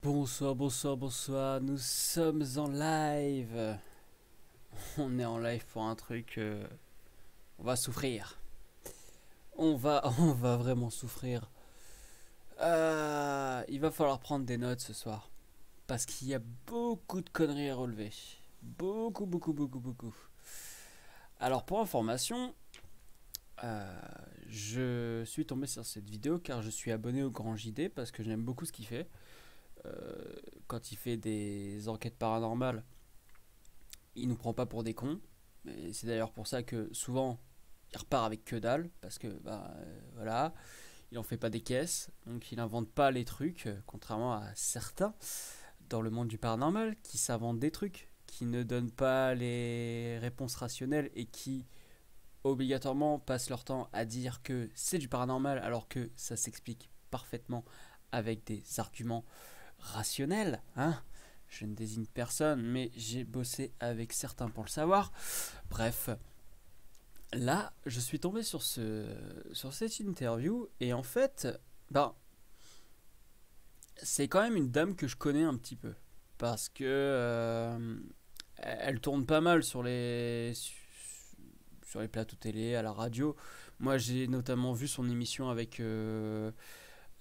Bonsoir, bonsoir, bonsoir, nous sommes en live. On est en live pour un truc, on va souffrir. On va vraiment souffrir. Il va falloir prendre des notes ce soir. Parce qu'il y a beaucoup de conneries à relever. Beaucoup, beaucoup, beaucoup, beaucoup. Alors pour information, je suis tombé sur cette vidéo car je suis abonné au Grand JD parce que j'aime beaucoup ce qu'il fait. Quand il fait des enquêtes paranormales, il nous prend pas pour des cons. Mais c'est d'ailleurs pour ça que souvent il repart avec que dalle, parce que voilà, il en fait pas des caisses, donc il invente pas les trucs, contrairement à certains dans le monde du paranormal qui s'inventent des trucs, qui ne donnent pas les réponses rationnelles et qui obligatoirement passent leur temps à dire que c'est du paranormal alors que ça s'explique parfaitement avec des arguments rationnels, hein. Je ne désigne personne, mais j'ai bossé avec certains pour le savoir. Bref, là, je suis tombé sur cette interview et en fait, c'est quand même une dame que je connais un petit peu parce que elle tourne pas mal sur les plateaux télé, à la radio. Moi, j'ai notamment vu son émission avec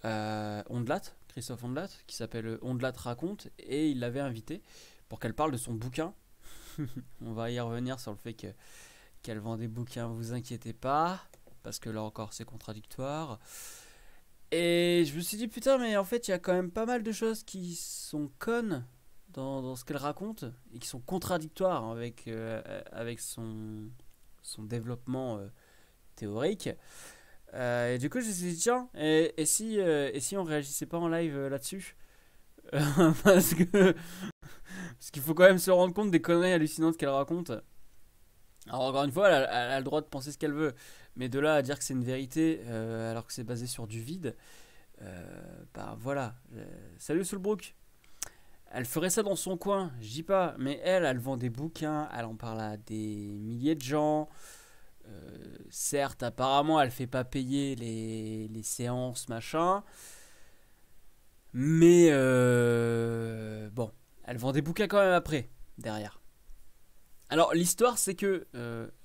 Ondelat, Christophe Ondelat, qui s'appelle Ondelat raconte, et il l'avait invité pour qu'elle parle de son bouquin. On va y revenir sur le fait qu'elle vend des bouquins, vous inquiétez pas, parce que là encore c'est contradictoire. Et je me suis dit putain, mais en fait il y a quand même pas mal de choses qui sont connes dans ce qu'elle raconte et qui sont contradictoires avec son développement théorique. Et du coup je me suis dit tiens, et si on réagissait pas en live là-dessus. Parce que parce qu'il faut quand même se rendre compte des conneries hallucinantes qu'elle raconte. Alors encore une fois, elle a le droit de penser ce qu'elle veut, mais de là à dire que c'est une vérité alors que c'est basé sur du vide, voilà. Salut Soulbrook. Elle ferait ça dans son coin, je dis pas, mais elle vend des bouquins, elle en parle à des milliers de gens. Certes, apparemment, elle fait pas payer les séances, machin. Mais bon, elle vend des bouquins quand même après, derrière. Alors l'histoire c'est que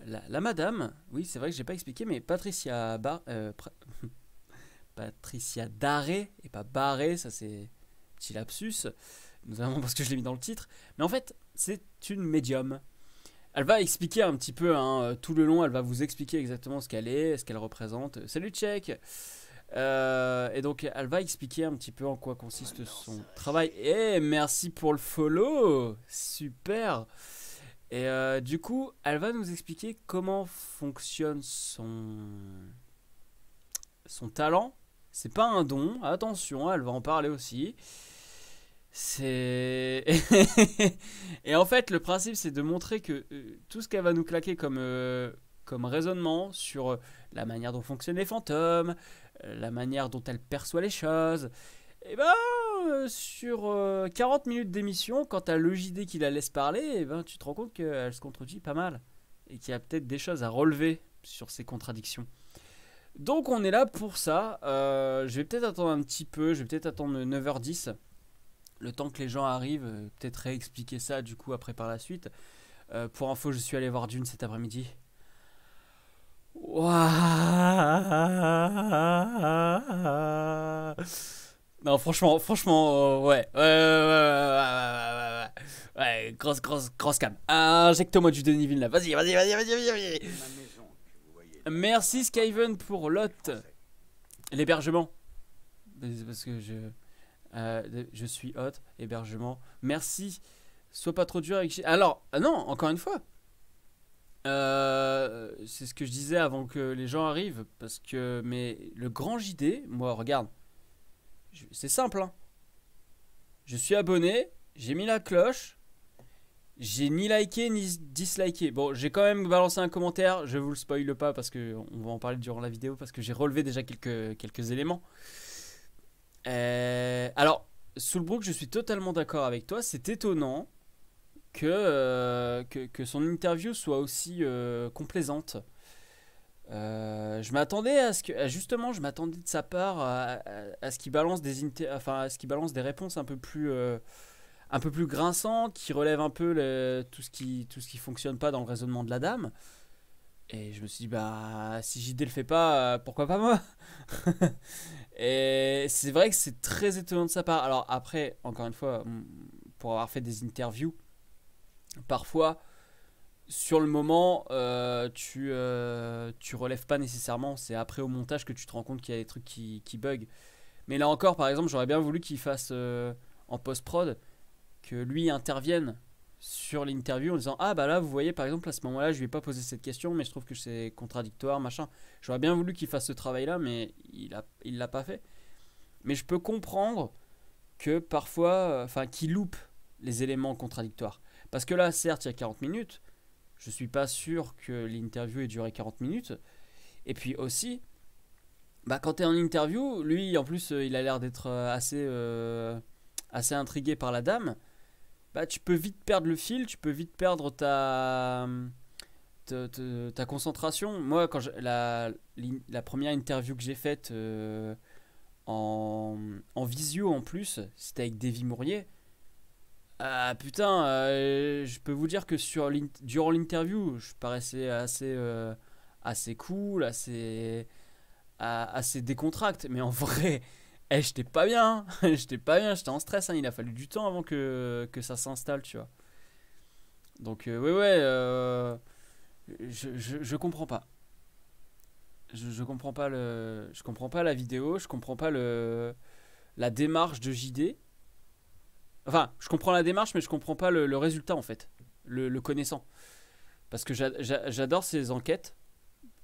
la madame, oui c'est vrai que j'ai pas expliqué, mais Patricia Daré, et pas Barré, ça c'est petit lapsus, notamment parce que je l'ai mis dans le titre. Mais en fait c'est une médium. Elle va expliquer un petit peu, hein, tout le long, elle va vous expliquer exactement ce qu'elle est, ce qu'elle représente. Salut Tchèque. Et donc elle va expliquer un petit peu en quoi consiste son travail. Et merci pour le follow, super. Et du coup, elle va nous expliquer comment fonctionne son talent. C'est pas un don, attention, elle va en parler aussi. C'est et en fait, le principe, c'est de montrer que tout ce qu'elle va nous claquer comme raisonnement sur la manière dont fonctionnent les fantômes, la manière dont elle perçoit les choses, et sur 40 minutes d'émission, quand t'as le JD qui la laisse parler, tu te rends compte qu'elle se contredit pas mal. Et qu'il y a peut-être des choses à relever sur ces contradictions. Donc on est là pour ça. Je vais peut-être attendre un petit peu, je vais peut-être attendre 9h10. Le temps que les gens arrivent, peut-être réexpliquer ça du coup après par la suite. Pour info, je suis allé voir Dune cet après-midi. Ouah. Non, franchement, ouais. Ouais, grosse cam. Injecte-moi du Denis Villeneuve. Vas-y. Merci Skyven pour l'hôte. L'hébergement. Parce que je suis hôte, hébergement. Merci. Sois pas trop dur avec. Alors, non, encore une fois. C'est ce que je disais avant que les gens arrivent. Mais le grand JD, moi, regarde. C'est simple, hein. Je suis abonné, j'ai mis la cloche, j'ai ni liké ni disliké. Bon, j'ai quand même balancé un commentaire, je vous le spoile pas parce qu'on va en parler durant la vidéo, parce que j'ai relevé déjà quelques éléments. Alors, Soulbrook, je suis totalement d'accord avec toi, c'est étonnant que son interview soit aussi complaisante. Je m'attendais à ce que, justement, je m'attendais de sa part à ce qu'il balance enfin, à ce qu'il balance des réponses un peu plus grinçantes, qui relèvent un peu tout ce qui fonctionne pas dans le raisonnement de la dame. Et je me suis dit, bah, si JD le fait pas, pourquoi pas moi? Et c'est vrai que c'est très étonnant de sa part. Alors après, encore une fois, pour avoir fait des interviews, parfois, sur le moment, tu relèves pas nécessairement. C'est après au montage que tu te rends compte qu'il y a des trucs qui bug. Mais là encore, par exemple, j'aurais bien voulu qu'il fasse en post-prod, que lui intervienne sur l'interview en disant ah bah là vous voyez par exemple à ce moment là je lui ai pas posé cette question mais je trouve que c'est contradictoire machin. J'aurais bien voulu qu'il fasse ce travail là mais il l'a pas fait. Mais je peux comprendre que parfois enfin qu'il loupe les éléments contradictoires parce que là certes il y a 40 minutes, je suis pas sûr que l'interview ait duré 40 minutes. Et puis aussi bah quand tu es en interview lui en plus il a l'air d'être assez intrigué par la dame. Bah, tu peux vite perdre le fil, tu peux vite perdre ta concentration. Moi, la première interview que j'ai faite en visio en plus, c'était avec Davy Mourier. Ah putain, je peux vous dire que durant l'interview, je paraissais assez cool, assez décontracté. Mais en vrai, j'étais pas bien, hein. J'étais pas bien, j'étais en stress, hein. Il a fallu du temps avant que ça s'installe, tu vois. Donc, ouais, je comprends pas. Je comprends pas je comprends pas la vidéo, je comprends pas la démarche de JD. Enfin, je comprends la démarche, mais je comprends pas le résultat en fait, le connaissant. Parce que j'adore ces enquêtes,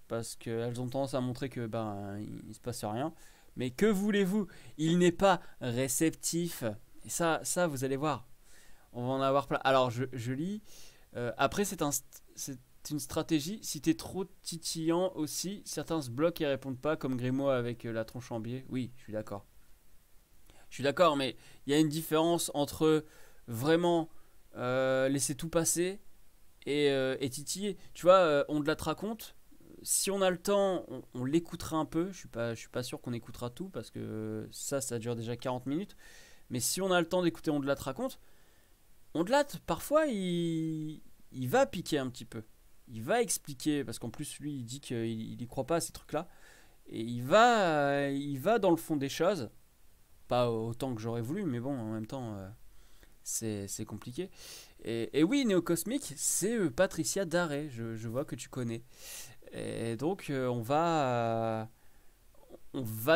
parce qu'elles ont tendance à montrer que ben il se passe rien. Mais que voulez-vous? Il n'est pas réceptif. Et ça, vous allez voir. On va en avoir plein. Alors, je lis. Après, c'est une stratégie. Si t'es trop titillant aussi, certains se bloquent et répondent pas, comme Grimaud avec la tronche en biais. Oui, je suis d'accord. Je suis d'accord, mais il y a une différence entre vraiment laisser tout passer et titiller. Tu vois, on te la te raconte. Si on a le temps, on l'écoutera un peu. Je suis pas sûr qu'on écoutera tout parce que ça dure déjà 40 minutes. Mais si on a le temps d'écouter On de la te raconte, On de la parfois il va piquer un petit peu. Il va expliquer parce qu'en plus lui il dit qu'il y croit pas à ces trucs-là et il va dans le fond des choses. Pas autant que j'aurais voulu, mais bon, en même temps, c'est compliqué. Et oui, Néocosmique, c'est Patricia Daré. Je vois que tu connais. Et donc, on va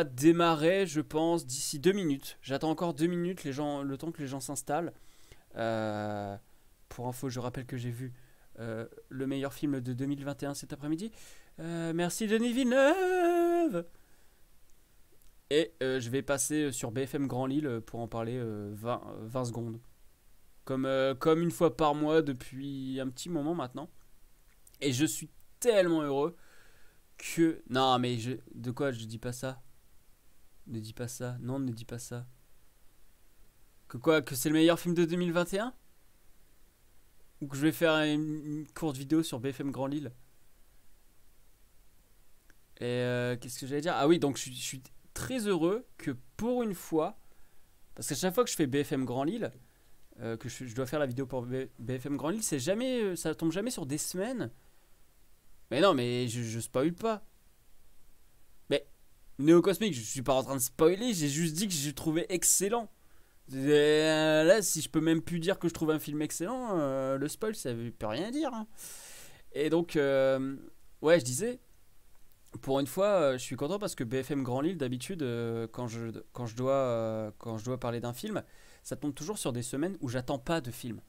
démarrer, je pense, d'ici 2 minutes. J'attends encore 2 minutes, le temps que les gens s'installent. Euh, pour info, je rappelle que j'ai vu le meilleur film de 2021 cet après-midi. Merci Denis Villeneuve. Et je vais passer sur BFM Grand Lille pour en parler 20 secondes. Comme une fois par mois depuis un petit moment maintenant. Et je suis tellement heureux que... Non mais de quoi je dis pas ça? Ne dis pas ça. Non, ne dis pas ça. Que quoi? Que c'est le meilleur film de 2021? Ou que je vais faire une courte vidéo sur BFM Grand Lille? Et qu'est-ce que j'allais dire? Ah oui, donc je suis très heureux que pour une fois, parce qu'à chaque fois que je fais BFM Grand Lille, que je dois faire la vidéo pour BFM Grand Lille, c'est jamais, ça tombe jamais sur des semaines. Mais non, mais je spoil pas. Mais Néocosmique, je suis pas en train de spoiler, j'ai juste dit que j'ai trouvé excellent. Là, si je peux même plus dire que je trouve un film excellent, le spoil, ça peut rien dire, hein. Et donc, ouais, je disais, pour une fois, je suis content parce que BFM Grand Lille, d'habitude, quand je dois parler d'un film, ça tombe toujours sur des semaines où j'attends pas de film.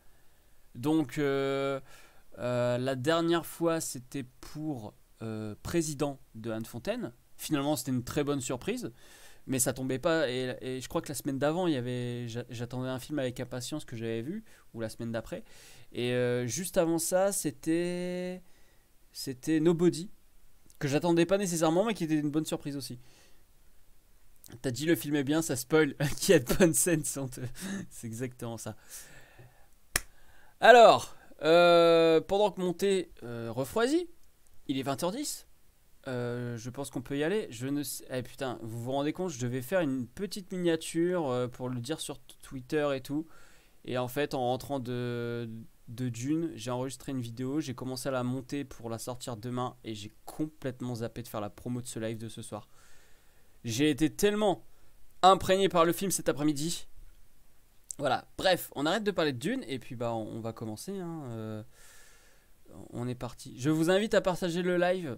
Donc, la dernière fois, c'était pour Président de Anne Fontaine. Finalement, c'était une très bonne surprise, mais ça tombait pas. Et je crois que la semaine d'avant, j'attendais un film avec impatience que j'avais vu, ou la semaine d'après. Et juste avant ça, c'était Nobody, que j'attendais pas nécessairement, mais qui était une bonne surprise aussi. T'as dit le film est bien, ça spoil, qu'il y a de bonnes scènes. C'est exactement ça. Alors, pendant que mon thé refroidit, il est 20h10. Je pense qu'on peut y aller. Je ne sais... Eh putain, vous vous rendez compte, je devais faire une petite miniature pour le dire sur Twitter et tout. Et en fait, en rentrant de Dune, j'ai enregistré une vidéo, j'ai commencé à la monter pour la sortir demain et j'ai complètement zappé de faire la promo de ce live de ce soir. J'ai été tellement imprégné par le film cet après-midi. Voilà, bref, on arrête de parler de Dune et puis bah on va commencer. Hein. On est parti. Je vous invite à partager le live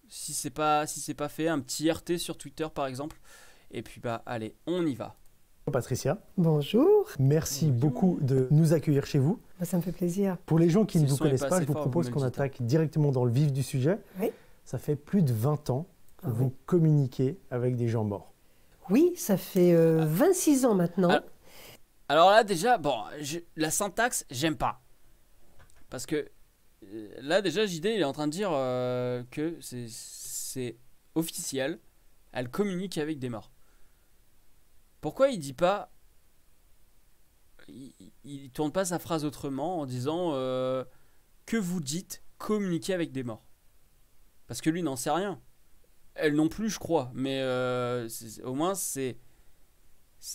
si c'est pas fait, un petit RT sur Twitter par exemple. Et puis bah allez, on y va. Patricia. Bonjour. Merci beaucoup de nous accueillir chez vous. Ça me fait plaisir. Pour les gens qui ne Si le vous son est connaissent pas pas, assez je vous fort, propose vous me qu'on le dites. attaque directement dans le vif du sujet. Oui. Ça fait plus de 20 ans que vous oui. communiquez avec des gens morts. Oui, ça fait 26 ans maintenant. Ah. Alors là déjà, bon, la syntaxe, j'aime pas. Parce que là déjà, JD il est en train de dire que c'est officiel, elle communique avec des morts. Pourquoi il dit pas... Il tourne pas sa phrase autrement en disant que vous dites communiquer avec des morts. Parce que lui n'en sait rien. Elle non plus, je crois. Mais au moins, c'est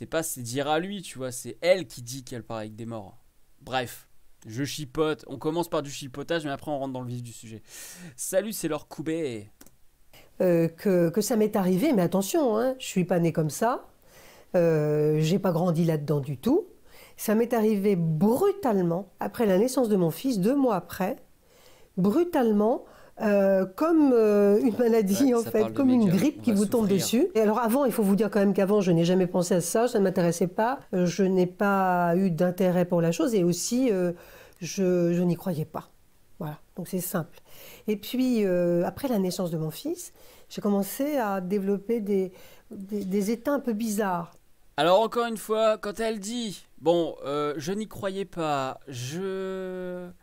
pas c'est dire à lui, tu vois. C'est elle qui dit qu'elle parle avec des morts. Bref, je chipote. On commence par du chipotage, mais après on rentre dans le vif du sujet. Salut, c'est Laure Coubet. Que ça m'est arrivé, mais attention, hein, je suis pas née comme ça. J'ai pas grandi là-dedans du tout. Ça m'est arrivé brutalement, après la naissance de mon fils, 2 mois après, brutalement, comme une maladie en fait, comme une grippe qui vous tombe dessus. Et alors avant, il faut vous dire quand même qu'avant, je n'ai jamais pensé à ça, ça ne m'intéressait pas, je n'ai pas eu d'intérêt pour la chose et aussi, je n'y croyais pas. Voilà, donc c'est simple. Et puis, après la naissance de mon fils, j'ai commencé à développer des états un peu bizarres. Alors encore une fois, quand elle dit, bon, je n'y croyais pas, j'étais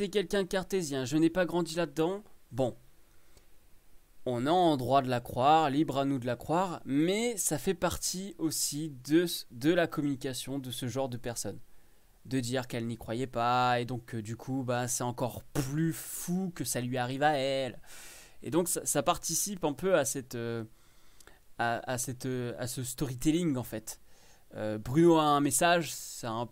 quelqu'un de cartésien, je n'ai pas grandi là-dedans, bon, on est en droit de la croire, libre à nous de la croire, mais ça fait partie aussi de la communication de ce genre de personnes. De dire qu'elle n'y croyait pas, et donc du coup, bah, c'est encore plus fou que ça lui arrive à elle. Et donc ça participe un peu à ce storytelling en fait. Bruno a un message, c'est un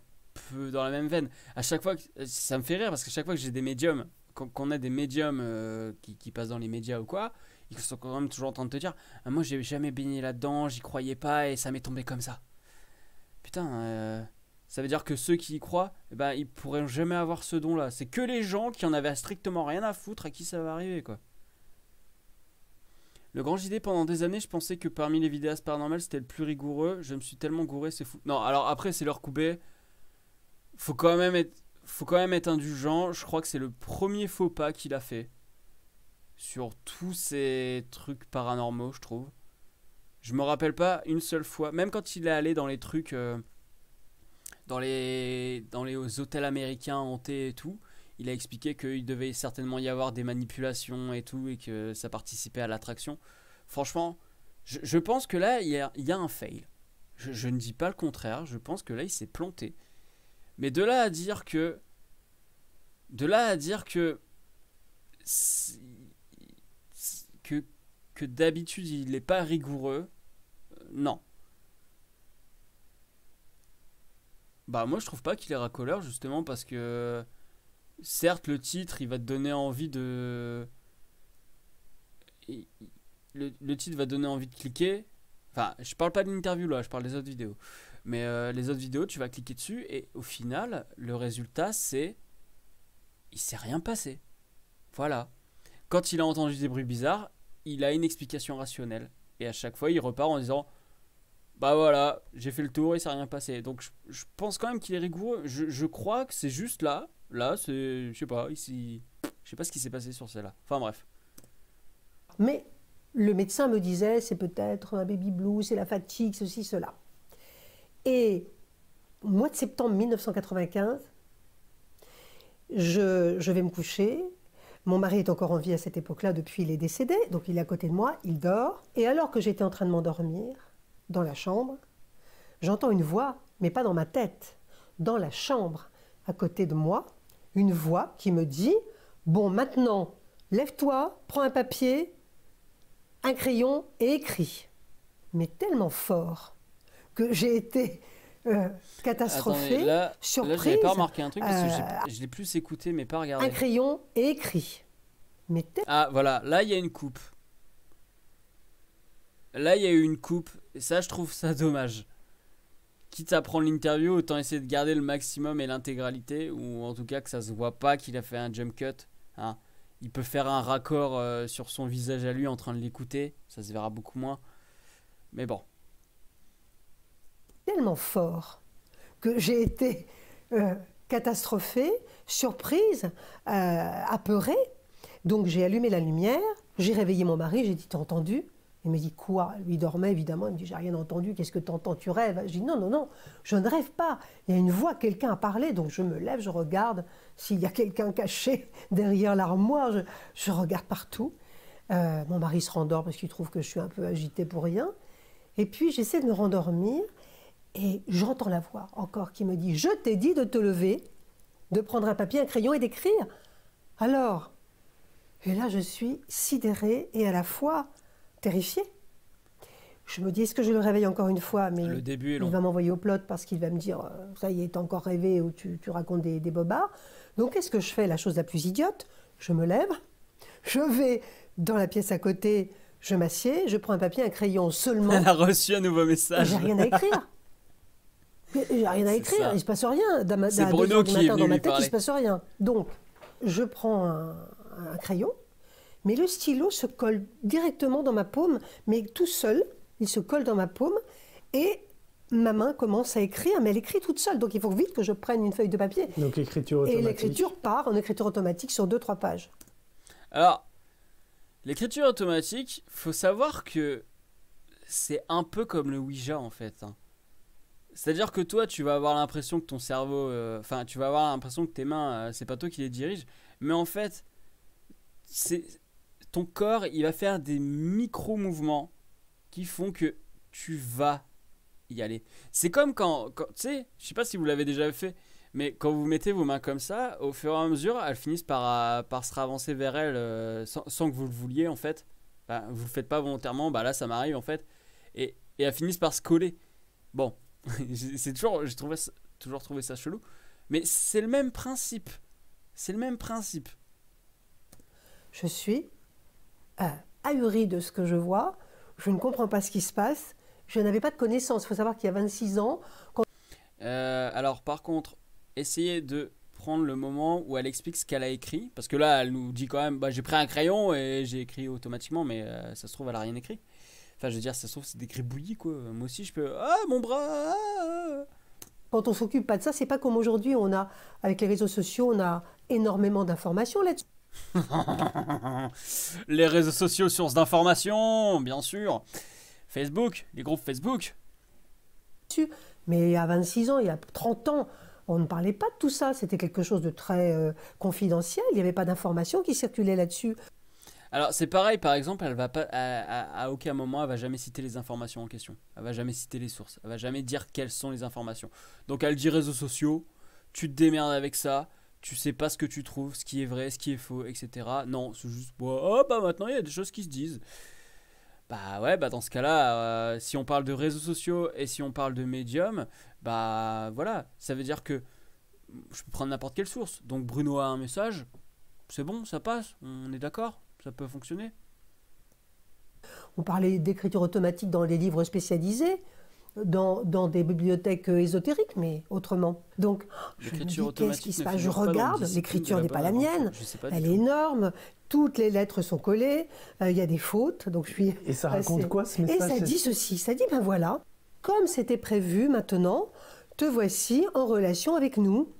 peu dans la même veine. À chaque fois, ça me fait rire parce qu'à chaque fois que j'ai des médiums, qu'on a des médiums qui passent dans les médias ou quoi, ils sont quand même toujours en train de te dire ah, moi j'ai jamais baigné là-dedans, j'y croyais pas et ça m'est tombé comme ça. Putain, ça veut dire que ceux qui y croient, eh ben, ils pourraient jamais avoir ce don-là. C'est que les gens qui en avaient strictement rien à foutre à qui ça va arriver quoi. Le grand JD, pendant des années, je pensais que parmi les vidéastes paranormales, c'était le plus rigoureux. Je me suis tellement gouré, c'est fou. Non, alors après, c'est leur coupé. Faut quand même être indulgent. Je crois que c'est le premier faux pas qu'il a fait sur tous ces trucs paranormaux, je trouve. Je me rappelle pas une seule fois, même quand il est allé dans les trucs, dans les hôtels américains hantés et tout. Il a expliqué qu'il devait certainement y avoir des manipulations et tout, et que ça participait à l'attraction. Franchement, je pense que là, il y a un fail. Je ne dis pas le contraire, je pense que là, il s'est planté. Mais de là à dire que que d'habitude, il n'est pas rigoureux, non. Bah moi, je trouve pas qu'il est racoleur, justement, parce que... Certes, le titre, il va te donner envie de... Le titre va te donner envie de cliquer. Enfin, je parle pas de l'interview là, je parle des autres vidéos. Mais les autres vidéos, tu vas cliquer dessus et au final, le résultat, c'est... Il s'est rien passé. Voilà. Quand il a entendu des bruits bizarres, il a une explication rationnelle. Et à chaque fois, il repart en disant... Bah voilà, j'ai fait le tour, il s'est rien passé. Donc je pense quand même qu'il est rigoureux. Je crois que c'est juste là... Là, c'est... Je sais pas, ici... Je sais pas ce qui s'est passé sur celle-là. Enfin bref. Mais le médecin me disait, c'est peut-être un baby blue, c'est la fatigue, ceci, cela. Et au mois de septembre 1995, je vais me coucher. Mon mari est encore en vie à cette époque-là, depuis il est décédé, donc il est à côté de moi, il dort. Et alors que j'étais en train de m'endormir, dans la chambre, j'entends une voix, mais pas dans ma tête, dans la chambre, à côté de moi, une voix qui me dit « Bon, maintenant, lève-toi, prends un papier, un crayon et écris. Mais tellement fort que j'ai été catastrophée, Attendez, là surprise. j'avais pas remarqué un truc parce que je l'ai plus écouté mais pas regardé. Un crayon et écrit. Mais Ah voilà, là il y a une coupe. Là il y a eu une coupe et ça je trouve ça dommage. Quitte à prendre l'interview, autant essayer de garder le maximum et l'intégralité, ou en tout cas que ça se voit pas qu'il a fait un jump cut. Hein. Il peut faire un raccord sur son visage à lui en train de l'écouter, ça se verra beaucoup moins. Mais bon. tellement fort que j'ai été catastrophée, surprise, apeurée. Donc j'ai allumé la lumière, j'ai réveillé mon mari, j'ai dit, t'as entendu? Il me dit, quoi? Lui il dormait évidemment, il me dit, j'ai rien entendu, qu'est-ce que t'entends? Tu rêves? Je dis, non, non, non, je ne rêve pas. Il y a une voix, quelqu'un a parlé, donc je me lève, je regarde s'il y a quelqu'un caché derrière l'armoire, je regarde partout. Mon mari se rendort parce qu'il trouve que je suis un peu agitée pour rien. Et puis j'essaie de me rendormir et j'entends la voix encore qui me dit, je t'ai dit de te lever, de prendre un papier, un crayon et d'écrire. Alors, et là je suis sidérée et à la fois terrifiée. Je me dis, est-ce que je le réveille encore une fois? Mais le début est long. il va m'envoyer au plot parce qu'il va me dire, ça y est, t'as encore rêvé ou tu racontes des bobards. Donc qu'est-ce que je fais? La chose la plus idiote, je me lève, je vais dans la pièce à côté, je m'assieds, je prends un papier, un crayon seulement. Elle a reçu un nouveau Et message. j'ai rien à écrire. J'ai rien à C'est écrire, ça. il se passe rien. C'est À Bruno 2 heures du qui est matin venu dans ma lui tête, il parler. se passe rien. Donc, je prends un crayon, mais le stylo se colle directement dans ma paume, mais tout seul, il se colle dans ma paume, et ma main commence à écrire, mais elle écrit toute seule. Donc il faut vite que je prenne une feuille de papier. Donc écriture Et automatique. l'écriture part en écriture automatique sur 2-3 pages. Alors, l'écriture automatique, faut savoir que c'est un peu comme le Ouija en fait. Hein. C'est-à-dire que toi, tu vas avoir l'impression que ton cerveau, enfin, tu vas avoir l'impression que tes mains, c'est pas toi qui les dirige, mais en fait, c'est ton corps, il va faire des micro-mouvements qui font que tu vas y aller. C'est comme quand tu sais, je sais pas si vous l'avez déjà fait, mais quand vous mettez vos mains comme ça, au fur et à mesure, elles finissent par se ravancer vers elles sans que vous le vouliez en fait. Bah, vous le faites pas volontairement, bah là ça m'arrive en fait. Et elles finissent par se coller. Bon, j'ai toujours trouvé ça chelou. Mais c'est le même principe. C'est le même principe. Je suis ahurie de ce que je vois. Je ne comprends pas ce qui se passe. Je n'avais pas de connaissances. Il faut savoir qu'il y a 26 ans. Alors par contre, essayez de prendre le moment où elle explique ce qu'elle a écrit. Parce que là, elle nous dit quand même, bah, j'ai pris un crayon et j'ai écrit automatiquement. Mais ça se trouve, elle a rien écrit. Enfin, je veux dire, ça se trouve, c'est des gribouillis, quoi. Moi aussi, je peux... Ah, mon bras ah. Quand on s'occupe pas de ça, c'est pas comme aujourd'hui. On a, avec les réseaux sociaux, on a énormément d'informations là-dessus. Les réseaux sociaux, source d'information, bien sûr. Facebook, les groupes Facebook. Mais il y a 26 ans, il y a 30 ans, on ne parlait pas de tout ça. C'était quelque chose de très confidentiel. Il n'y avait pas d'informations qui circulaient là-dessus. Alors c'est pareil, par exemple, elle va pas, à aucun moment elle va jamais citer les informations en question. Elle va jamais citer les sources. Elle va jamais dire quelles sont les informations. Donc elle dit réseaux sociaux, tu te démerdes avec ça, tu sais pas ce que tu trouves, ce qui est vrai, ce qui est faux, etc. Non, c'est juste, oh bah maintenant il y a des choses qui se disent. Bah ouais, bah dans ce cas-là, si on parle de réseaux sociaux et si on parle de médium, bah voilà, ça veut dire que je peux prendre n'importe quelle source. Donc Bruno a un message, c'est bon, ça passe, on est d'accord, ça peut fonctionner. On parlait d'écriture automatique dans les livres spécialisés, dans des bibliothèques ésotériques, mais autrement. Donc, je me dis, qu'est-ce qui se passe? Je regarde, l'écriture n'est pas la mienne, elle est énorme, toutes les lettres sont collées, il y a des fautes, donc je suis... Et ça raconte quoi ce message? Et ça dit ceci, ça dit, ben voilà, comme c'était prévu maintenant, te voici en relation avec nous.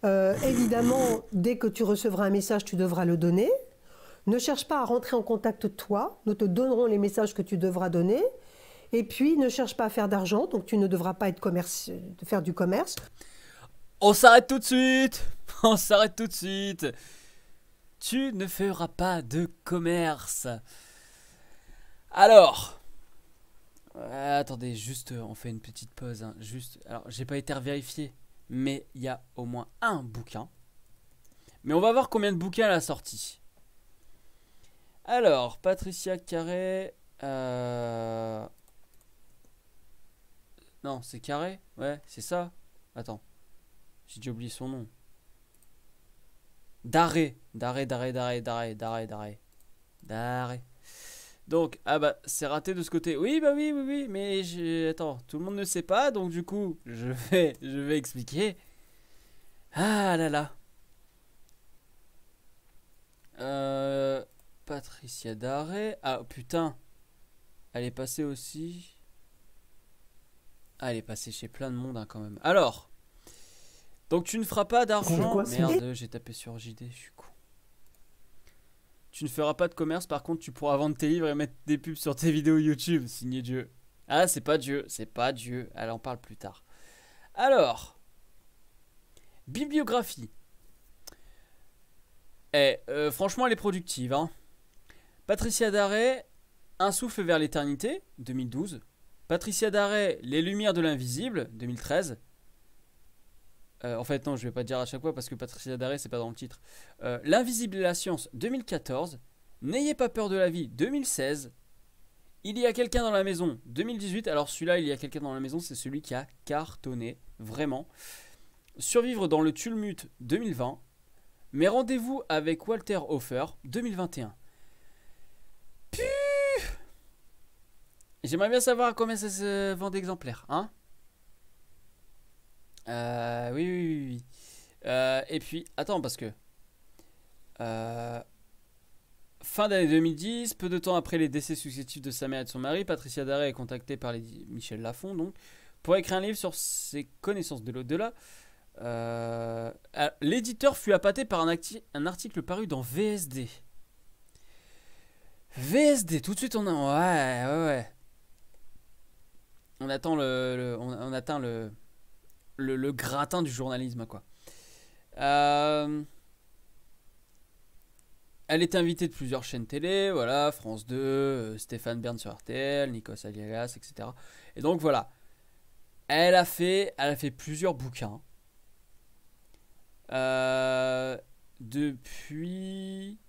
Évidemment, dès que tu recevras un message, tu devras le donner. Ne cherche pas à rentrer en contact toi, nous te donnerons les messages que tu devras donner. Et puis, ne cherche pas à faire d'argent, donc tu ne devras pas faire du commerce. On s'arrête tout de suite. On s'arrête tout de suite. Tu ne feras pas de commerce. Alors, attendez, juste, on fait une petite pause. Hein, juste, alors, j'ai pas été revérifié, mais il y a au moins un bouquin. Mais on va voir combien de bouquins elle a sorti. Alors, Patricia Carré. Non, c'est Carré? Ouais, c'est ça. Attends. J'ai déjà oublié son nom. Daré. Daré. Donc, ah bah, c'est raté de ce côté. Oui, bah oui. Mais attends, tout le monde ne sait pas. Donc, du coup, je vais expliquer. Ah là là. Patricia Daré. Ah putain. Elle est passée aussi. Ah, elle est passée chez plein de monde hein, quand même. Alors. Donc tu ne feras pas d'argent. Quoi, Merde, j'ai tapé sur JD, je suis con. Tu ne feras pas de commerce, par contre tu pourras vendre tes livres et mettre des pubs sur tes vidéos YouTube. Signé Dieu. Ah, c'est pas Dieu. Elle en parle plus tard. Alors. Bibliographie. Franchement, elle est productive. Hein. Patricia Daré, Un souffle vers l'éternité, 2012. Patricia Daré, Les lumières de l'invisible, 2013. En fait, non, je vais pas dire à chaque fois parce que Patricia Daré, c'est pas dans le titre. L'invisible et la science, 2014. N'ayez pas peur de la vie, 2016. Il y a quelqu'un dans la maison, 2018. Alors celui-là, il y a quelqu'un dans la maison, c'est celui qui a cartonné, vraiment. Survivre dans le tumulte, 2020. Mes rendez-vous avec Walter Hofer, 2021. Puh, j'aimerais bien savoir combien ça se vend d'exemplaires, hein. Oui. Et puis, attends, parce que fin d'année 2010, peu de temps après les décès successifs de sa mère et de son mari, Patricia Daré est contactée par Michel Lafon, donc, pour écrire un livre sur ses connaissances de l'au-delà. L'éditeur fut appâté par un article paru dans VSD. VSD, tout de suite on a... Ouais. On attend on atteint le gratin du journalisme, quoi. Elle est invitée de plusieurs chaînes télé, voilà, France 2, Stéphane Bern sur RTL, Nikos Aliagas, etc. Et donc voilà, elle a fait plusieurs bouquins. Depuis...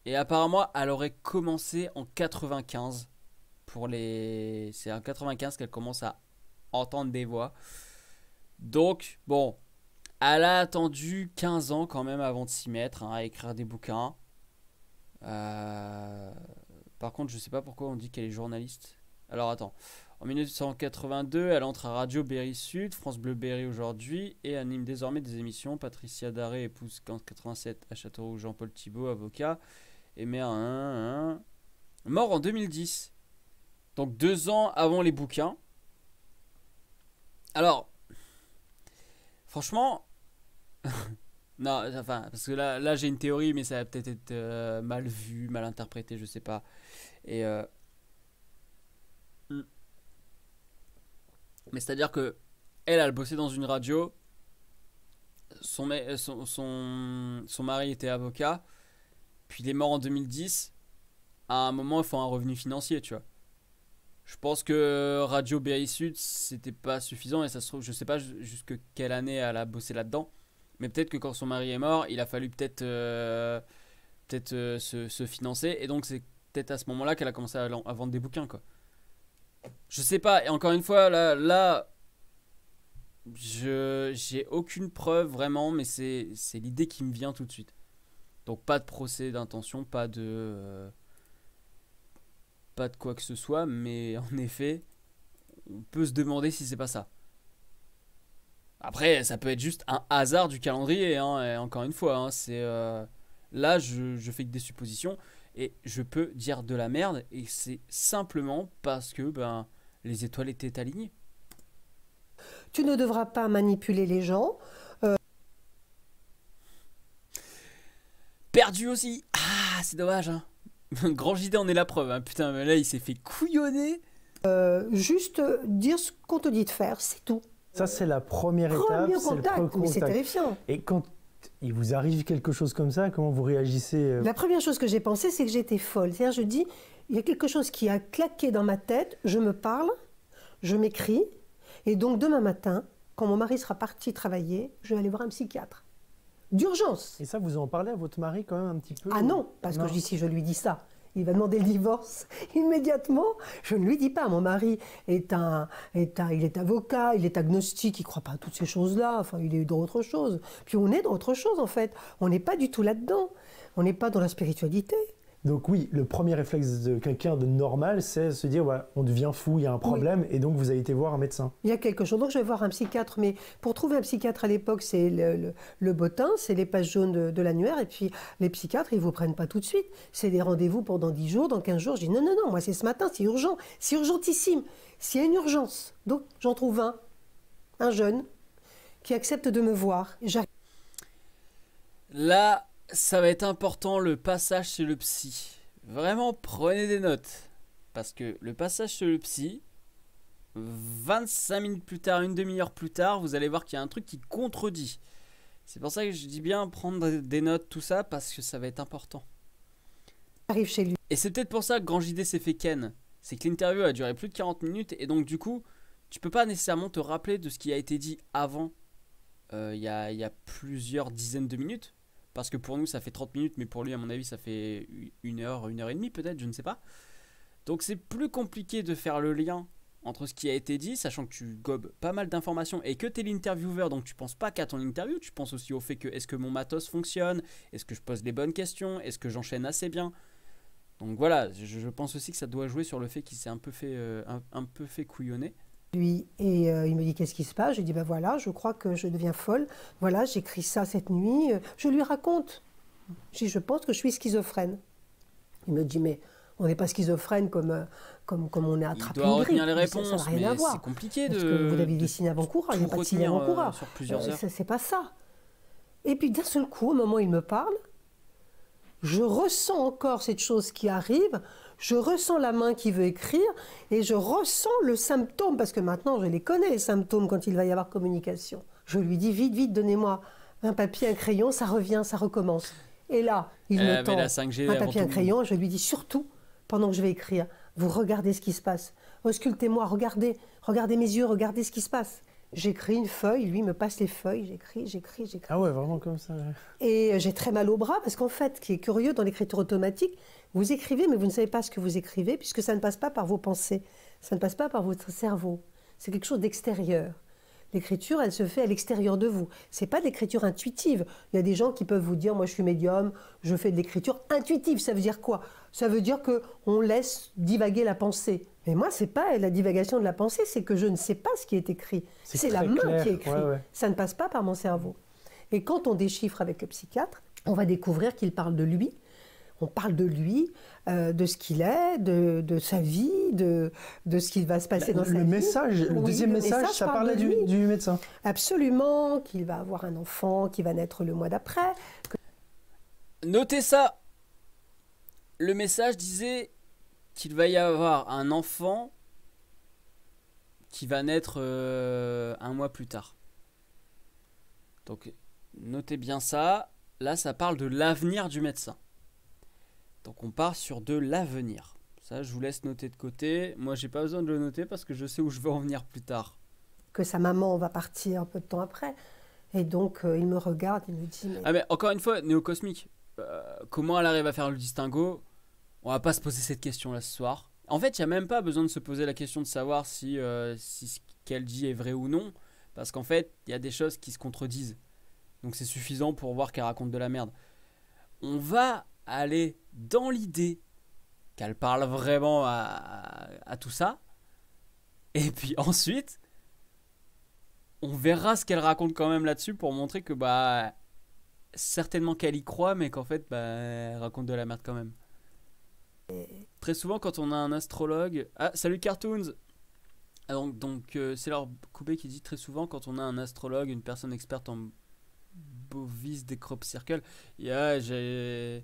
Et apparemment, elle aurait commencé en 95. C'est en 95 qu'elle commence à entendre des voix. Donc, bon, elle a attendu 15 ans quand même avant de s'y mettre, hein, à écrire des bouquins. Par contre, je sais pas pourquoi on dit qu'elle est journaliste. Alors, attends. En 1982, elle entre à Radio Berry Sud, France Bleu Berry aujourd'hui, et anime désormais des émissions. Patricia Daré épouse en 87 à Châteauroux Jean-Paul Thibault, avocat, et mère mort en 2010. Donc 2 ans avant les bouquins. Alors, franchement, non, enfin, parce que là j'ai une théorie, mais ça va peut-être être mal vu, mal interprété, je sais pas. Et mais c'est-à-dire que elle bossé dans une radio. Son mari était avocat. Puis il est mort en 2010. À un moment, il faut un revenu financier, tu vois. Je pense que Radio Berry Sud, c'était pas suffisant. Et ça se trouve, je sais pas jusque quelle année elle a bossé là-dedans. Mais peut-être que quand son mari est mort, il a fallu peut-être se financer. Et donc, c'est peut-être à ce moment-là qu'elle a commencé à vendre des bouquins, quoi. Je sais pas. Et encore une fois, là j'ai aucune preuve vraiment, mais c'est l'idée qui me vient tout de suite. Donc pas de procès d'intention, pas de quoi que ce soit, mais en effet, on peut se demander si c'est pas ça. Après, ça peut être juste un hasard du calendrier, hein, et encore une fois, hein, c'est là je fais que des suppositions et je peux dire de la merde, et c'est simplement parce que les étoiles étaient alignées. Tu ne devras pas manipuler les gens. Perdu aussi. Ah, c'est dommage, hein. Grand JD en est la preuve, hein. Putain, mais là il s'est fait couillonner. Juste dire ce qu'on te dit de faire, c'est tout. Ça, c'est la première étape. Premier C'est le contact, premier mais c'est contact. terrifiant. Et quand il vous arrive quelque chose comme ça, comment vous réagissez La première chose que j'ai pensé, c'est que j'étais folle. C'est-à-dire, je dis, il y a quelque chose qui a claqué dans ma tête, je me parle, je m'écris, et donc demain matin, quand mon mari sera parti travailler, je vais aller voir un psychiatre. D'urgence. Et ça, vous en parlez à votre mari quand même un petit peu? Ah non, parce Non. que si je lui dis ça, Il va demander le divorce immédiatement. Je ne lui dis pas. Mon mari il est avocat, il est agnostique, il ne croit pas à toutes ces choses-là. Enfin, il est dans autre chose. Puis on est dans autre chose, en fait. On n'est pas du tout là-dedans. On n'est pas dans la spiritualité. Donc oui, le premier réflexe de quelqu'un de normal, c'est se dire, ouais, on devient fou, il y a un problème, et donc vous avez été voir un médecin. Il y a quelque chose. Donc je vais voir un psychiatre, mais pour trouver un psychiatre à l'époque, c'est le bottin, c'est les pages jaunes de l'annuaire, et puis les psychiatres, ils ne vous prennent pas tout de suite. C'est des rendez-vous pour dans 10 jours, dans 15 jours. Je dis non, non, non, moi c'est ce matin, c'est urgent, c'est urgentissime. S'il y a une urgence, donc j'en trouve un jeune, qui accepte de me voir. Là, ça va être important, le passage chez le psy. Vraiment, prenez des notes. Parce que le passage chez le psy, 25 minutes plus tard, une demi-heure plus tard, vous allez voir qu'il y a un truc qui contredit. C'est pour ça que je dis bien prendre des notes, tout ça, parce que ça va être important. J'arrive chez lui. Et c'est peut-être pour ça que Grand JD s'est fait ken. C'est que l'interview a duré plus de 40 minutes, et donc du coup, tu peux pas nécessairement te rappeler de ce qui a été dit avant, il y a plusieurs dizaines de minutes. Parce que pour nous, ça fait 30 minutes, mais pour lui, à mon avis, ça fait une heure et demie peut-être, je ne sais pas. Donc c'est plus compliqué de faire le lien entre ce qui a été dit, sachant que tu gobes pas mal d'informations et que tu es l'intervieweur, donc tu penses pas qu'à ton interview, tu penses aussi au fait que est-ce que mon matos fonctionne, est-ce que je pose les bonnes questions, est-ce que j'enchaîne assez bien. Donc voilà, je pense aussi que ça doit jouer sur le fait qu'il s'est un peu fait couillonner. Lui et il me dit qu'est-ce qui se passe. Je dis ben voilà, je crois que je deviens folle. Voilà, j'écris ça cette nuit. Je lui raconte. Je dis je pense que je suis schizophrène. Il me dit mais on n'est pas schizophrène comme on est attrapé. Il doit retenir les réponses, ça n'a rien à voir. C'est compliqué Parce que vous avez des signes avant-coureurs, il n'y a pas de signes avant-coureurs. Sur plusieurs heures. C'est pas ça. Et puis d'un seul coup, au moment où il me parle, je ressens encore cette chose qui arrive. Je ressens la main qui veut écrire et je ressens le symptôme, parce que maintenant je les connais, les symptômes, quand il va y avoir communication. Je lui dis vite, vite, donnez-moi un papier, un crayon, ça revient, ça recommence. Et là, il me tend un papier, un crayon, je lui dis surtout, pendant que je vais écrire, vous regardez ce qui se passe. Auscultez-moi, regardez mes yeux, regardez ce qui se passe. J'écris une feuille, lui me passe les feuilles, j'écris. Ah ouais, vraiment comme ça. Et j'ai très mal au bras, parce qu'en fait, ce qui est curieux dans l'écriture automatique, vous écrivez, mais vous ne savez pas ce que vous écrivez, puisque ça ne passe pas par vos pensées, ça ne passe pas par votre cerveau. C'est quelque chose d'extérieur. L'écriture, elle se fait à l'extérieur de vous. C'est pas de l'écriture intuitive. Il y a des gens qui peuvent vous dire, moi je suis médium, je fais de l'écriture intuitive. Ça veut dire quoi? Ça veut dire qu'on laisse divaguer la pensée. Mais moi, c'est pas la divagation de la pensée, c'est que je ne sais pas ce qui est écrit. C'est la main qui écrit. Ouais. Ça ne passe pas par mon cerveau. Et quand on déchiffre avec le psychiatre, on va découvrir qu'il parle de lui. On parle de lui, de ce qu'il est, de sa vie, de ce qui va se passer dans sa vie. Le deuxième message, ça parlait du médecin. Absolument, qu'il va avoir un enfant qui va naître le mois d'après. Notez ça. Le message disait qu'il va y avoir un enfant qui va naître un mois plus tard. Donc, notez bien ça. Là, ça parle de l'avenir du médecin. Donc on part sur de l'avenir. Ça, je vous laisse noter de côté. Moi, j'ai pas besoin de le noter parce que je sais où je veux en venir plus tard. Que sa maman va partir un peu de temps après. Et donc, il me regarde, il me dit... Mais... Ah mais encore une fois, néocosmique. Comment elle arrive à faire le distinguo? On va pas se poser cette question-là ce soir. En fait, il n'y a même pas besoin de se poser la question de savoir si ce qu'elle dit est vrai ou non. Parce qu'en fait, il y a des choses qui se contredisent. Donc c'est suffisant pour voir qu'elle raconte de la merde. On va aller dans l'idée qu'elle parle vraiment à tout ça, et puis ensuite on verra ce qu'elle raconte quand même là-dessus pour montrer que certainement qu'elle y croit, mais qu'en fait elle raconte de la merde quand même. Très souvent quand on a un astrologue... Ah, salut Cartoons. Donc c'est leur Coupé qui dit très souvent quand on a un astrologue, une personne experte en Bovis des crop circles, il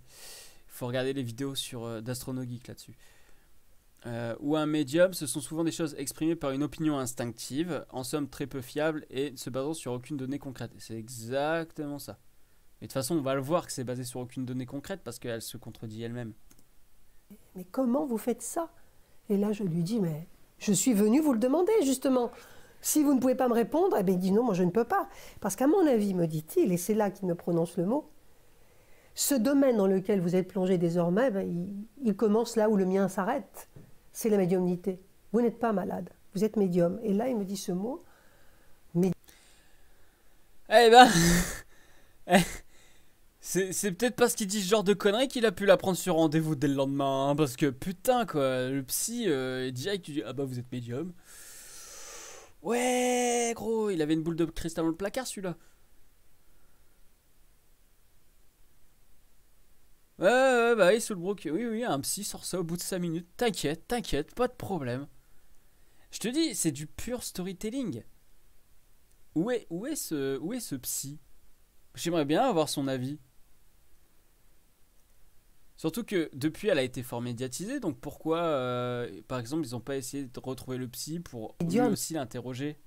faut regarder les vidéos d'Astronogeek là-dessus. Ou un médium, ce sont souvent des choses exprimées par une opinion instinctive, en somme très peu fiable et se basant sur aucune donnée concrète. Et c'est exactement ça. Mais de toute façon, on va le voir que c'est basé sur aucune donnée concrète parce qu'elle se contredit elle-même. Mais comment vous faites ça? Et là, je lui dis, mais je suis venu vous le demander justement. Si vous ne pouvez pas me répondre, il dit non, moi je ne peux pas. Parce qu'à mon avis, me dit-il, et c'est là qu'il me prononce le mot, Ce domaine dans lequel vous êtes plongé désormais, ben, il commence là où le mien s'arrête. C'est la médiumnité. Vous n'êtes pas malade, vous êtes médium. Et là, il me dit ce mot. Eh ben, eh, c'est peut-être parce qu'il dit ce genre de conneries qu'il a pu la prendre sur rendez-vous dès le lendemain. Hein, parce que putain, quoi, le psy, direct, tu dis, ah bah vous êtes médium. Ouais, gros, il avait une boule de cristal dans le placard, celui-là. Ouais, bah oui, sous le broc. Oui, oui, un psy sort ça au bout de 5 minutes. T'inquiète, t'inquiète, pas de problème. Je te dis, c'est du pur storytelling. Où est ce psy? J'aimerais bien avoir son avis. Surtout que depuis, elle a été fort médiatisée. Donc pourquoi, par exemple, ils n'ont pas essayé de retrouver le psy pour lui aussi l'interroger?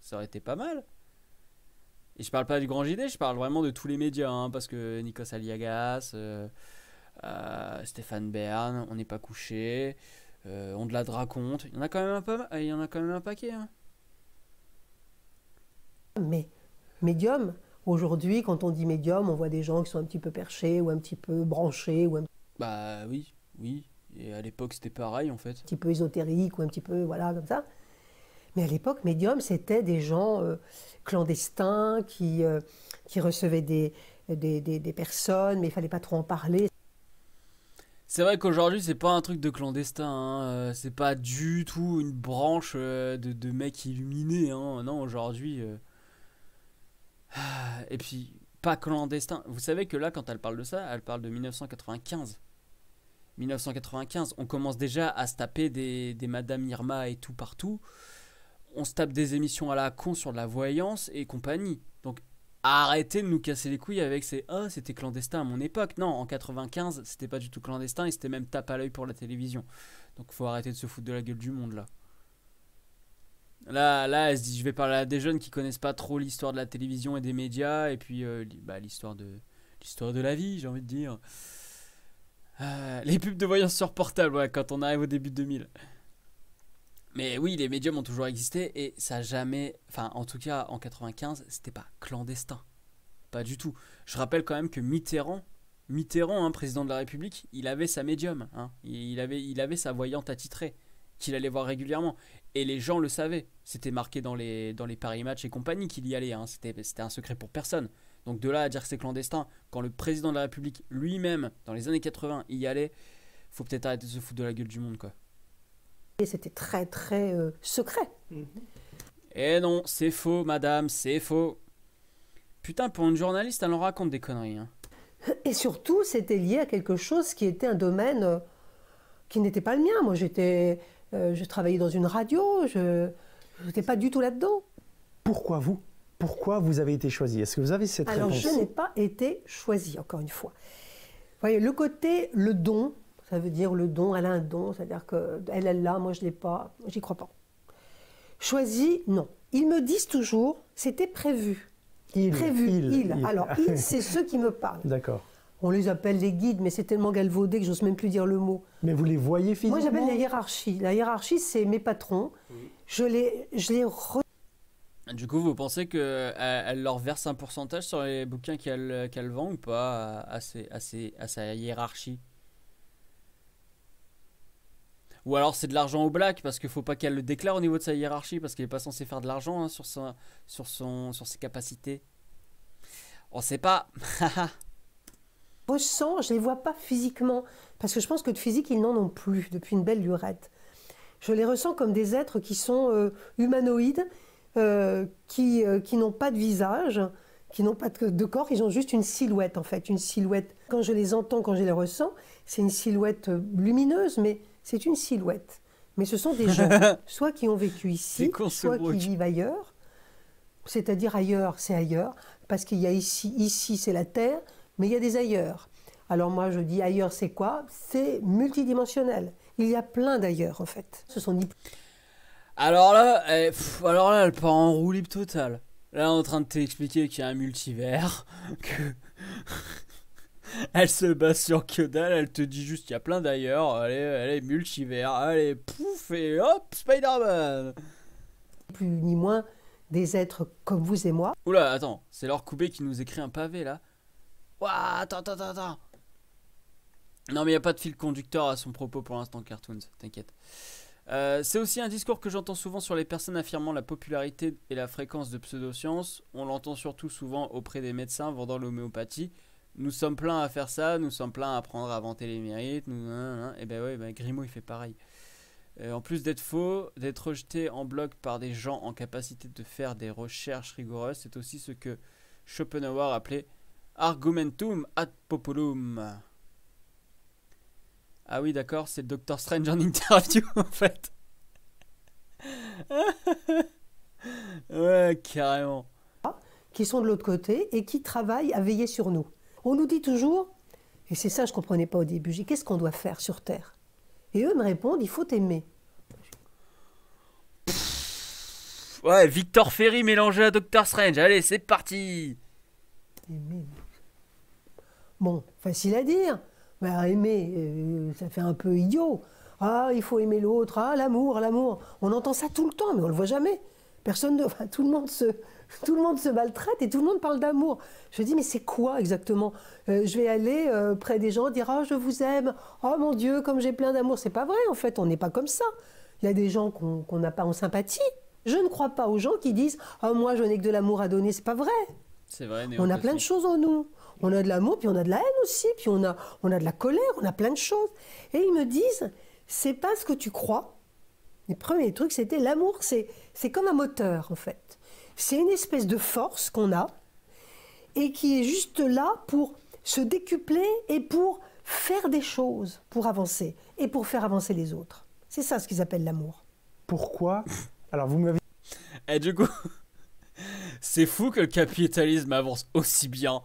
Ça aurait été pas mal. Et je parle pas du Grand JD, je parle vraiment de tous les médias. Hein, parce que Nikos Aliagas, Stéphane Bern, On n'est pas couché, On de la raconte. Il y en a quand même il y en a quand même un paquet. Hein. Mais médium, aujourd'hui, quand on dit médium, on voit des gens qui sont un petit peu perchés ou un petit peu branchés ou un Bah oui, oui. Et à l'époque, c'était pareil en fait. petit peu ésotériques ou un petit peu, voilà, comme ça. Mais à l'époque, médium, c'était des gens clandestins qui recevaient des personnes, mais il fallait pas trop en parler. C'est vrai qu'aujourd'hui, c'est pas un truc de clandestin. Hein. C'est pas du tout une branche de mecs illuminés. Hein. Non, aujourd'hui. Et puis, pas clandestin. Vous savez que là, quand elle parle de ça, elle parle de 1995. 1995, on commence déjà à se taper des Madame Irma et tout partout. On se tape des émissions à la con sur de la voyance et compagnie. Donc arrêtez de nous casser les couilles avec ces « Ah, c'était clandestin à mon époque ». Non, en 95, c'était pas du tout clandestin et c'était même tape à l'œil pour la télévision. Donc faut arrêter de se foutre de la gueule du monde là. Là, elle se dit « Je vais parler à des jeunes qui connaissent pas trop l'histoire de la télévision et des médias et puis l'histoire de la vie, j'ai envie de dire. » Les pubs de voyance sur portable, ouais, quand on arrive au début de 2000. Mais oui, les médiums ont toujours existé et ça a jamais... Enfin, en tout cas, en 95, c'était pas clandestin. Pas du tout. Je rappelle quand même que Mitterrand, hein, président de la République, il avait sa médium. Hein. Il avait sa voyante attitrée, qu'il allait voir régulièrement. Et les gens le savaient. C'était marqué dans les Paris Match et compagnie qu'il y allait. Hein. C'était un secret pour personne. Donc de là à dire que c'est clandestin, quand le président de la République lui-même, dans les années 80, y allait, faut peut-être arrêter de se foutre de la gueule du monde, quoi. C'était très, très secret. Eh non, c'est faux, madame, c'est faux. Putain, pour une journaliste, elle en raconte des conneries. Hein. Et surtout, c'était lié à quelque chose qui était un domaine qui n'était pas le mien. Moi, je travaillais dans une radio, je n'étais pas du tout là-dedans. Pourquoi vous? Pourquoi vous avez été choisi? Est-ce que vous avez cette Alors, réponse? je n'ai pas été choisie, encore une fois. Vous voyez, le côté, le don, ça veut dire le don, elle a un don, c'est-à-dire qu'elle l'a, moi je ne l'ai pas, j'y crois pas. Choisi, non. Ils me disent toujours, c'était prévu. Il. Alors, il, c'est ceux qui me parlent. D'accord. On les appelle les guides, mais c'est tellement galvaudé que j'ose même plus dire le mot. Mais vous les voyez physiquement? Moi, j'appelle la hiérarchie. La hiérarchie, c'est mes patrons. Je les Du coup, vous pensez qu'elle leur verse un pourcentage sur les bouquins qu'elle vend ou pas à sa hiérarchie? Ou alors c'est de l'argent au black parce qu'il faut pas qu'elle le déclare au niveau de sa hiérarchie parce qu'elle est pas censée faire de l'argent hein, sur ses capacités. On sait pas. ressens, je les vois pas physiquement parce que je pense que de physique ils n'en ont plus depuis une belle lurette. Je les ressens comme des êtres qui sont humanoïdes, qui n'ont pas de visage, qui n'ont pas de corps, ils ont juste une silhouette en fait, une silhouette. Quand je les entends, quand je les ressens, c'est une silhouette lumineuse, mais c'est une silhouette. Mais ce sont des gens, soit qui ont vécu ici, soit qui vivent ailleurs. C'est-à-dire ailleurs, c'est ailleurs, parce qu'il y a ici c'est la Terre, mais il y a des ailleurs. Alors moi je dis ailleurs c'est quoi? C'est multidimensionnel. Il y a plein d'ailleurs en fait. Ce sont alors là, elle part en roue libre totale. Là, on est en train de t'expliquer qu'il y a un multivers, que elle se base sur que dalle, elle te dit juste qu'il y a plein d'ailleurs, elle est multivers, allez, pouf, et hop, Spider-Man. Plus ni moins des êtres comme vous et moi. Oula, attends, c'est Laure Coubet qui nous écrit un pavé là. Ouah, attends. Non, mais il n'y a pas de fil conducteur à son propos pour l'instant, Cartoons, t'inquiète. C'est aussi un discours que j'entends souvent sur les personnes affirmant la popularité et la fréquence de pseudosciences. On l'entend surtout souvent auprès des médecins vendant l'homéopathie. Nous sommes pleins à faire ça, nous sommes pleins à apprendre à vanter les mérites. Et ben ouais, ben Grimaud il fait pareil. En plus d'être faux, d'être rejeté en bloc par des gens en capacité de faire des recherches rigoureuses, c'est aussi ce que Schopenhauer appelait argumentum ad populum. Ah oui, d'accord, c'est le Doctor Strange en interview en fait. Ouais, carrément. Qui sont de l'autre côté et qui travaillent à veiller sur nous. On nous dit toujours, et c'est ça que je ne comprenais pas au début, j'ai dit, qu'est-ce qu'on doit faire sur Terre? Et eux me répondent, il faut aimer. Ouais, Victor Ferry mélangé à Doctor Strange, allez, c'est parti. Aimer. Bon, facile à dire. Bah, aimer, ça fait un peu idiot. Ah, il faut aimer l'autre, ah, l'amour. On entend ça tout le temps, mais on ne le voit jamais. Enfin, tout le monde se maltraite et tout le monde parle d'amour. Je dis, mais c'est quoi exactement? Je vais aller près des gens, dire, oh, je vous aime, oh mon Dieu, comme j'ai plein d'amour. C'est pas vrai, en fait, on n'est pas comme ça. Il y a des gens qu'on n'a pas en sympathie. Je ne crois pas aux gens qui disent, oh, moi, je n'ai que de l'amour à donner. C'est pas vrai. C'est vrai, on a plein de choses en nous. On a de l'amour, puis on a de la haine aussi, puis on a de la colère, on a plein de choses. Et ils me disent, c'est pas ce que tu crois. Les premiers trucs, c'était l'amour, c'est comme un moteur, en fait. C'est une espèce de force qu'on a et qui est juste là pour se décupler et pour faire des choses, pour avancer et pour faire avancer les autres. C'est ça ce qu'ils appellent l'amour. Pourquoi? Alors, vous m'avez... Et du coup, c'est fou que le capitalisme avance aussi bien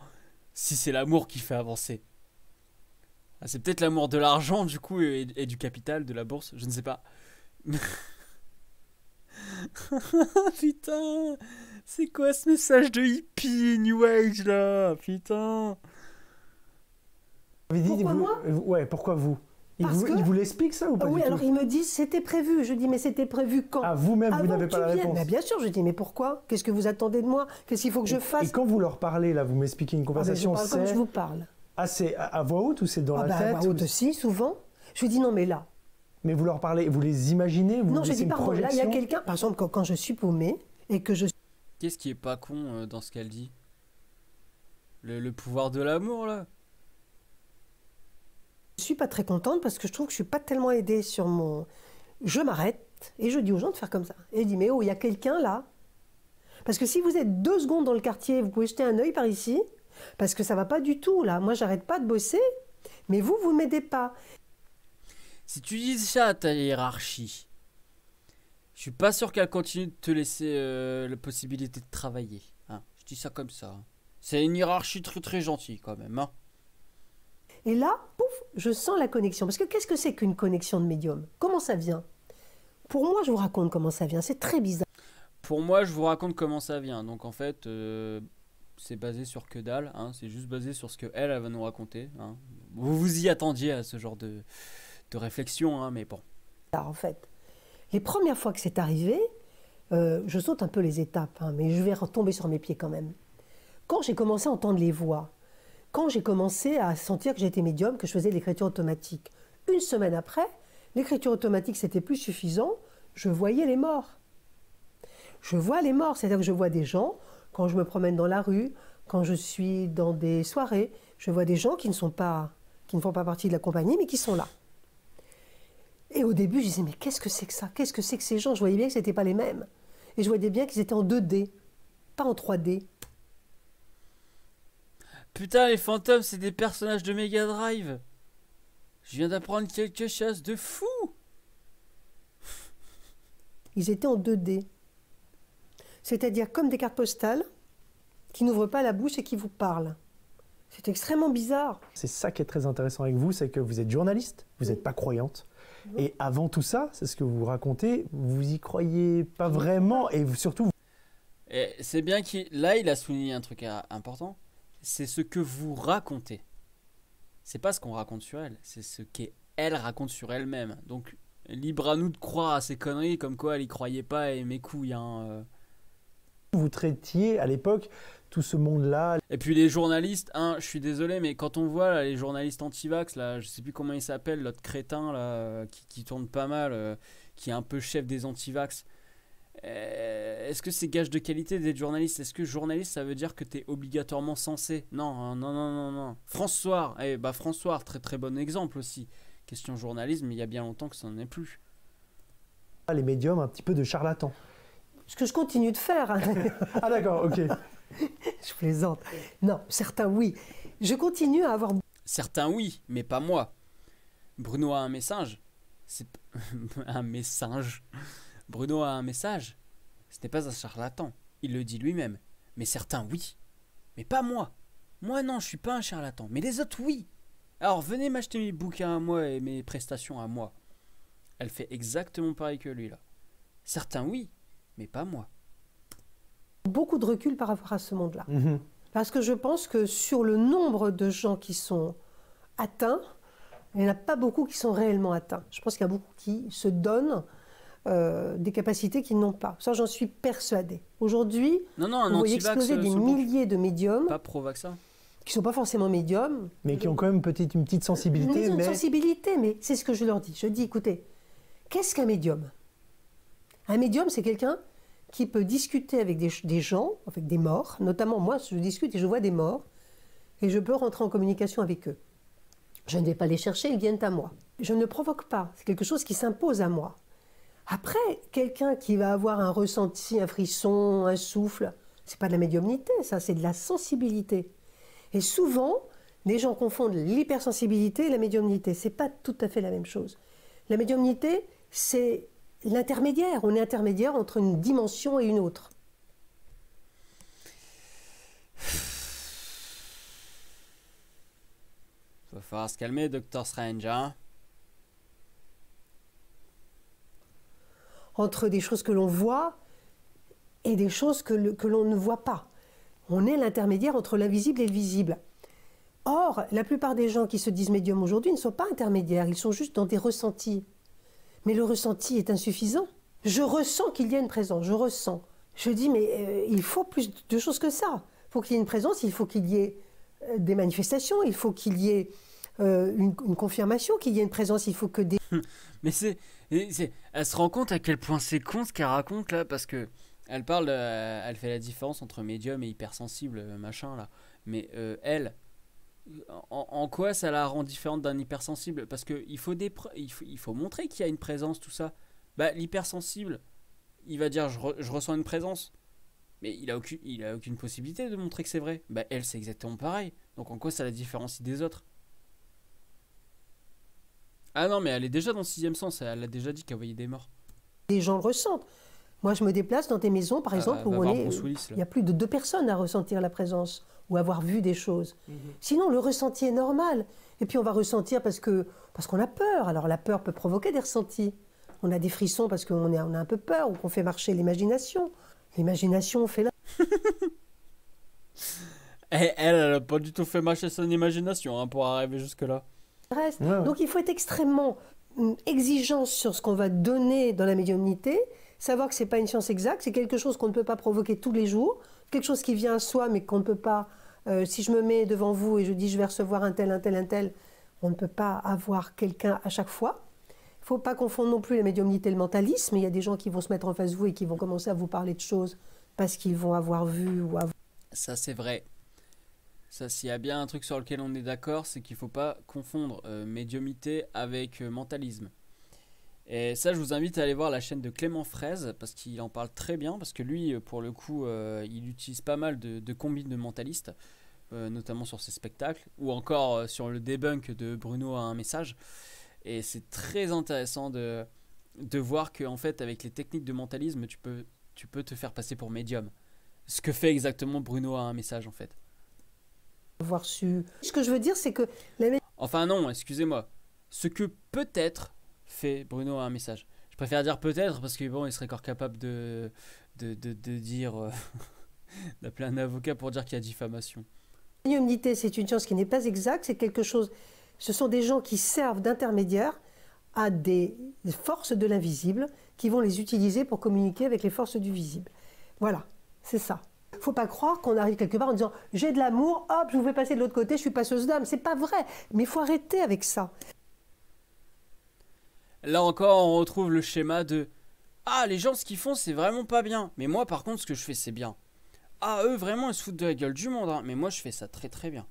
si c'est l'amour qui fait avancer. Ah, c'est peut-être l'amour de l'argent, du coup, et du capital, de la bourse, je ne sais pas. Putain, c'est quoi ce message de hippie New Age là? Putain. Pourquoi moi? Ouais, pourquoi vous? Il vous l'explique ça ou pas? Oui, du alors tout ils me disent c'était prévu. Je dis mais c'était prévu quand? Ah, vous-même, vous n'avez pas la réponse. Mais bien sûr, je dis mais pourquoi? Qu'est-ce que vous attendez de moi? Qu'est-ce qu'il faut que je fasse? Et quand vous leur parlez, là, vous m'expliquez une conversation, je parle comme je vous parle. Ah, c'est à voix haute ou c'est dans la tête? À voix haute aussi, souvent. Je lui dis non mais là. Mais vous leur parlez, vous les imaginez? Vous non, je dis pardon, là il y a projection quelqu'un, par exemple quand je suis paumée et que je... Qu'est-ce qui est pas con dans ce qu'elle dit? Le pouvoir de l'amour là? Je suis pas très contente parce que je trouve que je suis pas tellement aidée sur mon... Je m'arrête et je dis aux gens de faire comme ça. Et je dis mais oh, il y a quelqu'un là. Parce que si vous êtes 2 secondes dans le quartier, vous pouvez jeter un œil par ici, parce que ça va pas du tout là. Moi j'arrête pas de bosser, mais vous m'aidez pas. Si tu dis ça à ta hiérarchie, je suis pas sûr qu'elle continue de te laisser la possibilité de travailler. Hein. Je dis ça comme ça. Hein. C'est une hiérarchie très très gentille quand même. Hein. Et là, pouf, je sens la connexion. Parce que qu'est-ce que c'est qu'une connexion de médium? Comment ça vient? Pour moi, je vous raconte comment ça vient. C'est très bizarre. Pour moi, je vous raconte comment ça vient. Donc en fait, c'est basé sur que dalle. Hein. C'est juste basé sur ce qu'elle va nous raconter. Hein. Vous vous y attendiez à ce genre de réflexion, hein, mais bon. En fait, les premières fois que c'est arrivé, je saute un peu les étapes, hein, mais je vais retomber sur mes pieds quand même. Quand j'ai commencé à entendre les voix, quand j'ai commencé à sentir que j'étais médium, que je faisais de l'écriture automatique, une semaine après, l'écriture automatique c'était plus suffisant, je voyais les morts. Je vois les morts, c'est-à-dire que je vois des gens, quand je me promène dans la rue, quand je suis dans des soirées, je vois des gens qui ne font pas partie de la compagnie, mais qui sont là. Et au début, je disais, mais qu'est-ce que c'est que ça? Qu'est-ce que c'est que ces gens? Je voyais bien que ce n'étaient pas les mêmes. Et je voyais bien qu'ils étaient en 2D, pas en 3D. Putain, les fantômes, c'est des personnages de Mega Drive. Je viens d'apprendre quelque chose de fou. Ils étaient en 2D. C'est-à-dire comme des cartes postales qui n'ouvrent pas la bouche et qui vous parlent. C'est extrêmement bizarre. C'est ça qui est très intéressant avec vous, c'est que vous êtes journaliste, vous n'êtes pas croyante. Et avant tout ça, c'est ce que vous racontez, vous y croyez pas vraiment et surtout... Et c'est bien là, il a souligné un truc important. C'est ce que vous racontez. C'est pas ce qu'on raconte sur elle, c'est ce qu'elle raconte sur elle-même. Donc, libre à nous de croire à ces conneries comme quoi elle y croyait pas et mes couilles. Hein. Vous traitiez à l'époque tout ce monde-là. Et puis les journalistes, hein, je suis désolé, mais quand on voit là, les journalistes anti-vax, là, je sais plus comment il s'appelle, l'autre crétin là, qui tourne pas mal, qui est un peu chef des anti-vax. Est-ce que c'est gage de qualité d'être journaliste? Est-ce que journaliste, ça veut dire que tu es obligatoirement censé? Non, hein, non, non, non, non. François, François, très très bon exemple aussi. Question journalisme, il y a bien longtemps que ça n'en est plus. Les médiums, un petit peu de charlatans. Ce que je continue de faire. Hein. Ah d'accord, ok. Je plaisante. Non, certains oui. Je continue à avoir... Certains oui, mais pas moi. Bruno a un message. C'est un message. Bruno a un message. Ce n'est pas un charlatan. Il le dit lui-même. Mais certains oui. Mais pas moi. Moi non, je suis pas un charlatan. Mais les autres oui. Alors venez m'acheter mes bouquins à moi et mes prestations à moi. Elle fait exactement pareil que lui là. Certains oui, mais pas moi. Beaucoup de recul par rapport à ce monde-là. Parce que je pense que sur le nombre de gens qui sont atteints, il n'y en a pas beaucoup qui sont réellement atteints. Je pense qu'il y a beaucoup qui se donnent des capacités qu'ils n'ont pas. Ça, j'en suis persuadée. Aujourd'hui, vous voyez exploser des milliers de médiums. Pas pro-vaccin. Qui ne sont pas forcément médiums. Mais qui ont quand même peut-être une petite sensibilité. Une sensibilité, mais c'est ce que je leur dis. Je dis, écoutez, qu'est-ce qu'un médium? Un médium, c'est quelqu'un qui peut discuter avec des gens, avec des morts. Notamment, moi, je discute et je vois des morts. Et je peux rentrer en communication avec eux. Je ne vais pas les chercher, ils viennent à moi. Je ne provoque pas. C'est quelque chose qui s'impose à moi. Après, quelqu'un qui va avoir un ressenti, un frisson, un souffle, c'est pas de la médiumnité, ça, c'est de la sensibilité. Et souvent, les gens confondent l'hypersensibilité et la médiumnité. C'est pas tout à fait la même chose. La médiumnité, c'est l'intermédiaire. On est intermédiaire entre une dimension et une autre. Va falloir se calmer, Docteur Strange, hein? Entre des choses que l'on voit et des choses que l'on ne voit pas. On est l'intermédiaire entre l'invisible et le visible. Or, la plupart des gens qui se disent médiums aujourd'hui ne sont pas intermédiaires, ils sont juste dans des ressentis. Mais le ressenti est insuffisant. Je ressens qu'il y a une présence, je ressens. Je dis, mais il faut plus de choses que ça. Il faut qu'il y ait une présence, il faut qu'il y ait des manifestations, il faut qu'il y ait une confirmation qu'il y ait une présence, il faut que des... Mais elle se rend compte à quel point c'est con ce qu'elle raconte là, parce que elle parle, elle fait la différence entre médium et hypersensible, machin là. Mais elle, en quoi ça la rend différente d'un hypersensible? Parce que il faut montrer qu'il y a une présence, tout ça. Bah l'hypersensible, il va dire je ressens une présence, mais il a aucune possibilité de montrer que c'est vrai. Bah elle, c'est exactement pareil. Donc en quoi ça la différencie des autres? Ah non, mais elle est déjà dans le 6e sens, elle a déjà dit qu'elle voyait des morts. Les gens le ressentent. Moi, je me déplace dans des maisons, par exemple, où il y a plus de 2 personnes à ressentir la présence ou avoir vu des choses. Sinon, le ressenti est normal. Et puis, on va ressentir parce qu'on a peur. Alors, la peur peut provoquer des ressentis. On a des frissons parce qu'on a un peu peur ou qu'on fait marcher l'imagination. L'imagination fait là. Elle n'a pas du tout fait marcher son imagination hein, pour arriver jusque-là. Ouais. Donc, il faut être extrêmement exigeant sur ce qu'on va donner dans la médiumnité. Savoir que ce n'est pas une science exacte, c'est quelque chose qu'on ne peut pas provoquer tous les jours, quelque chose qui vient à soi mais qu'on ne peut pas, si je me mets devant vous et je dis je vais recevoir un tel, on ne peut pas avoir quelqu'un à chaque fois. Il ne faut pas confondre non plus la médiumnité et le mentalisme. Il y a des gens qui vont se mettre en face de vous et qui vont commencer à vous parler de choses parce qu'ils vont avoir vu ou avoir... Ça c'est vrai. Ça, s'il y a bien un truc sur lequel on est d'accord, c'est qu'il ne faut pas confondre médiumnité avec mentalisme. Et ça, je vous invite à aller voir la chaîne de Clément Fraise, parce qu'il en parle très bien, parce que lui, pour le coup, il utilise pas mal de combines de mentalistes, notamment sur ses spectacles, ou encore sur le debunk de Bruno a un message. Et c'est très intéressant de voir qu'en fait, avec les techniques de mentalisme, tu peux te faire passer pour médium. Ce que fait exactement Bruno a un message, en fait. Avoir su... Ce que je veux dire, c'est que... Enfin non, excusez-moi. Ce que peut-être... fait Bruno a un message. Je préfère dire peut-être parce que bon, il serait encore capable de dire d'appeler un avocat pour dire qu'il y a diffamation. La médiumnité, c'est une science qui n'est pas exacte, c'est quelque chose. Ce sont des gens qui servent d'intermédiaires à des forces de l'invisible qui vont les utiliser pour communiquer avec les forces du visible. Voilà, c'est ça. Il faut pas croire qu'on arrive quelque part en disant j'ai de l'amour, hop, je vous fais passer de l'autre côté, je suis passeuse d'âme. C'est pas vrai. Mais il faut arrêter avec ça. Là encore, on retrouve le schéma de ah, les gens, ce qu'ils font, c'est vraiment pas bien. Mais moi, par contre, ce que je fais, c'est bien. Ah, eux, vraiment, ils se foutent de la gueule du monde. Hein. Mais moi, je fais ça très très bien.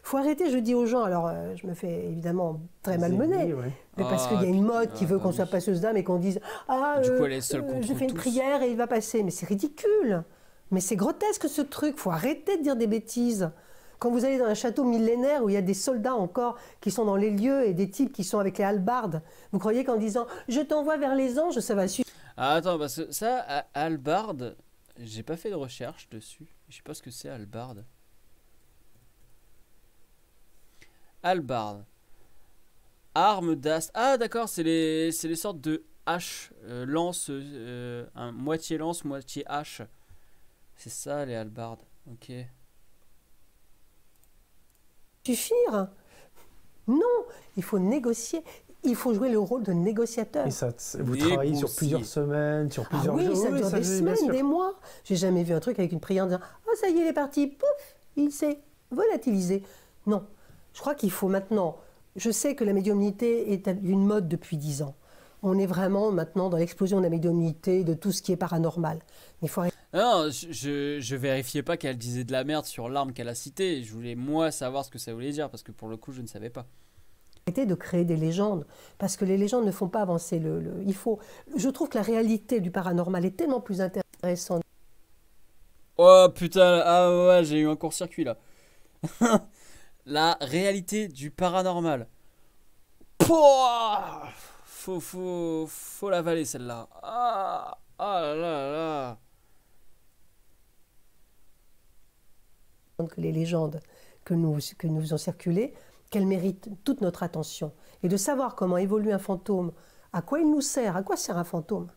Faut arrêter, je dis aux gens, alors je me fais évidemment très malmener, Ouais. mais parce qu'il y a une mode qui veut qu'on soit passeuse d'âme et qu'on dise ah, Du coup, elle est seule contre je fais une tous. prière et il va passer. Mais c'est ridicule. Mais c'est grotesque ce truc. Faut arrêter de dire des bêtises. Quand vous allez dans un château millénaire où il y a des soldats encore qui sont dans les lieux et des types qui sont avec les hallebardes, vous croyez qu'en disant je t'envoie vers les anges, ça va suffire? Ah, attends, parce que ça, hallebarde, j'ai pas fait de recherche dessus. Je sais pas ce que c'est hallebarde. Hallebarde. Arme d'astre. Ah, d'accord, c'est les sortes de haches. Lance, moitié lance, moitié hache. C'est ça, les hallebardes. Ok. Suffire. Non, il faut négocier. Il faut jouer le rôle de négociateur. Et ça, vous travaillez sur plusieurs semaines, sur plusieurs oui, jours. ça dure des bien semaines, sûr. des mois. J'ai jamais vu un truc avec une prière en disant « Oh, ça y est, il est parti, pouf, il s'est volatilisé ». Non, je crois qu'il faut maintenant... Je sais que la médiumnité est une mode depuis 10 ans. On est vraiment maintenant dans l'explosion de la médiumnité, de tout ce qui est paranormal. Mais il faut arrêter. Non, je vérifiais pas qu'elle disait de la merde sur l'arme qu'elle a citée. Je voulais, moi, savoir ce que ça voulait dire, parce que pour le coup, je ne savais pas. De créer des légendes, parce que les légendes ne font pas avancer il faut. Je trouve que la réalité du paranormal est tellement plus intéressante. Oh putain, ah ouais, j'ai eu un court-circuit là. La réalité du paranormal. Pouah, faut l'avaler celle-là. Ah, ah là là là. Que les légendes que nous faisons circuler, qu'elles méritent toute notre attention. Et de savoir comment évolue un fantôme, à quoi il nous sert, à quoi sert un fantôme.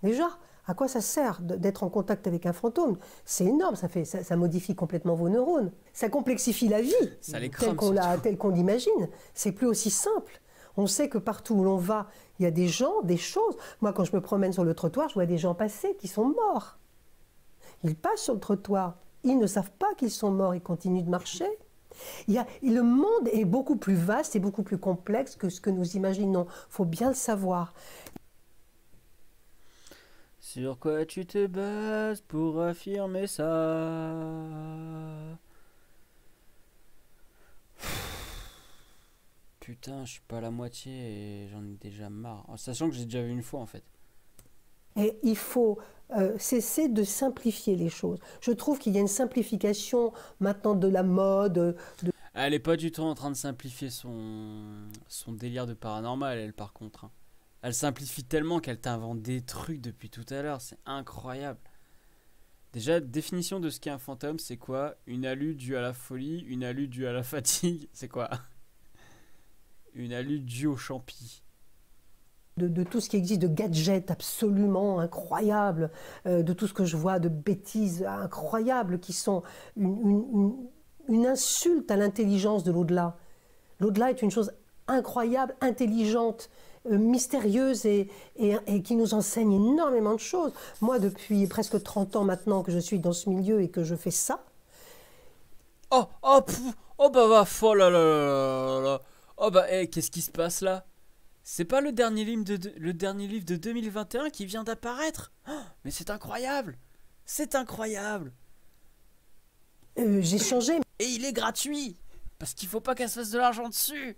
Déjà, à quoi ça sert d'être en contact avec un fantôme? C'est énorme, ça modifie complètement vos neurones. Ça complexifie la vie, Ça les crame, telle qu'on l'imagine. C'est plus aussi simple. On sait que partout où l'on va, il y a des gens, des choses. Moi, quand je me promène sur le trottoir, je vois des gens passer qui sont morts. Ils passent sur le trottoir. Ils ne savent pas qu'ils sont morts, ils continuent de marcher. Le monde est beaucoup plus vaste et beaucoup plus complexe que ce que nous imaginons. Il faut bien le savoir. Sur quoi tu te bases pour affirmer ça? Putain, je suis pas à la moitié et j'en ai déjà marre. En sachant que j'ai déjà vu une fois en fait. Et il faut cesser de simplifier les choses. Je trouve qu'il y a une simplification maintenant de la mode. Elle est pas du tout en train de simplifier son délire de paranormal, elle, par contre. Hein. Elle simplifie tellement qu'elle t'invente des trucs depuis tout à l'heure. C'est incroyable. Déjà, définition de ce qu'est un fantôme, c'est quoi? Une alu due à la folie, une alu due à la fatigue. C'est quoi? Une alu due au champi. De tout ce qui existe, de gadgets absolument incroyables, de tout ce que je vois, de bêtises incroyables qui sont une insulte à l'intelligence de l'au-delà. L'au-delà est une chose incroyable, intelligente, mystérieuse et qui nous enseigne énormément de choses. Moi, depuis presque 30 ans maintenant que je suis dans ce milieu et que je fais ça. Oh bah va, oh là là là là là. Oh bah, qu'est-ce qui se passe là? C'est pas le dernier livre de 2021 qui vient d'apparaître? Oh, mais c'est incroyable! C'est incroyable! J'ai changé. Et il est gratuit! Parce qu'il faut pas qu'elle se fasse de l'argent dessus!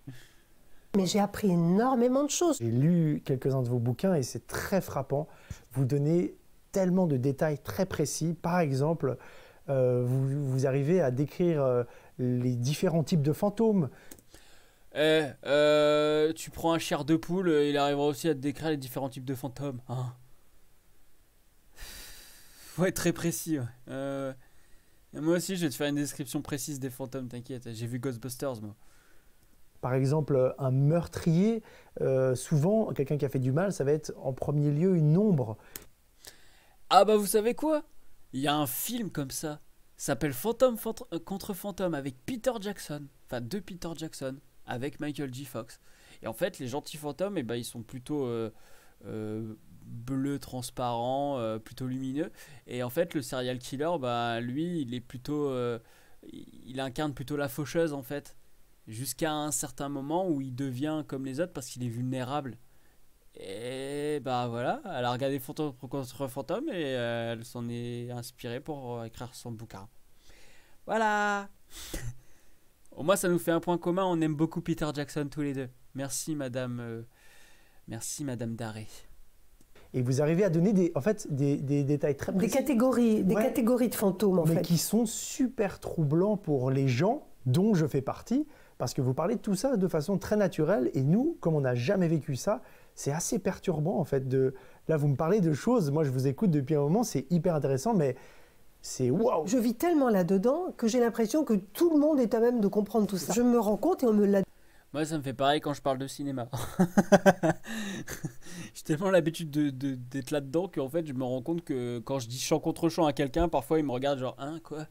Mais j'ai appris énormément de choses. J'ai lu quelques-uns de vos bouquins et c'est très frappant. Vous donnez tellement de détails très précis. Par exemple, vous arrivez à décrire les différents types de fantômes. Tu prends un chair de poule, il arrivera aussi à te décrire les différents types de fantômes. Hein. Faut être très précis. Ouais. Moi aussi, je vais te faire une description précise des fantômes, t'inquiète. J'ai vu Ghostbusters, moi. Par exemple, un meurtrier, souvent, quelqu'un qui a fait du mal, ça va être en premier lieu une ombre. Ah bah vous savez quoi? Il y a un film comme ça. Ça s'appelle Fantôme contre Fantôme avec Peter Jackson. Enfin, de Peter Jackson. Avec Michael J. Fox. Et en fait, les gentils fantômes, eh ben, ils sont plutôt bleu transparent, plutôt lumineux. Et en fait, le serial killer, bah, lui, il est plutôt, il incarne plutôt la faucheuse en fait, jusqu'à un certain moment où il devient comme les autres parce qu'il est vulnérable. Et bah voilà, elle a regardé Fantôme contre Fantôme et elle s'en est inspirée pour écrire son bouquin. Voilà. Au moins, ça nous fait un point commun. On aime beaucoup Peter Jackson tous les deux. Merci Madame Daré. Et vous arrivez à donner des détails très précis. Des catégories de fantômes, en fait. Mais qui sont super troublants pour les gens dont je fais partie, parce que vous parlez de tout ça de façon très naturelle, et nous, comme on n'a jamais vécu ça, c'est assez perturbant, en fait. Là, vous me parlez de choses, moi je vous écoute depuis un moment, c'est hyper intéressant, mais c'est waouh! Je vis tellement là-dedans que j'ai l'impression que tout le monde est à même de comprendre tout ça. Je me rends compte et on me l'a. Moi, ça me fait pareil quand je parle de cinéma. J'ai tellement l'habitude d'être là-dedans qu'en fait, je me rends compte que quand je dis champ contre champ à quelqu'un, parfois il me regarde genre, hein, quoi?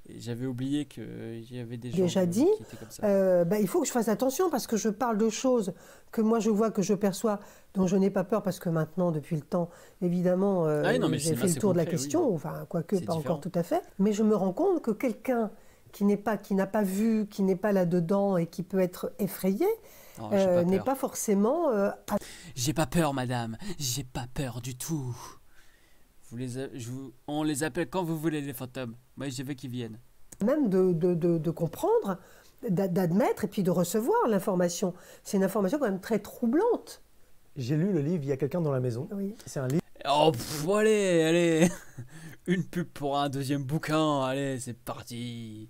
Et j'avais oublié qu'il y avait des gens déjà dit, qui étaient comme ça. il faut que je fasse attention parce que je parle de choses que moi je vois, que je perçois, dont je n'ai pas peur parce que maintenant, depuis le temps, évidemment, j'ai fait le tour de la question, oui. Enfin, quoique pas différent. Encore tout à fait. Mais je me rends compte que quelqu'un qui n'a pas vu, qui n'est pas là-dedans et qui peut être effrayé, n'est pas forcément... J'ai pas peur, madame. J'ai pas peur du tout. On les appelle quand vous voulez, les fantômes. Moi, je veux qu'ils viennent. Même de comprendre, d'admettre et puis de recevoir l'information. C'est une information quand même très troublante. J'ai lu le livre « Il y a quelqu'un dans la maison ». Oui. C'est un livre... Oh, allez. Une pub pour un deuxième bouquin. Allez, c'est parti.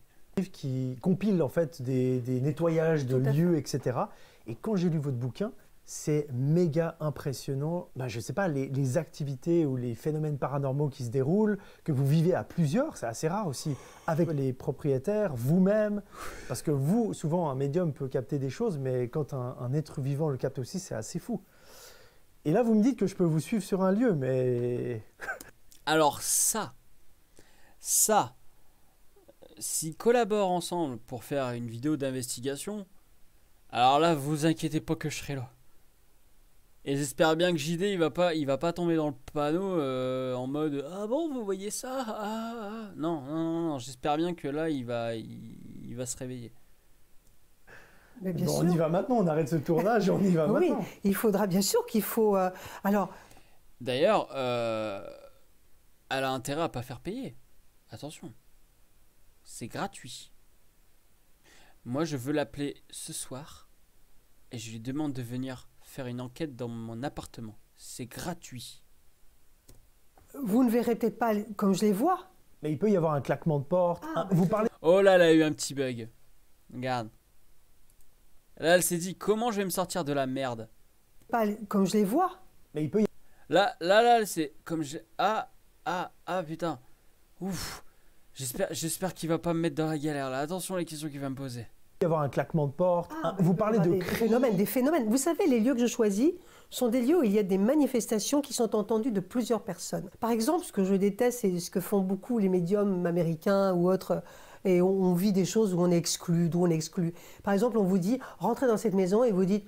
Qui compile en fait des nettoyages de lieux, etc. Et quand j'ai lu votre bouquin, c'est méga impressionnant. Je sais pas, les activités ou les phénomènes paranormaux qui se déroulent, que vous vivez à plusieurs, c'est assez rare aussi, avec les propriétaires, vous-même. Parce que vous, souvent, un médium peut capter des choses, mais quand un être vivant le capte aussi, c'est assez fou. Et là, vous me dites que je peux vous suivre sur un lieu, mais... Alors ça, s'ils collaborent ensemble pour faire une vidéo d'investigation, alors là, vous inquiétez pas que je serai là. Et j'espère bien que JD, il va pas tomber dans le panneau en mode « Ah bon, vous voyez ça ? Non, j'espère bien que là, il va se réveiller. » Mais bien sûr. On y va maintenant, on arrête ce tournage et on y va maintenant. Oui, il faudra bien sûr qu'il faut... alors. D'ailleurs, elle a intérêt à pas faire payer. Attention. C'est gratuit. Moi, je veux l'appeler ce soir et je lui demande de venir faire une enquête dans mon appartement. C'est gratuit. Vous ne verrez peut-être pas comme je les vois. Mais il peut y avoir un claquement de porte. Vous parlez... Oh là, elle a eu un petit bug. Regarde. Là, elle s'est dit, comment je vais me sortir de la merde? Pas comme je les vois. Mais il peut y... Là, c'est comme je... Ah, putain. Ouf. J'espère qu'il va pas me mettre dans la galère là. Attention les questions qu'il va me poser. Il y avoir un claquement de porte. Vous parlez de des phénomènes. Vous savez, les lieux que je choisis sont des lieux où il y a des manifestations qui sont entendues de plusieurs personnes. Par exemple, ce que je déteste, c'est ce que font beaucoup les médiums américains ou autres. Et on vit des choses où on est exclu, d'où on est exclu. Par exemple, on vous dit, rentrez dans cette maison et vous dites,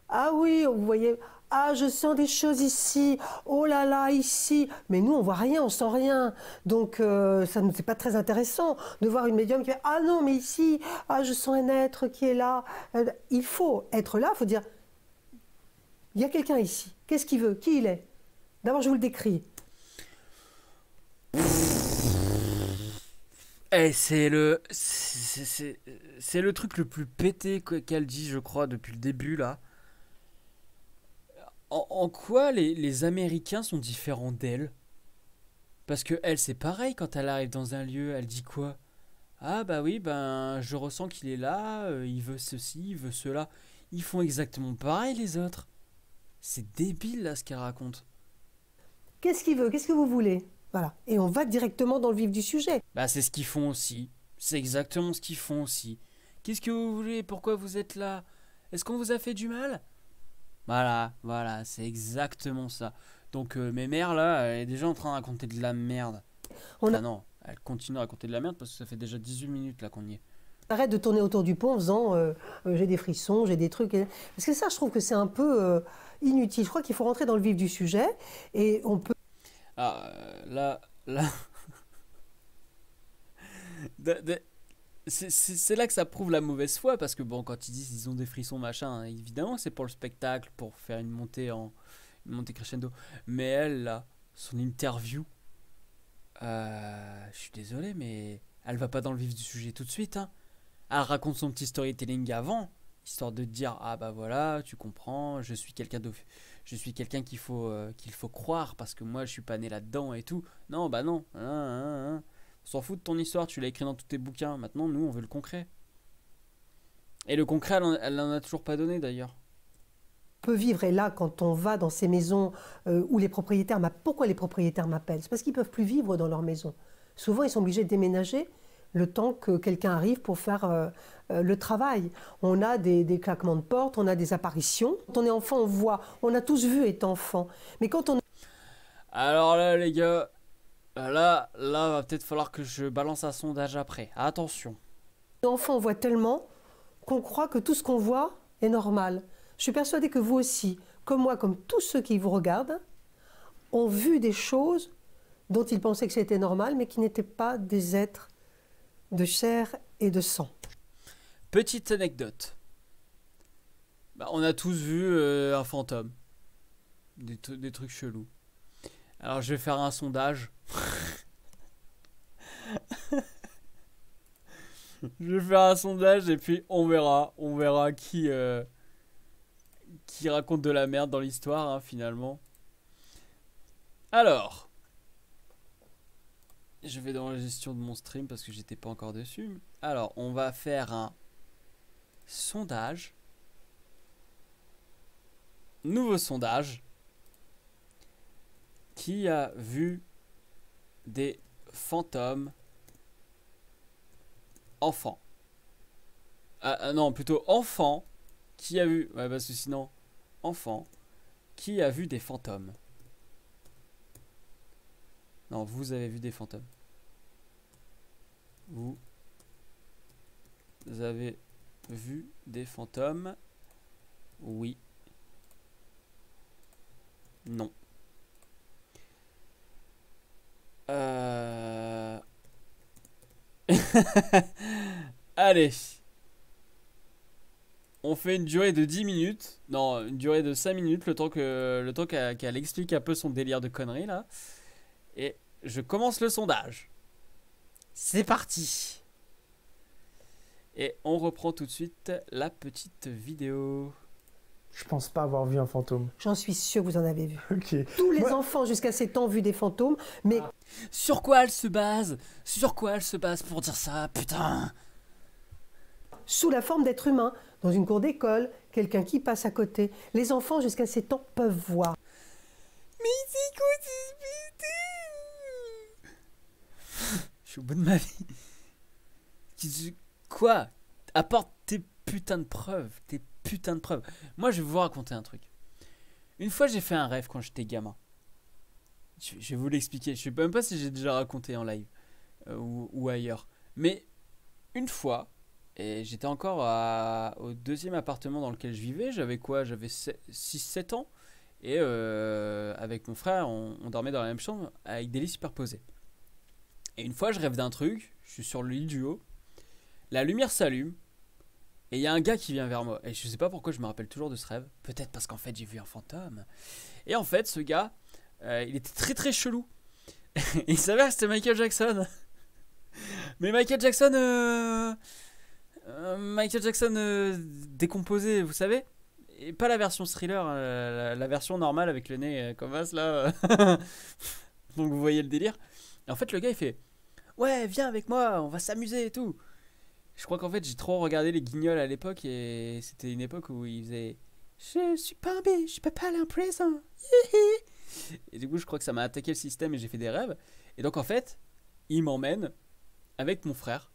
ah oui, vous voyez... Ah, je sens des choses ici. Oh là là, ici. Mais nous, on voit rien, on sent rien. Donc, ça n'est pas très intéressant de voir une médium qui fait ah non, mais ici, ah, je sens un être qui est là. Il faut être là, il faut dire il y a quelqu'un ici. Qu'est-ce qu'il veut? Qui il est? D'abord, je vous le décris. Eh, c'est le truc le plus pété qu'elle dit, je crois, depuis le début là. En quoi les Américains sont différents d'elle? Parce que elle, c'est pareil, quand elle arrive dans un lieu, elle dit quoi? Ah bah oui, je ressens qu'il est là, il veut ceci, il veut cela. Ils font exactement pareil les autres. C'est débile là ce qu'elle raconte. Qu'est-ce qu'il veut? Qu'est-ce que vous voulez? Voilà. Et on va directement dans le vif du sujet. Bah c'est ce qu'ils font aussi. C'est exactement ce qu'ils font aussi. Qu'est-ce que vous voulez? Pourquoi vous êtes là? Est-ce qu'on vous a fait du mal? Voilà, c'est exactement ça. Donc mes mères là, elle est déjà en train de raconter de la merde. Non, elle continue à raconter de la merde parce que ça fait déjà 18 minutes là qu'on y est. Arrête de tourner autour du pot en faisant j'ai des frissons, j'ai des trucs. Parce que ça, je trouve que c'est un peu inutile. Je crois qu'il faut rentrer dans le vif du sujet et on peut. Ah, là. C'est là que ça prouve la mauvaise foi, parce que bon, quand ils disent qu'ils ont des frissons, machin, hein, évidemment, c'est pour le spectacle, pour faire une montée crescendo. Mais elle, là, son interview, je suis désolé, mais elle va pas dans le vif du sujet tout de suite, hein. Elle raconte son petit storytelling avant, histoire de dire ah bah voilà, tu comprends, je suis quelqu'un qu'il faut croire parce que moi je suis pas né là-dedans et tout. Non bah non, on s'en fout de ton histoire, tu l'as écrit dans tous tes bouquins. Maintenant nous on veut le concret. Et le concret elle en a toujours pas donné d'ailleurs. Peut vivre. Et là, quand on va dans ces maisons où les propriétaires, pourquoi les propriétaires m'appellent? C'est parce qu'ils ne peuvent plus vivre dans leur maison. Souvent, ils sont obligés de déménager le temps que quelqu'un arrive pour faire le travail. On a des claquements de porte, on a des apparitions. Quand on est enfant, on voit, on a tous vu étant enfant. Mais quand on... Alors là, les gars, là, va peut-être falloir que je balance un sondage après. Attention. Enfant, on voit tellement qu'on croit que tout ce qu'on voit est normal. Je suis persuadée que vous aussi, comme moi, comme tous ceux qui vous regardent, ont vu des choses dont ils pensaient que c'était normal, mais qui n'étaient pas des êtres de chair et de sang. Petite anecdote. Bah, on a tous vu un fantôme. Des trucs chelous. Alors je vais faire un sondage. Je vais faire un sondage et puis on verra qui raconte de la merde dans l'histoire, hein, finalement. Alors, je vais dans la gestion de mon stream parce que j'étais pas encore dessus. Alors, on va faire un sondage. Nouveau sondage. Qui a vu des fantômes enfants? Non, plutôt enfants. Qui a vu... Ouais, parce que sinon... Enfant. Qui a vu des fantômes? Non, vous avez vu des fantômes. Vous avez vu des fantômes? Oui. Non. Allez. On fait une durée de 10 minutes. Non, une durée de 5 minutes. Le temps qu'elle explique un peu son délire de conneries là. Et je commence le sondage. C'est parti. Et on reprend tout de suite la petite vidéo. Je pense pas avoir vu un fantôme. J'en suis sûre que vous en avez vu. Ok. Tous les enfants jusqu'à 7 ans ont vu des fantômes, mais... Sur quoi elle se base? Sur quoi elle se base pour dire ça? Putain! Sous la forme d'êtres humains, dans une cour d'école, quelqu'un qui passe à côté. Les enfants jusqu'à 7 ans peuvent voir. Mais c'est quoi ce... Je suis au bout de ma vie. Quoi? Apporte tes putains de preuves. Tes putains de preuves. Moi, je vais vous raconter un truc. Une fois, j'ai fait un rêve quand j'étais gamin. Je vais vous l'expliquer. Je sais même pas si j'ai déjà raconté en live ou ailleurs. Mais une fois, et j'étais encore au deuxième appartement dans lequel je vivais. J'avais quoi? J'avais 6-7 ans. Et avec mon frère, on dormait dans la même chambre avec des lits superposés. Et une fois, je rêve d'un truc. Je suis sur le lit du haut. La lumière s'allume. Et il y a un gars qui vient vers moi. Et je sais pas pourquoi je me rappelle toujours de ce rêve. Peut-être parce qu'en fait, j'ai vu un fantôme. Et en fait, ce gars, il était très très chelou. Il s'avère que c'était Michael Jackson. Mais Michael Jackson décomposé, vous savez. Et pas la version thriller, la version normale avec le nez comme as là. Donc vous voyez le délire. Et en fait, le gars il fait ouais, viens avec moi, on va s'amuser et tout. Je crois qu'en fait, j'ai trop regardé les Guignols à l'époque et c'était une époque où il faisait je suis pas un B, je peux pas aller en prison. Et du coup, je crois que ça m'a attaqué le système et j'ai fait des rêves. Et donc en fait, il m'emmène avec mon frère.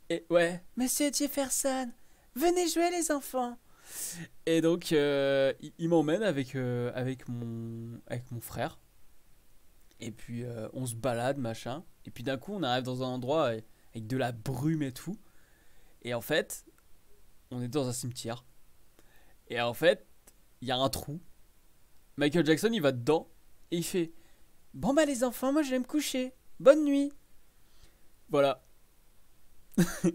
Et ouais, Monsieur Jefferson, venez jouer les enfants. Et donc il m'emmène avec mon frère. Et puis on se balade machin. Et puis d'un coup on arrive dans un endroit avec de la brume et tout. Et en fait, on est dans un cimetière. Et en fait, il y a un trou. Michael Jackson, il va dedans. Et il fait: bon bah les enfants, moi je vais me coucher. Bonne nuit. Voilà.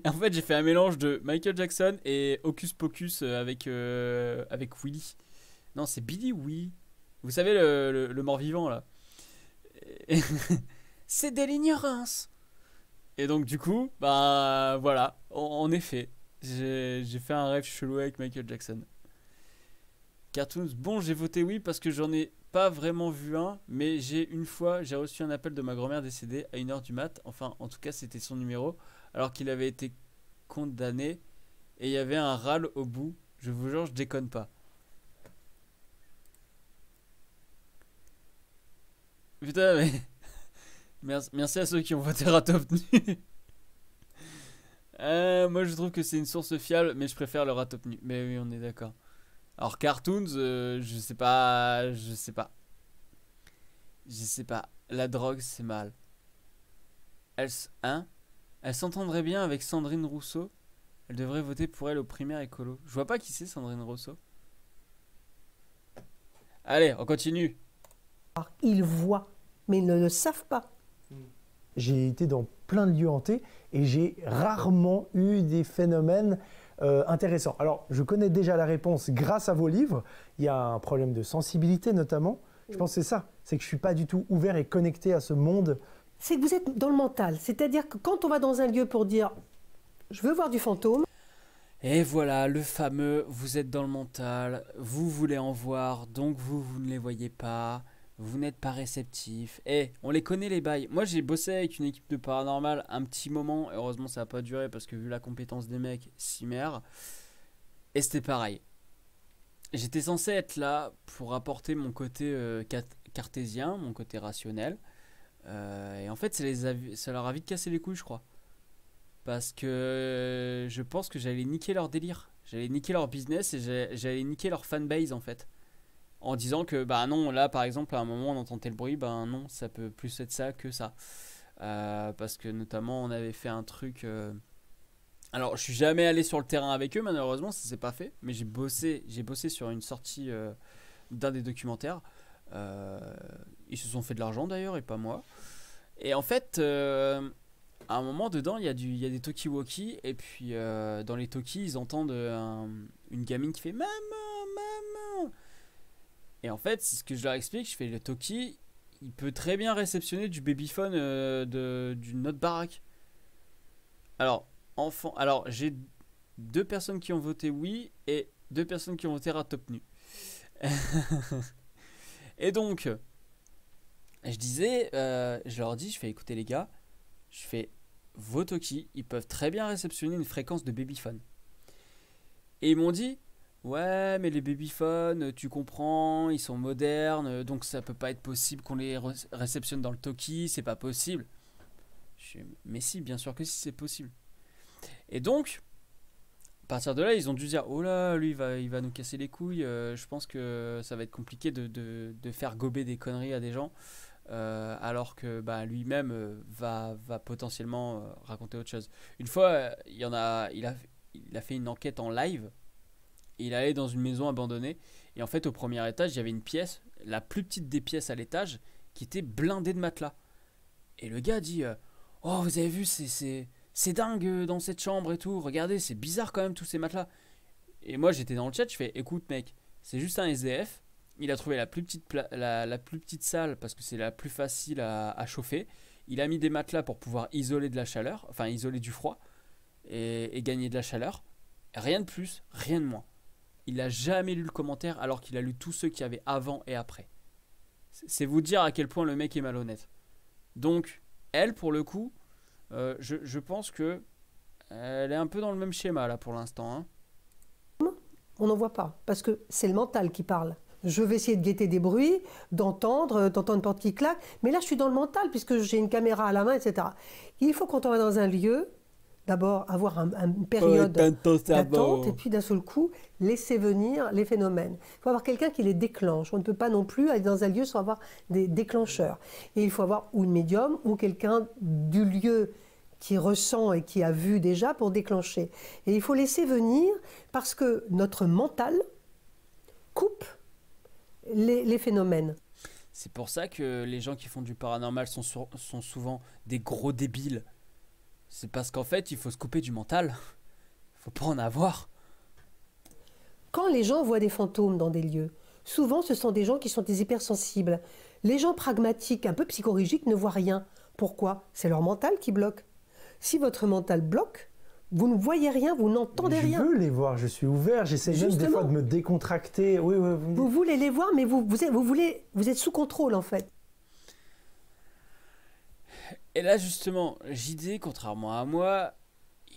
En fait, j'ai fait un mélange de Michael Jackson et Hocus Pocus avec Willy. Non, c'est Billy ou Willy. Vous savez, le mort-vivant, là. Et c'est de l'ignorance. Et donc, du coup, bah voilà. En effet, j'ai fait un rêve chelou avec Michael Jackson. Cartoons, bon, j'ai voté oui parce que j'en ai pas vraiment vu un, mais une fois, j'ai reçu un appel de ma grand-mère décédée à 1h du mat. Enfin, en tout cas, c'était son numéro, alors qu'il avait été condamné et il y avait un râle au bout. Je vous jure, je déconne pas. Putain, mais merci à ceux qui ont voté Ratopnu. Moi, je trouve que c'est une source fiable, mais je préfère le Ratopnu. Mais oui, on est d'accord. Alors Cartoons, je sais pas, je sais pas. Je sais pas. La drogue, c'est mal. Elle s'entendrait bien avec Sandrine Rousseau. Elle devrait voter pour elle au primaire écolo. Je vois pas qui c'est Sandrine Rousseau. Allez, on continue. Ils voient, mais ils ne le savent pas. J'ai été dans plein de lieux hantés et j'ai rarement eu des phénomènes intéressants. Alors, je connais déjà la réponse grâce à vos livres. Il y a un problème de sensibilité notamment. Je pense que c'est ça. C'est que je ne suis pas du tout ouvert et connecté à ce monde. C'est que vous êtes dans le mental. C'est-à-dire que quand on va dans un lieu pour dire « je veux voir du fantôme », Et voilà, le fameux, vous êtes dans le mental, vous voulez en voir, donc vous ne les voyez pas, vous n'êtes pas réceptif. On les connaît les bails. Moi j'ai bossé avec une équipe de paranormal un petit moment, heureusement ça n'a pas duré parce que vu la compétence des mecs, cimer. Et c'était pareil. J'étais censé être là pour apporter mon côté cartésien, mon côté rationnel. Et en fait ça leur a vite cassé les couilles je crois. Parce que je pense que j'allais niquer leur délire. J'allais niquer leur business et j'allais niquer leur fanbase en fait. En disant que bah non, là par exemple à un moment on entend tel bruit, bah non, ça peut plus être ça que ça. Parce que notamment on avait fait un truc... Alors je suis jamais allé sur le terrain avec eux malheureusement, ça s'est pas fait. Mais j'ai bossé sur une sortie d'un des documentaires. Ils se sont fait de l'argent d'ailleurs et pas moi. Et en fait... à un moment dedans il y a des talkie-walkie et puis dans les talkies ils entendent une gamine qui fait maman maman et en fait c'est ce que je leur explique, je fais le talkie il peut très bien réceptionner du babyphone d'une autre baraque. Alors j'ai 2 personnes qui ont voté oui et 2 personnes qui ont voté Ratopnu. Et donc je disais je leur dis, je fais écouter les gars, je fais vos talkies, ils peuvent très bien réceptionner une fréquence de babyphone. Et ils m'ont dit ouais mais les babyphones tu comprends ils sont modernes donc ça peut pas être possible qu'on les réceptionne dans le talkie, c'est pas possible. Mais si, bien sûr que si, c'est possible. Et donc à partir de là ils ont dû dire oh là lui il va nous casser les couilles, je pense que ça va être compliqué de faire gober des conneries à des gens. Alors que bah, lui-même va potentiellement raconter autre chose. Une fois, il a fait une enquête en live. Il allait dans une maison abandonnée et en fait au premier étage il y avait une pièce, la plus petite des pièces à l'étage, qui était blindée de matelas. Et le gars dit oh vous avez vu c'est dingue dans cette chambre et tout. Regardez c'est bizarre quand même tous ces matelas. Et moi j'étais dans le chat, je fais écoute mec c'est juste un SDF. Il a trouvé la plus petite salle parce que c'est la plus facile à chauffer. Il a mis des matelas pour pouvoir isoler de la chaleur, enfin isoler du froid et gagner de la chaleur. Rien de plus, rien de moins. Il n'a jamais lu le commentaire alors qu'il a lu tous ceux qu'il y avait avant et après. C'est vous dire à quel point le mec est malhonnête. Donc, elle, pour le coup, je pense que elle est un peu dans le même schéma là pour l'instant. Hein. on n'en voit pas, parce que c'est le mental qui parle. Je vais essayer de guetter des bruits, d'entendre une porte qui claque, mais là je suis dans le mental puisque j'ai une caméra à la main, etc. Il faut quand on va dans un lieu, d'abord avoir une période d'attente et puis d'un seul coup laisser venir les phénomènes. Il faut avoir quelqu'un qui les déclenche. On ne peut pas non plus aller dans un lieu sans avoir des déclencheurs. Et il faut avoir ou une médium ou quelqu'un du lieu qui ressent et qui a vu déjà pour déclencher. Et il faut laisser venir parce que notre mental coupe les phénomènes. C'est pour ça que les gens qui font du paranormal sont souvent des gros débiles. C'est parce qu'en fait, il faut se couper du mental. Il faut pas en avoir. Quand les gens voient des fantômes dans des lieux, souvent ce sont des gens qui sont des hypersensibles. Les gens pragmatiques, un peu psychorigiques, ne voient rien. Pourquoi? C'est leur mental qui bloque. Si votre mental bloque, vous ne voyez rien, vous n'entendez rien. Je veux les voir, je suis ouvert, j'essaie même des fois de me décontracter. Oui, oui, vous voulez les voir, mais vous êtes sous contrôle en fait. Et là justement, JD, contrairement à moi,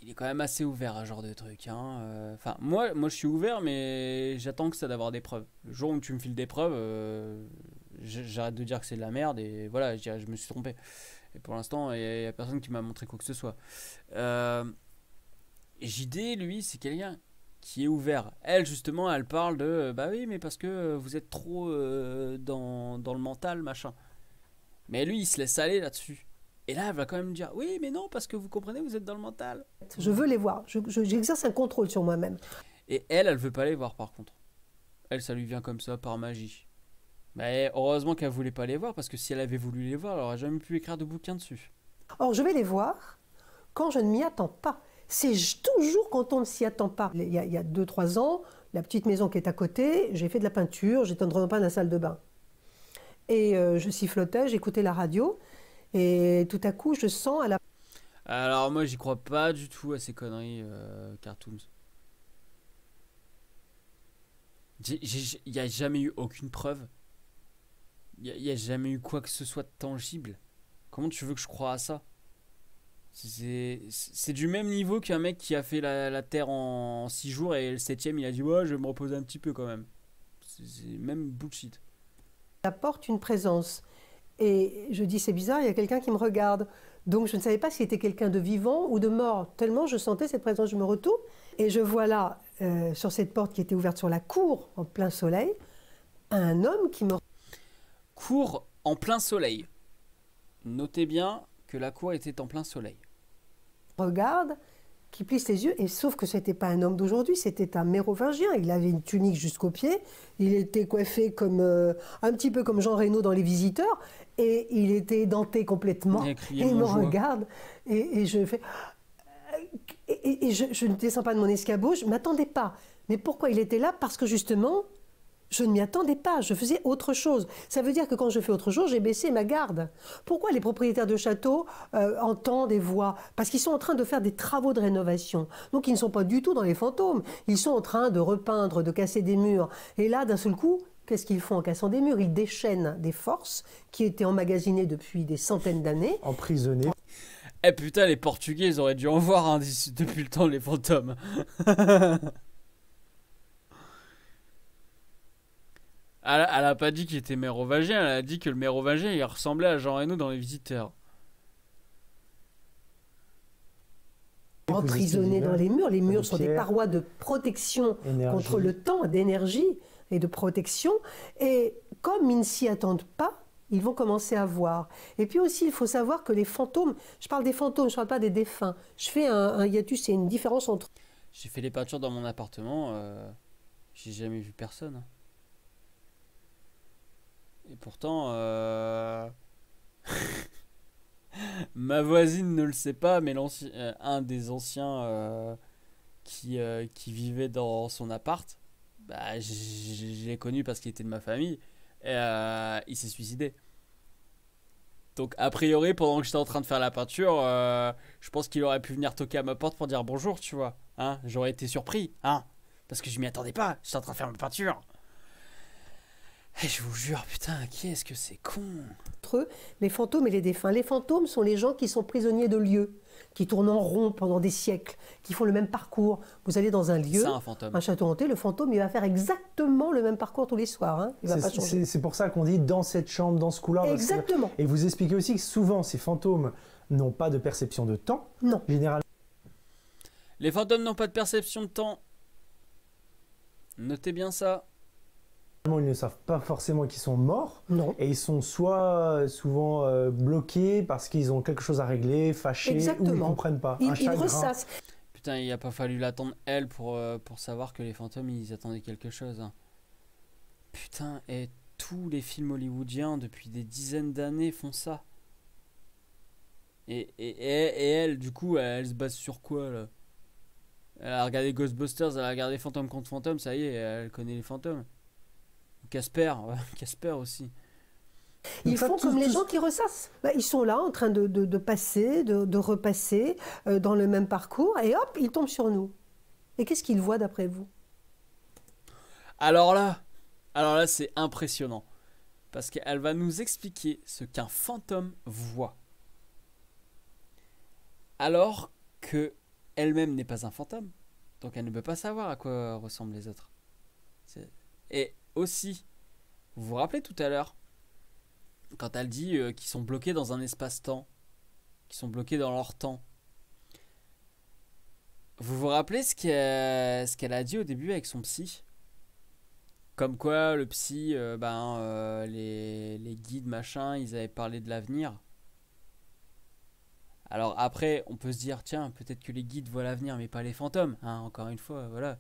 il est quand même assez ouvert à ce genre de truc. Enfin, moi je suis ouvert, mais j'attends que ça d'avoir des preuves. Le jour où tu me files des preuves, j'arrête de dire que c'est de la merde et voilà, je dirais je me suis trompé. Et pour l'instant, il n'y a personne qui m'a montré quoi que ce soit. JD, lui, c'est quelqu'un qui est ouvert. Elle, justement, elle parle de bah oui, mais parce que vous êtes trop dans le mental, machin. Mais lui, il se laisse aller là-dessus. Et là, elle va quand même dire oui, mais non, parce que vous comprenez, vous êtes dans le mental. Je veux les voir. J'exerce un contrôle sur moi-même. Et elle veut pas les voir par contre. Elle, ça lui vient comme ça, par magie. Mais heureusement qu'elle voulait pas les voir, parce que si elle avait voulu les voir, elle aurait jamais pu écrire de bouquin dessus. Or, je vais les voir quand je ne m'y attends pas. C'est toujours quand on ne s'y attend pas. Il y a 2-3 ans, la petite maison qui est à côté, j'ai fait de la peinture, j'étais dans la salle de bain. Et je sifflotais, j'écoutais la radio, et tout à coup, je sens à la... Alors moi, j'y crois pas du tout à ces conneries cartoons. Il n'y a jamais eu aucune preuve. Il n'y a jamais eu quoi que ce soit de tangible. Comment tu veux que je croie à ça? C'est du même niveau qu'un mec qui a fait la Terre en 6 jours et le 7e il a dit ouais, je vais me reposer un petit peu quand même. C'est même bullshit. apporte une présence. Et je dis, c'est bizarre, il y a quelqu'un qui me regarde. Donc je ne savais pas si c'était quelqu'un de vivant ou de mort, tellement je sentais cette présence. Je me retourne et je vois là, sur cette porte qui était ouverte sur la cour, en plein soleil, un homme qui me... Cour en plein soleil. Notez bien que la cour était en plein soleil. regarde, qui plisse les yeux, et sauf que ce n'était pas un homme d'aujourd'hui, c'était un mérovingien. Il avait une tunique jusqu'aux pieds, il était coiffé comme, un petit peu comme Jean Reno dans Les Visiteurs, et il était denté complètement. Et il me regarde, et je fais... Et je ne descends pas de mon escabeau, je ne m'attendais pas. Mais pourquoi il était là? Parce que justement, je ne m'y attendais pas, je faisais autre chose. Ça veut dire que quand je fais autre chose, j'ai baissé ma garde. Pourquoi les propriétaires de châteaux entendent et voient? Parce qu'ils sont en train de faire des travaux de rénovation. Donc ils ne sont pas du tout dans les fantômes. Ils sont en train de repeindre, de casser des murs. Et là, d'un seul coup, qu'est-ce qu'ils font en cassant des murs? Ils déchaînent des forces qui étaient emmagasinées depuis des centaines d'années. Emprisonnés. Eh putain, les Portugais, ils auraient dû en voir hein, depuis le temps, les fantômes. Elle a pas dit qu'il était mérovingien, elle a dit que le mérovingien il ressemblait à Jean Reno dans Les Visiteurs. Emprisonnés dans les murs sont des parois de protection contre le temps, d'énergie et de protection. Et comme ils ne s'y attendent pas, ils vont commencer à voir. Et puis aussi, il faut savoir que les fantômes, je parle des fantômes, je ne parle pas des défunts. Je fais un hiatus, c'est une différence entre... J'ai fait les peintures dans mon appartement, j'ai jamais vu personne. Et pourtant, ma voisine ne le sait pas, mais un des anciens qui vivait dans son appart, bah, je l'ai connu parce qu'il était de ma famille, et il s'est suicidé. Donc a priori, pendant que j'étais en train de faire la peinture, je pense qu'il aurait pu venir toquer à ma porte pour dire bonjour, tu vois. Hein, j'aurais été surpris, hein, parce que je m'y attendais pas, j'étais en train de faire ma peinture. Et je vous jure, putain, qui est-ce que c'est con? Entre eux, les fantômes et les défunts. Les fantômes sont les gens qui sont prisonniers de lieux, qui tournent en rond pendant des siècles, qui font le même parcours. Vous allez dans un lieu, un château hanté, le fantôme, il va faire exactement le même parcours tous les soirs. Hein. Il va pas changer. C'est pour ça qu'on dit dans cette chambre, dans ce couloir. Exactement. Et vous expliquez aussi que souvent, ces fantômes n'ont pas de perception de temps. Non. Généralement. Les fantômes n'ont pas de perception de temps. Notez bien ça. Ils ne savent pas forcément qu'ils sont morts. Non. Et ils sont souvent bloqués parce qu'ils ont quelque chose à régler, fâchés, ou ils ne Exactement. comprennent pas. Un Ils chagrin. ressassent. Putain, il a pas fallu l'attendre, elle, pour savoir que les fantômes, ils attendaient quelque chose. Hein. Putain, et tous les films hollywoodiens, depuis des dizaines d'années, font ça. Et elle, du coup, elle se base sur quoi, là? Elle a regardé Ghostbusters, elle a regardé Fantôme contre Fantôme, ça y est, elle connaît les fantômes. Casper, ouais, Casper aussi. Ils font comme les gens qui ressassent. Bah, ils sont là en train de passer, de repasser dans le même parcours et hop, ils tombent sur nous. Et qu'est-ce qu'ils voient d'après vous? Alors là, c'est impressionnant. Parce qu'elle va nous expliquer ce qu'un fantôme voit. Alors que elle-même n'est pas un fantôme. Donc elle ne peut pas savoir à quoi ressemblent les autres. Et aussi, vous vous rappelez tout à l'heure, quand elle dit qu'ils sont bloqués dans un espace-temps, qu'ils sont bloqués dans leur temps. Vous vous rappelez ce qu'elle a dit au début avec son psy? Comme quoi le psy, les guides machin, ils avaient parlé de l'avenir. Alors après, on peut se dire, tiens, peut-être que les guides voient l'avenir, mais pas les fantômes, hein, encore une fois, voilà.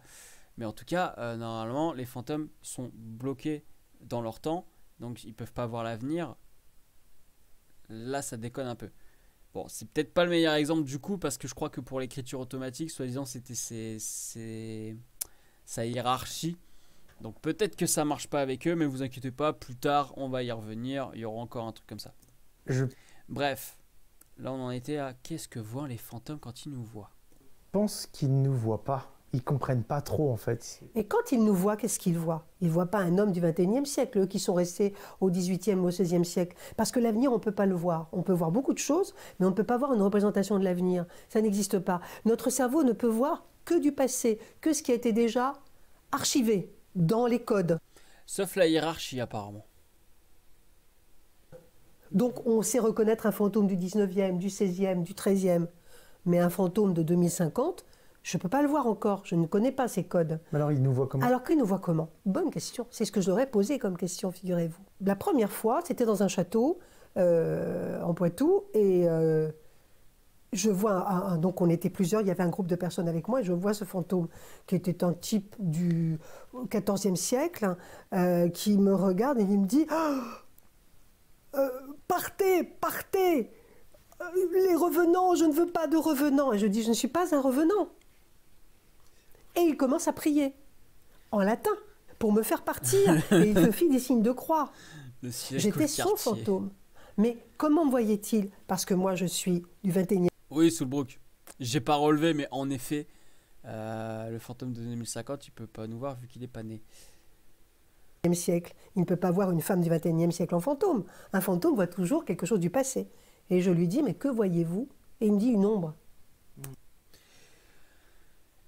Mais en tout cas, normalement, les fantômes sont bloqués dans leur temps, donc ils peuvent pas voir l'avenir. Là, ça déconne un peu. Bon, c'est peut-être pas le meilleur exemple du coup, parce que je crois que pour l'écriture automatique, soi-disant, c'était sa hiérarchie. Donc peut-être que ça marche pas avec eux, mais vous inquiétez pas, plus tard, on va y revenir, il y aura encore un truc comme ça. Bref. Là, on en était à qu'est-ce que voient les fantômes quand ils nous voient? Je pense qu'ils ne nous voient pas. Ils comprennent pas trop, en fait. Et quand ils nous voient, qu'est-ce qu'ils voient? Ils ne voient pas un homme du XXIe siècle, eux qui sont restés au XVIIIe ou au XVIe siècle. Parce que l'avenir, on ne peut pas le voir. On peut voir beaucoup de choses, mais on ne peut pas voir une représentation de l'avenir. Ça n'existe pas. Notre cerveau ne peut voir que du passé, que ce qui a été déjà archivé dans les codes. Sauf la hiérarchie, apparemment. Donc on sait reconnaître un fantôme du 19e, du 16e, du 13e. Mais un fantôme de 2050, je ne peux pas le voir encore. Je ne connais pas ces codes. Mais alors, ils nous voient comment? Alors qu'ils nous voient comment? Bonne question. C'est ce que je leur ai posé comme question, figurez-vous. La première fois, c'était dans un château en Poitou. Et je vois, donc on était plusieurs, il y avait un groupe de personnes avec moi. Et je vois ce fantôme qui était un type du 14e siècle qui me regarde et il me dit... partez, partez, les revenants, je ne veux pas de revenants. Et je dis, je ne suis pas un revenant. Et il commence à prier, en latin, pour me faire partir. Et il me fit des signes de croix. J'étais son fantôme. Mais comment me voyait-il? Parce que moi, je suis du 21e. Oui, Soulbrook. J'ai pas relevé, mais en effet, le fantôme de 2050, il peut pas nous voir vu qu'il est pas né. Siècle. Il ne peut pas voir une femme du 21e siècle en fantôme. Un fantôme voit toujours quelque chose du passé. Et je lui dis, mais que voyez-vous? Et il me dit une ombre.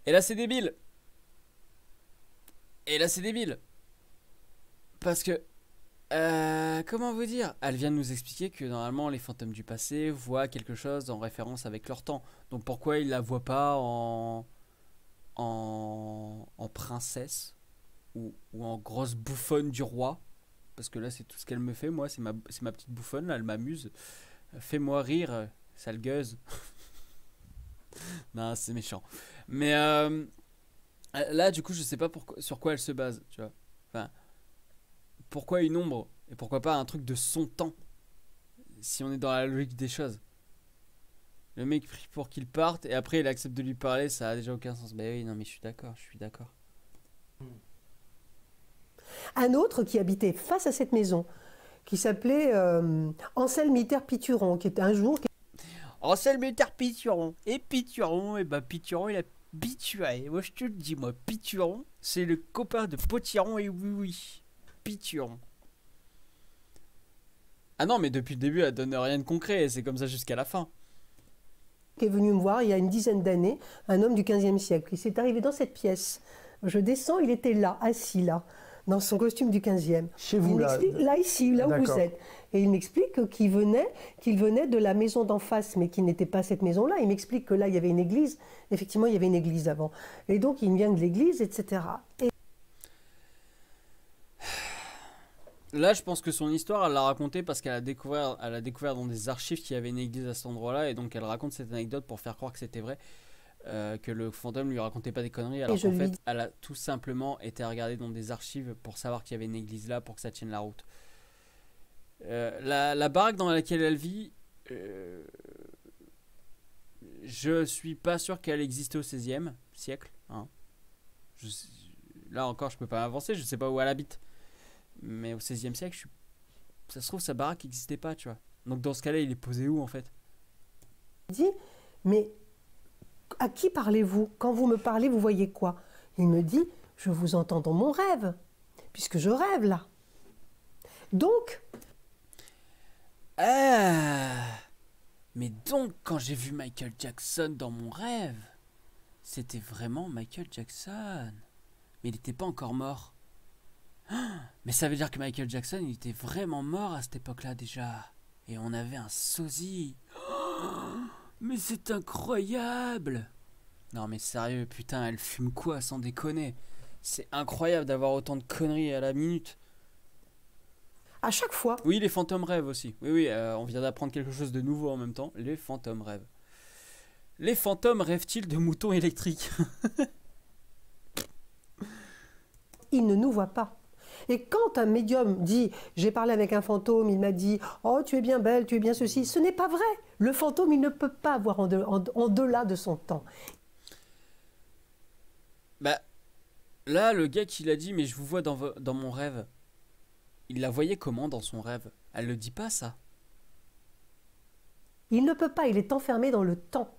Et là, c'est débile. Et là, c'est débile. Parce que, comment vous dire? Elle vient de nous expliquer que normalement, les fantômes du passé voient quelque chose en référence avec leur temps. Donc pourquoi ils la voient pas en princesse? Ou en grosse bouffonne du roi, parce que là c'est tout ce qu'elle me fait, moi c'est ma petite bouffonne, là elle m'amuse, fais-moi rire, sale gueuse. Non, c'est méchant, mais là du coup je sais pas sur quoi elle se base, tu vois, enfin, pourquoi une ombre, et pourquoi pas un truc de son temps, si on est dans la logique des choses. Le mec prie pour qu'il parte, et après il accepte de lui parler, ça a déjà aucun sens. Bah oui, non mais je suis d'accord. Un autre qui habitait face à cette maison, qui s'appelait Anselme Mitter-Pituron, qui était un jour... Anselme Mitter-Pituron. Et Pituron, et bah Pituron il a bitué. Moi je te le dis, moi, Pituron, c'est le copain de Potiron et oui, Pituron. Ah non, mais depuis le début, elle donne rien de concret, et c'est comme ça jusqu'à la fin. Qui est venu me voir il y a une dizaine d'années, un homme du 15e siècle. Il s'est arrivé dans cette pièce. Je descends, il était là, assis là, dans son costume du 15e. Chez vous, là? Là, ici, là où vous êtes. Et il m'explique qu'il venait de la maison d'en face, mais qu'il n'était pas cette maison-là. Il m'explique que là, il y avait une église. Effectivement, il y avait une église avant. Et donc, il vient de l'église, etc. Et... Là, je pense que son histoire, elle l'a racontée parce qu'elle a découvert dans des archives qu'il y avait une église à cet endroit-là, et donc elle raconte cette anecdote pour faire croire que c'était vrai, que le fantôme lui racontait pas des conneries, alors qu'en fait, elle a tout simplement été regarder dans des archives pour savoir qu'il y avait une église là pour que ça tienne la route. La baraque dans laquelle elle vit, je suis pas sûr qu'elle existait au XVIe siècle. Hein. Là encore, je peux pas avancer, je sais pas où elle habite. Mais au XVIe siècle, ça se trouve, sa baraque n'existait pas, tu vois. Donc dans ce cas-là, il est posé où en fait? Dit, mais à qui parlez-vous? Quand vous me parlez, vous voyez quoi? Il me dit, je vous entends dans mon rêve, puisque je rêve là. Donc... Mais donc, quand j'ai vu Michael Jackson dans mon rêve, c'était vraiment Michael Jackson. Mais il n'était pas encore mort. Mais ça veut dire que Michael Jackson, il était vraiment mort à cette époque-là déjà. Et on avait un sosie. Mais c'est incroyable! Non mais sérieux, putain, elle fume quoi, sans déconner? C'est incroyable d'avoir autant de conneries à la minute. À chaque fois. Oui, les fantômes rêvent aussi. Oui, on vient d'apprendre quelque chose de nouveau en même temps. Les fantômes rêvent. Les fantômes rêvent-ils de moutons électriques? Il ne nous voit pas. Et quand un médium dit « j'ai parlé avec un fantôme, il m'a dit « oh, tu es bien belle, tu es bien ceci », ce n'est pas vrai. Le fantôme, il ne peut pas voir en delà de son temps. Bah, là, le gars qui l'a dit « mais je vous vois dans mon rêve », il la voyait comment dans son rêve? Elle le dit pas, ça. Il ne peut pas, il est enfermé dans le temps.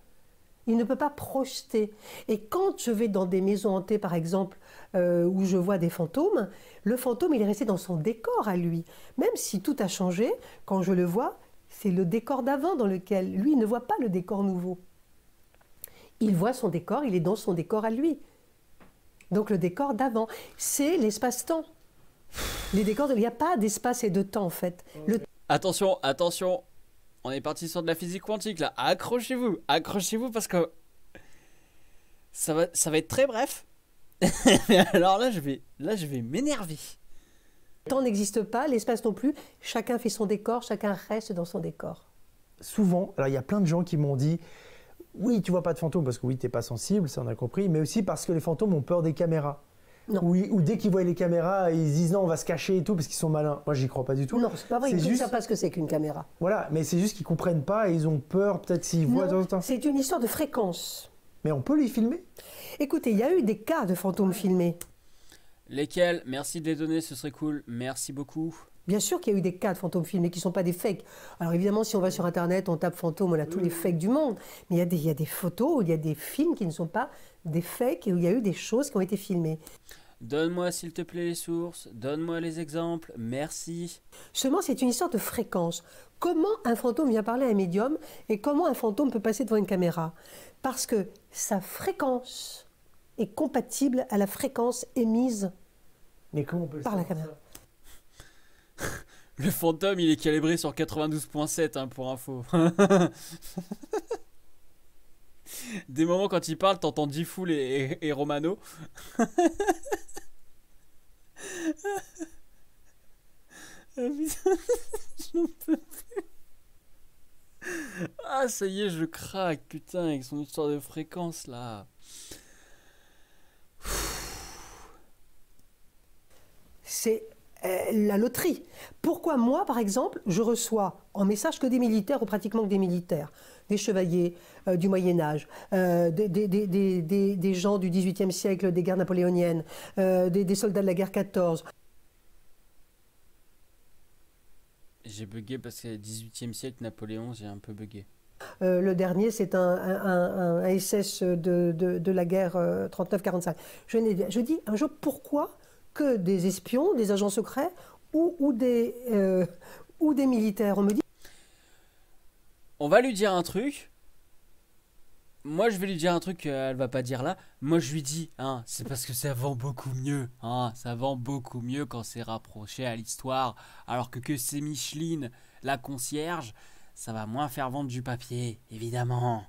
Il ne peut pas projeter. Et quand je vais dans des maisons hantées, par exemple, où je vois des fantômes, le fantôme, il est resté dans son décor à lui. Même si tout a changé, quand je le vois, c'est le décor d'avant dans lequel lui il ne voit pas le décor nouveau. Il voit son décor, il est dans son décor à lui. Donc le décor d'avant, c'est l'espace-temps. Les décors, il n'y a pas d'espace et de temps en fait. Attention, attention. On est parti sur de la physique quantique là. Accrochez-vous parce que ça va être très bref. Alors là, je vais m'énerver. Le temps n'existe pas, l'espace non plus. Chacun fait son décor, chacun reste dans son décor. Souvent, alors il y a plein de gens qui m'ont dit oui, tu vois pas de fantômes parce que oui, t'es pas sensible, ça on a compris, mais aussi parce que les fantômes ont peur des caméras. Non. Ou dès qu'ils voient les caméras, ils se disent non, on va se cacher et tout parce qu'ils sont malins. Moi, j'y crois pas du tout. Non, c'est pas vrai, ils ne savent pas ce que c'est qu'une caméra. Voilà, mais c'est juste qu'ils comprennent pas et ils ont peur, peut-être s'ils voient de temps en temps. C'est une histoire de fréquence. Mais on peut les filmer? Écoutez, il y a eu des cas de fantômes filmés. Lesquels? Merci de les donner, ce serait cool. Merci beaucoup. Bien sûr qu'il y a eu des cas de fantômes filmés qui ne sont pas des fakes. Alors évidemment, si on va sur Internet, on tape fantôme, on a tous les fakes du monde. Mais il y a des photos, il y a des films qui ne sont pas des fakes et où il y a eu des choses qui ont été filmées. Donne-moi s'il te plaît les sources, donne-moi les exemples, merci. Seulement, c'est une histoire de fréquence. Comment un fantôme vient parler à un médium et comment un fantôme peut passer devant une caméra? Parce que sa fréquence est compatible à la fréquence émise par la caméra. Le fantôme, il est calibré sur 92.7 hein, pour info. Des moments quand il parle, t'entends Diffoul et Romano. J'en peux plus. Ah, ça y est, je craque, putain, avec son histoire de fréquence là. C'est la loterie. Pourquoi moi, par exemple, je reçois en message que des militaires ou pratiquement que des militaires, des chevaliers du Moyen-Âge, des gens du XVIIIe siècle, des guerres napoléoniennes, des soldats de la guerre 14. J'ai bugué parce que 18e siècle, Napoléon, j'ai un peu bugué. Le dernier, c'est un SS de la guerre 39-45. Je dis un jour, pourquoi que des espions, des agents secrets ou des militaires? On me dit... On va lui dire un truc. Moi, je vais lui dire un truc qu'elle va pas dire là. Moi, je lui dis, hein, c'est parce que ça vend beaucoup mieux. Hein, ça vend beaucoup mieux quand c'est rapproché à l'histoire. Alors que c'est Micheline, la concierge, ça va moins faire vendre du papier, évidemment.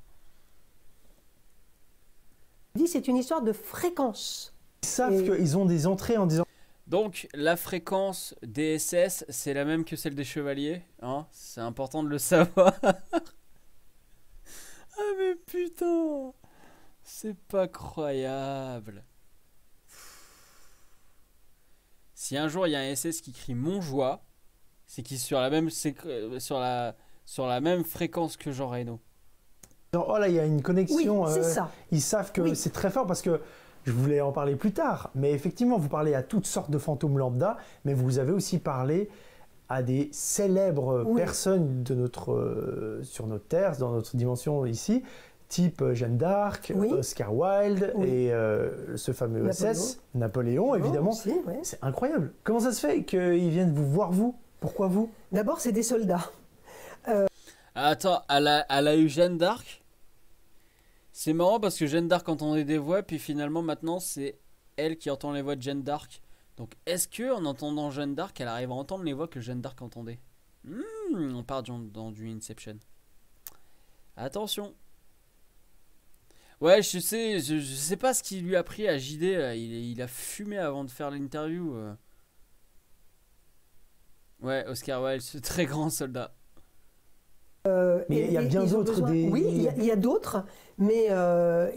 Je dis, c'est une histoire de fréquence. Ils savent qu'ils ont des entrées en disant... Donc, la fréquence des SS, c'est la même que celle des chevaliers. Hein, c'est important de le savoir. Ah mais putain, c'est pas croyable. Si un jour il y a un SS qui crie mon joie, c'est qu'il est sur la même sur la même fréquence que Jean Reno. Oh là, il y a une Oui, connexion. c'est ça. Ils savent que Oui. c'est très fort parce que je voulais en parler plus tard. Mais effectivement, vous parlez à toutes sortes de fantômes lambda, mais vous avez aussi parlé à des célèbres Oui. personnes de sur notre Terre, dans notre dimension ici, type Jeanne d'Arc, Oui. Oscar Wilde Oui. et ce fameux Napoléon. SS, Napoléon, évidemment. Aussi, ouais. C'est incroyable. Comment ça se fait qu'ils viennent vous voir, vous? Pourquoi vous? D'abord, c'est des soldats. Attends, elle a eu Jeanne d'Arc. C'est marrant parce que Jeanne d'Arc entendait des voix, puis finalement maintenant c'est elle qui entend les voix de Jeanne d'Arc. Donc est-ce que en entendant Jeanne d'Arc, elle arrive à entendre les voix que Jeanne d'Arc entendait? On part dans du Inception. Attention. Ouais, je sais pas ce qui lui a pris à JD. Là. Il a fumé avant de faire l'interview. Ouais, Oscar Wilde, ce très grand soldat. Mais il y a bien ils ont d'autres besoin- des... Oui, il y a d'autres, mais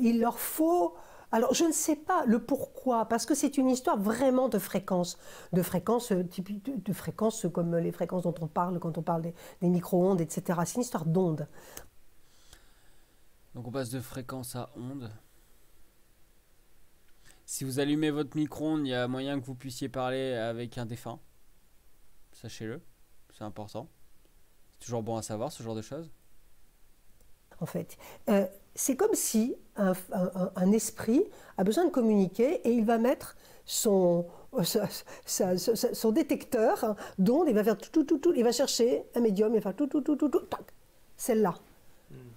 il leur faut... Alors, je ne sais pas le pourquoi, parce que c'est une histoire vraiment de fréquences, de fréquences comme les fréquences dont on parle quand on parle des micro-ondes, etc. C'est une histoire d'ondes. Donc on passe de fréquence à onde. Si vous allumez votre micro-ondes, il y a moyen que vous puissiez parler avec un défunt. Sachez-le, c'est important. C'est toujours bon à savoir ce genre de choses. En fait. C'est comme si un esprit a besoin de communiquer et il va mettre son détecteur d'ondes, il va faire tout, il va chercher un médium, il va faire tout, tac. Celle-là,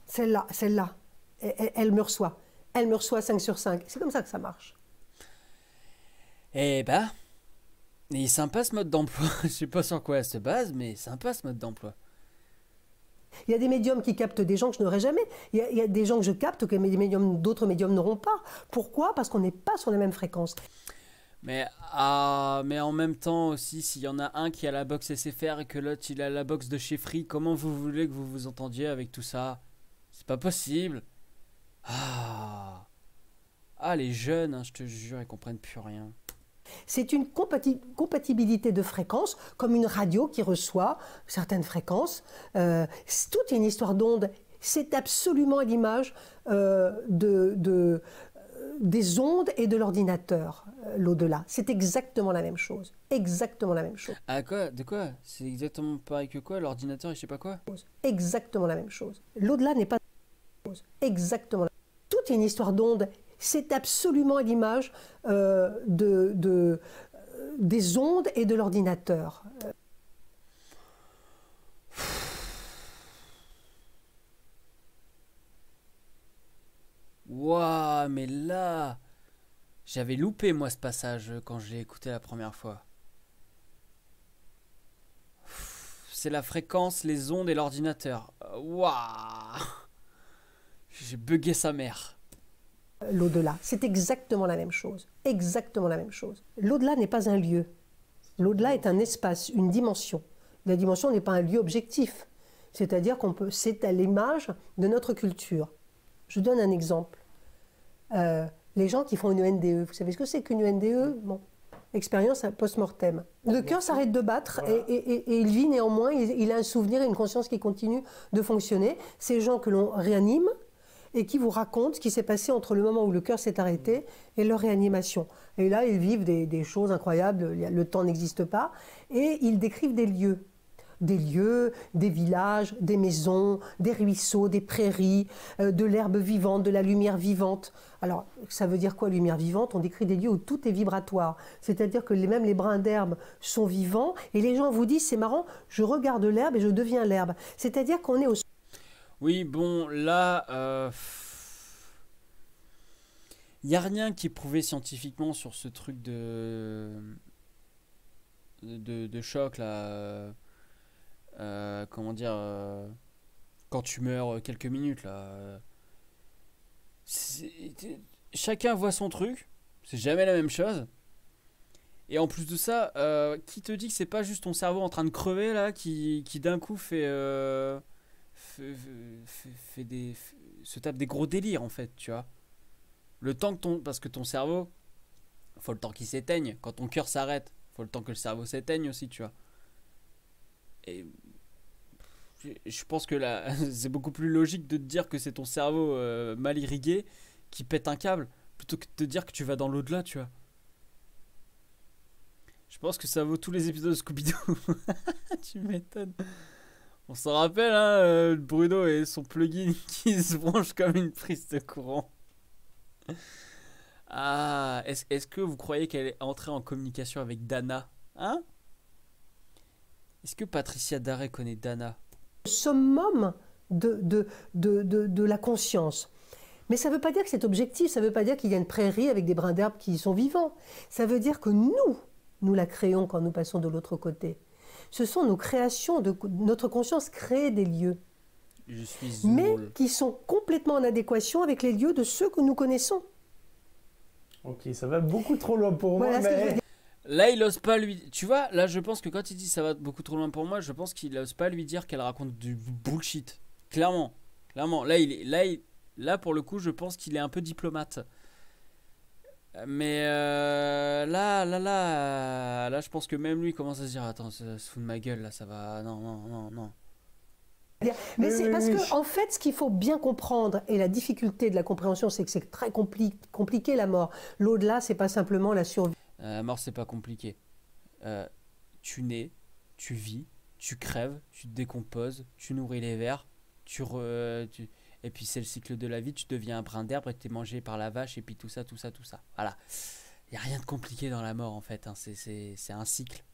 celle-là, elle me reçoit. Elle me reçoit 5 sur 5. C'est comme ça que ça marche. Eh ben, il est sympa ce mode d'emploi. Je sais pas sur quoi elle se base, mais sympa ce mode d'emploi. Il y a des médiums qui captent des gens que je n'aurai jamais. Il y a des gens que je capte que d'autres médiums n'auront pas. Pourquoi? Parce qu'on n'est pas sur la même fréquence. Mais en même temps aussi, s'il y en a un qui a la box SFR et que l'autre il a la box de chez Free, comment vous voulez que vous vous entendiez avec tout ça? C'est pas possible. Ah, les jeunes, hein, je te jure, ils comprennent plus rien. C'est une compatibilité de fréquences, comme une radio qui reçoit certaines fréquences. C'est toute une histoire d'ondes. C'est absolument à l'image des ondes et de l'ordinateur, l'au-delà. C'est exactement la même chose. Exactement la même chose. Ah quoi? De quoi? C'est exactement pareil que quoi? L'ordinateur et je sais pas quoi? Exactement la même chose. L'au-delà n'est pas la même chose. Exactement la même chose. Toute une histoire d'ondes. C'est absolument à l'image des ondes et de l'ordinateur. Waouh, mais là, j'avais loupé moi ce passage quand je l'ai écouté la première fois. C'est la fréquence, les ondes et l'ordinateur. Waouh, j'ai bugué sa mère. L'au-delà, c'est exactement la même chose. Exactement la même chose. L'au-delà n'est pas un lieu. L'au-delà est un espace, une dimension. La dimension n'est pas un lieu objectif. C'est-à-dire c'est à l'image de notre culture. Je donne un exemple. Les gens qui font une ENDE, vous savez ce que c'est qu'une ENDE? Bon, expérience post-mortem. Le cœur s'arrête de battre et il vit néanmoins, il a un souvenir et une conscience qui continue de fonctionner. Ces gens que l'on réanime et qui vous racontent ce qui s'est passé entre le moment où le cœur s'est arrêté et leur réanimation. Et là, ils vivent des choses incroyables, le temps n'existe pas, et ils décrivent des lieux, des villages, des maisons, des ruisseaux, des prairies, de l'herbe vivante, de la lumière vivante. Alors, ça veut dire quoi, lumière vivante? On décrit des lieux où tout est vibratoire. C'est-à-dire que même les brins d'herbe sont vivants, et les gens vous disent, c'est marrant, je regarde l'herbe et je deviens l'herbe. C'est-à-dire qu'on est au... Oui, bon, là, il n'y a rien qui est prouvé scientifiquement sur ce truc de choc, là. Comment dire, quand tu meurs quelques minutes, là. Chacun voit son truc, c'est jamais la même chose. Et en plus de ça, qui te dit que c'est pas juste ton cerveau en train de crever là, qui d'un coup se tape des gros délires en fait, tu vois. Le temps que parce que ton cerveau, faut le temps qu'il s'éteigne. Quand ton cœur s'arrête, faut le temps que le cerveau s'éteigne aussi, tu vois. Et je pense que là, c'est beaucoup plus logique de te dire que c'est ton cerveau mal irrigué qui pète un câble plutôt que de te dire que tu vas dans l'au-delà, tu vois. Je pense que ça vaut tous les épisodes de Scooby-Doo. Tu m'étonnes. On s'en rappelle, hein, Bruno et son plugin qui se branche comme une prise de courant. Ah, est-ce que vous croyez qu'elle est entrée en communication avec Dana? Hein? Est-ce que Patricia Daré connaît Dana? Summum de la conscience. Mais ça ne veut pas dire que c'est objectif, ça ne veut pas dire qu'il y a une prairie avec des brins d'herbe qui sont vivants. Ça veut dire que nous la créons quand nous passons de l'autre côté. Ce sont nos créations, notre conscience crée des lieux. Je suis mais Zoul. qui sont complètement en adéquation avec les lieux de ceux que nous connaissons. Ok, ça va beaucoup trop loin pour Voilà moi, ce que je veux mais... dire. Là, il ose pas lui. Tu vois, là, je pense que quand il dit ça va beaucoup trop loin pour moi, je pense qu'il ose pas lui dire qu'elle raconte du bullshit. Clairement. Clairement. Là, pour le coup, je pense qu'il est un peu diplomate. Mais là, je pense que même lui commence à se dire attends, ça se fout de ma gueule, là, ça va. Non, non, non, non. Mais Oui, c'est oui, parce oui. que, en fait, ce qu'il faut bien comprendre, et la difficulté de la compréhension, c'est que c'est très compliqué la mort. L'au-delà, c'est pas simplement la survie. La mort, c'est pas compliqué. Tu nais, tu vis, tu crèves, tu te décomposes, tu nourris les vers, et puis c'est le cycle de la vie, tu deviens un brin d'herbe et tu es mangé par la vache, et puis tout ça, tout ça, tout ça. Voilà. Il n'y a rien de compliqué dans la mort, en fait. Hein. C'est un cycle.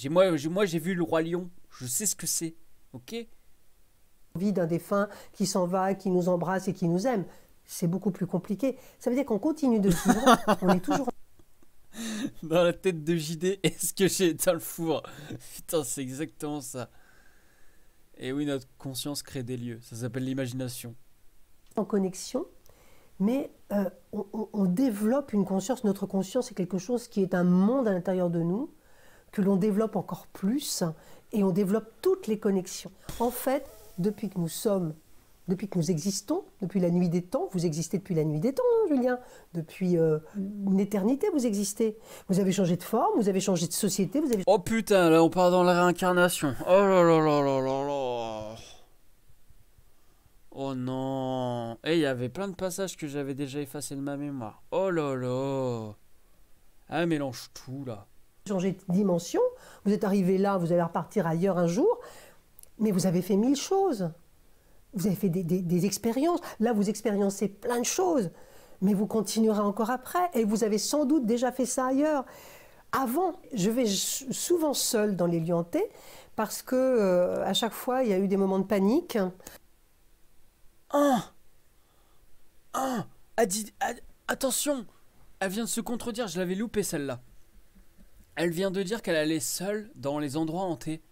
Moi, j'ai vu le Roi Lion. Je sais ce que c'est. Ok? Vie d'un défunt qui s'en va, qui nous embrasse et qui nous aime. C'est beaucoup plus compliqué. Ça veut dire qu'on continue de vivre, on est toujours... Dans la tête de JD, est-ce que j'ai éteint le four? Putain, c'est exactement ça. Et oui, notre conscience crée des lieux. Ça s'appelle l'imagination. en connexion, mais on développe une conscience. Notre conscience est quelque chose qui est un monde à l'intérieur de nous, que l'on développe encore plus, et on développe toutes les connexions. En fait, depuis que nous existons, depuis la nuit des temps, vous existez depuis la nuit des temps, hein, Julien, depuis une éternité, vous existez. Vous avez changé de forme, vous avez changé de société, vous avez... Oh putain, là on part dans la réincarnation. Oh là là là là là là. Oh non. Et il y avait plein de passages que j'avais déjà effacés de ma mémoire. Oh là là. Ah, mélange tout là. changé de dimension, vous êtes arrivé là, vous allez repartir ailleurs un jour, mais vous avez fait 1000 choses. Vous avez fait des expériences. Là, vous expériencez plein de choses, mais vous continuerez encore après, et vous avez sans doute déjà fait ça ailleurs. Avant, je vais souvent seule dans les lieux hantés, parce que à chaque fois, il y a eu des moments de panique. Ah, attention. Elle vient de se contredire, je l'avais loupé celle-là. Elle vient de dire qu'elle allait seule dans les endroits hantés.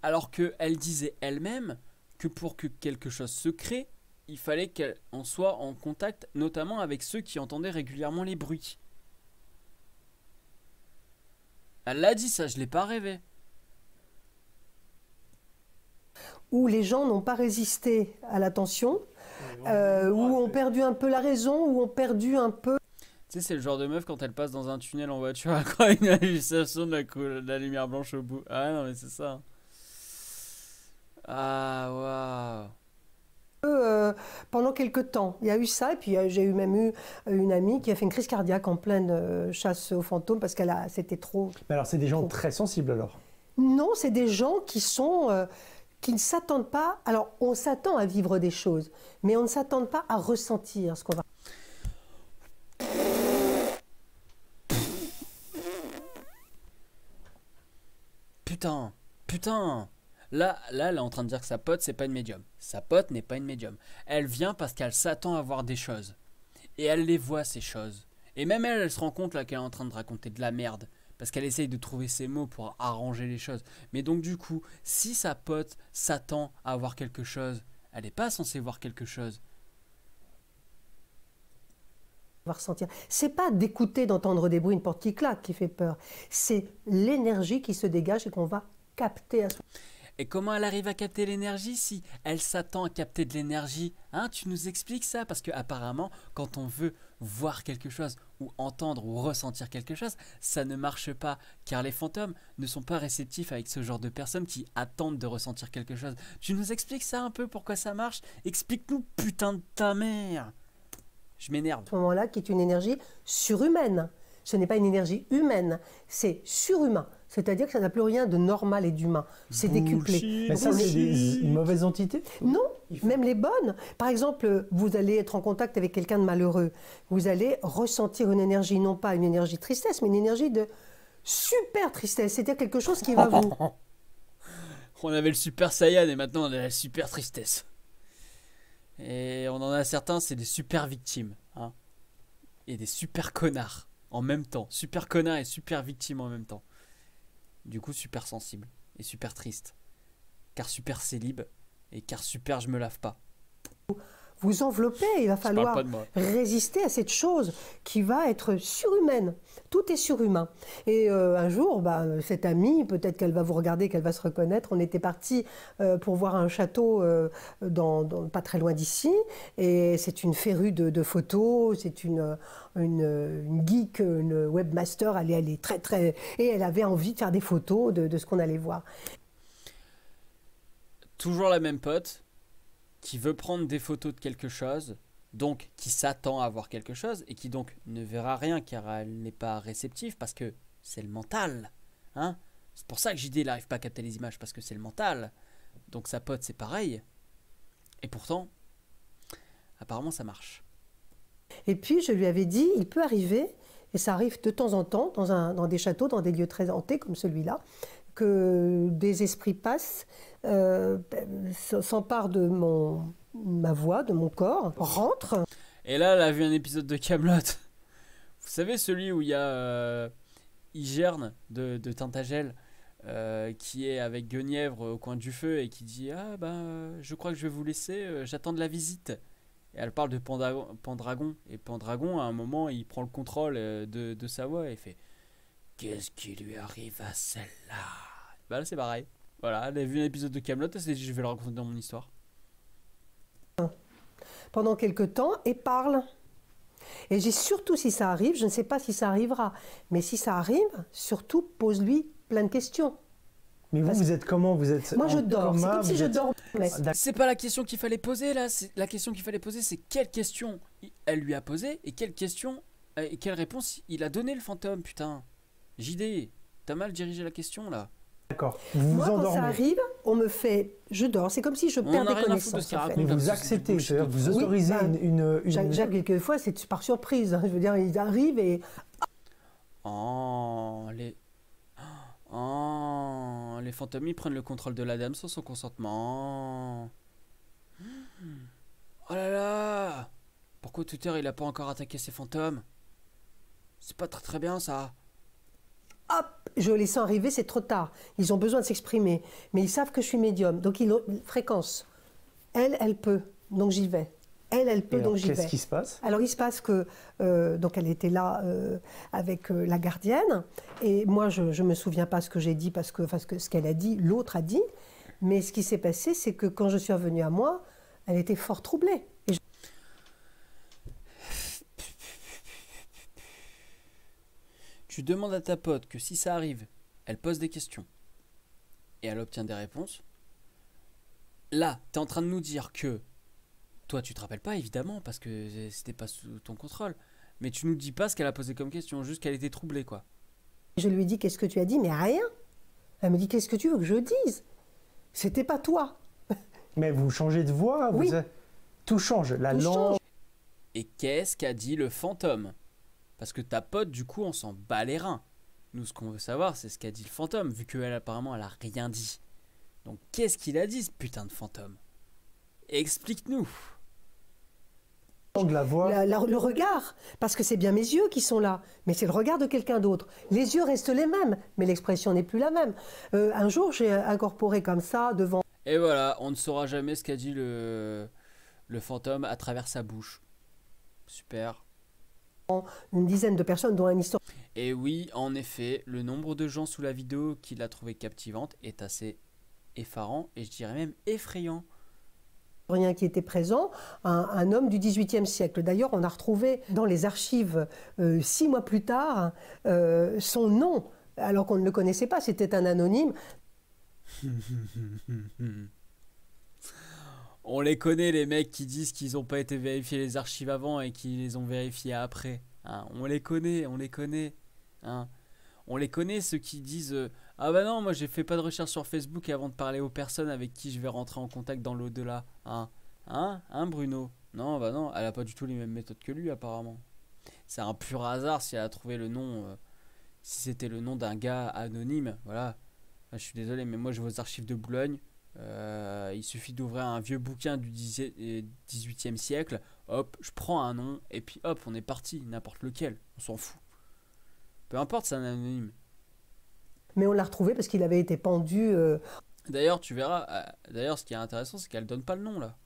Alors qu'elle disait elle-même que pour que quelque chose se crée, il fallait qu'elle en soit en contact, notamment avec ceux qui entendaient régulièrement les bruits. Elle l'a dit ça, je l'ai pas rêvé. Où les gens n'ont pas résisté à la tension, où ont perdu un peu la raison, où ont perdu un peu... Tu sais, c'est le genre de meuf quand elle passe dans un tunnel en voiture, elle croit une hallucination de la lumière blanche au bout. Ah non, mais c'est ça. Ah, pendant quelques temps. Il y a eu ça, et puis j'ai même eu une amie qui a fait une crise cardiaque en pleine chasse aux fantômes parce c'était trop... Mais alors, c'est des gens très sensibles, alors. Non, c'est des gens qui ne s'attendent pas... Alors, on s'attend à vivre des choses, mais on ne s'attend pas à ressentir ce qu'on va... Putain. Là, elle est en train de dire que sa pote, c'est pas une médium. Sa pote n'est pas une médium. Elle vient parce qu'elle s'attend à voir des choses. Et elle les voit, ces choses. Et même elle se rend compte là qu'elle est en train de raconter de la merde. Parce qu'elle essaye de trouver ses mots pour arranger les choses. Mais donc du coup, si sa pote s'attend à voir quelque chose, elle n'est pas censée voir quelque chose. va ressentir. C'est pas d'écouter, d'entendre des bruits, une porte qui claque qui fait peur. C'est l'énergie qui se dégage et qu'on va capter à ce moment. Et comment elle arrive à capter l'énergie si elle s'attend à capter de l'énergie? Hein, tu nous expliques ça? Parce que apparemment, quand on veut voir quelque chose, ou entendre ou ressentir quelque chose, ça ne marche pas. Car les fantômes ne sont pas réceptifs avec ce genre de personnes qui attendent de ressentir quelque chose. Tu nous expliques ça un peu, pourquoi ça marche? Explique-nous, putain de ta mère! Je m'énerve. Ce moment-là, qui est une énergie surhumaine. Ce n'est pas une énergie humaine, c'est surhumain. C'est-à-dire que ça n'a plus rien de normal et d'humain. C'est décuplé. Mais ça, c'est des mauvaises entités? Non, même les bonnes. Par exemple, vous allez être en contact avec quelqu'un de malheureux. Vous allez ressentir une énergie, non pas une énergie de tristesse, mais une énergie de super tristesse. C'est-à-dire quelque chose qui va vous... On avait le super Saiyan et maintenant on a la super tristesse. Et on en a certains, c'est des super victimes. Hein, et des super connards en même temps. Super connards et super victimes en même temps. Du coup, super sensible et super triste. Car super célib et car super je me lave pas. Vous envelopper, il va Je parle falloir pas de moi. résister à cette chose qui va être surhumaine. Tout est surhumain. Et un jour, cette amie, peut-être qu'elle va vous regarder, qu'elle va se reconnaître. On était partis pour voir un château pas très loin d'ici. Et c'est une férue de photos, c'est une geek, une webmaster. Elle est très, très... Et elle avait envie de faire des photos de ce qu'on allait voir. Toujours la même pote qui veut prendre des photos de quelque chose, donc qui s'attend à voir quelque chose et qui donc ne verra rien car elle n'est pas réceptive parce que c'est le mental. Hein, c'est pour ça que JD n'arrive pas à capter les images, parce que c'est le mental. Donc sa pote c'est pareil. Et pourtant, apparemment ça marche. Et puis je lui avais dit, il peut arriver, et ça arrive de temps en temps dans des châteaux, dans des lieux très hantés comme celui-là, que des esprits passent, s'emparent de ma voix, de mon corps, rentrent. Et là, elle a vu un épisode de Kaamelott. Vous savez, celui où il y a Igerne de Tintagel qui est avec Guenièvre au coin du feu et qui dit « Ah je crois que je vais vous laisser, j'attends de la visite ». Et elle parle de Pendragon. Et Pendragon, à un moment, il prend le contrôle de sa voix et fait « Qu'est-ce qui lui arrive à celle-là ?» Là, c'est pareil. Voilà, elle a vu un épisode de Kaamelott, elle s'est dit « Je vais le raconter dans mon histoire ». Pendant quelque temps et parle. Et j'ai surtout, si ça arrive, je ne sais pas si ça arrivera, mais si ça arrive, surtout pose-lui plein de questions. Mais vous êtes comment? Vous êtes Moi, je en dors. C'est coma, comme si vous je êtes- dormais. C'est pas la question qu'il fallait poser là. La question qu'il fallait poser, c'est quelle question elle lui a posée et quelle question et quelle réponse il a donné le fantôme. Putain, JD, t'as mal dirigé la question là. D'accord. Vous vous Moi, quand ça endormez. arrive, on me fait... Je dors. C'est comme si je On perds n'a des rien à foutre de connaissances. ce qu'il en fait. raconte. Mais Comme vous ça, acceptez, c'est c'est-à-dire que vous Oui, autorisez Quelquefois, c'est par surprise. Hein. Je veux dire, ils arrivent et... Oh, les fantômes ils prennent le contrôle de la dame sans son consentement. Oh là là. Pourquoi Twitter il a pas encore attaqué ses fantômes? C'est pas très très bien ça. Hop, je les sens arriver, c'est trop tard. Ils ont besoin de s'exprimer. Mais ils savent que je suis médium. Donc, fréquence. Elle peut. Donc, j'y vais. Elle peut, donc j'y vais. Qu'est-ce qui se passe? Alors, il se passe que... donc, elle était là avec la gardienne. Et moi, je ne me souviens pas ce que j'ai dit parce que ce qu'elle a dit, l'autre a dit. Mais ce qui s'est passé, c'est que quand je suis revenue à moi, elle était fort troublée. Et Tu demandes à ta pote que si ça arrive, elle pose des questions et elle obtient des réponses. Là, t'es en train de nous dire que toi tu te rappelles pas évidemment parce que c'était pas sous ton contrôle, mais tu nous dis pas ce qu'elle a posé comme question, juste qu'elle était troublée quoi. je lui dis, qu'est-ce que tu as dit? Mais rien. Elle me dit, qu'est-ce que tu veux que je dise? C'était pas toi. Mais vous changez de voix, Oui. Tout change, la Tout langue. change. Et qu'est-ce qu'a dit le fantôme? Parce que ta pote du coup on s'en bat les reins. Nous ce qu'on veut savoir c'est ce qu'a dit le fantôme, vu qu'elle apparemment elle a rien dit. Donc qu'est-ce qu'il a dit ce putain de fantôme? Explique-nous. La voix. Le regard, parce que c'est bien mes yeux qui sont là, mais c'est le regard de quelqu'un d'autre. Les yeux restent les mêmes, mais l'expression n'est plus la même. Un jour, j'ai incorporé comme ça devant Et voilà, on ne saura jamais ce qu'a dit le fantôme à travers sa bouche. Super. une dizaine de personnes, dont un historien Et oui, en effet, le nombre de gens sous la vidéo qui l'a trouvée captivante est assez effarant et je dirais même effrayant. qui était présent, un homme du XVIIIe siècle. D'ailleurs, on a retrouvé dans les archives, 6 mois plus tard, son nom, alors qu'on ne le connaissait pas, c'était un anonyme. On les connaît, les mecs qui disent qu'ils n'ont pas été vérifiés les archives avant et qui les ont vérifiés après. Hein, on les connaît, on les connaît. Hein. On les connaît, ceux qui disent ah bah non, moi j'ai fait pas de recherche sur Facebook avant de parler aux personnes avec qui je vais rentrer en contact dans l'au-delà. Hein, Bruno? Non, bah non, elle a pas du tout les mêmes méthodes que lui apparemment. C'est un pur hasard si elle a trouvé le nom, si c'était le nom d'un gars anonyme, voilà. Je suis désolé, mais moi je vais aux archives de Boulogne. Il suffit d'ouvrir un vieux bouquin du 18e siècle, hop, je prends un nom, et puis hop, on est parti, n'importe lequel, on s'en fout. Peu importe, c'est un anonyme. Mais on l'a retrouvé parce qu'il avait été pendu. D'ailleurs, tu verras, d'ailleurs, ce qui est intéressant, c'est qu'elle donne pas le nom là.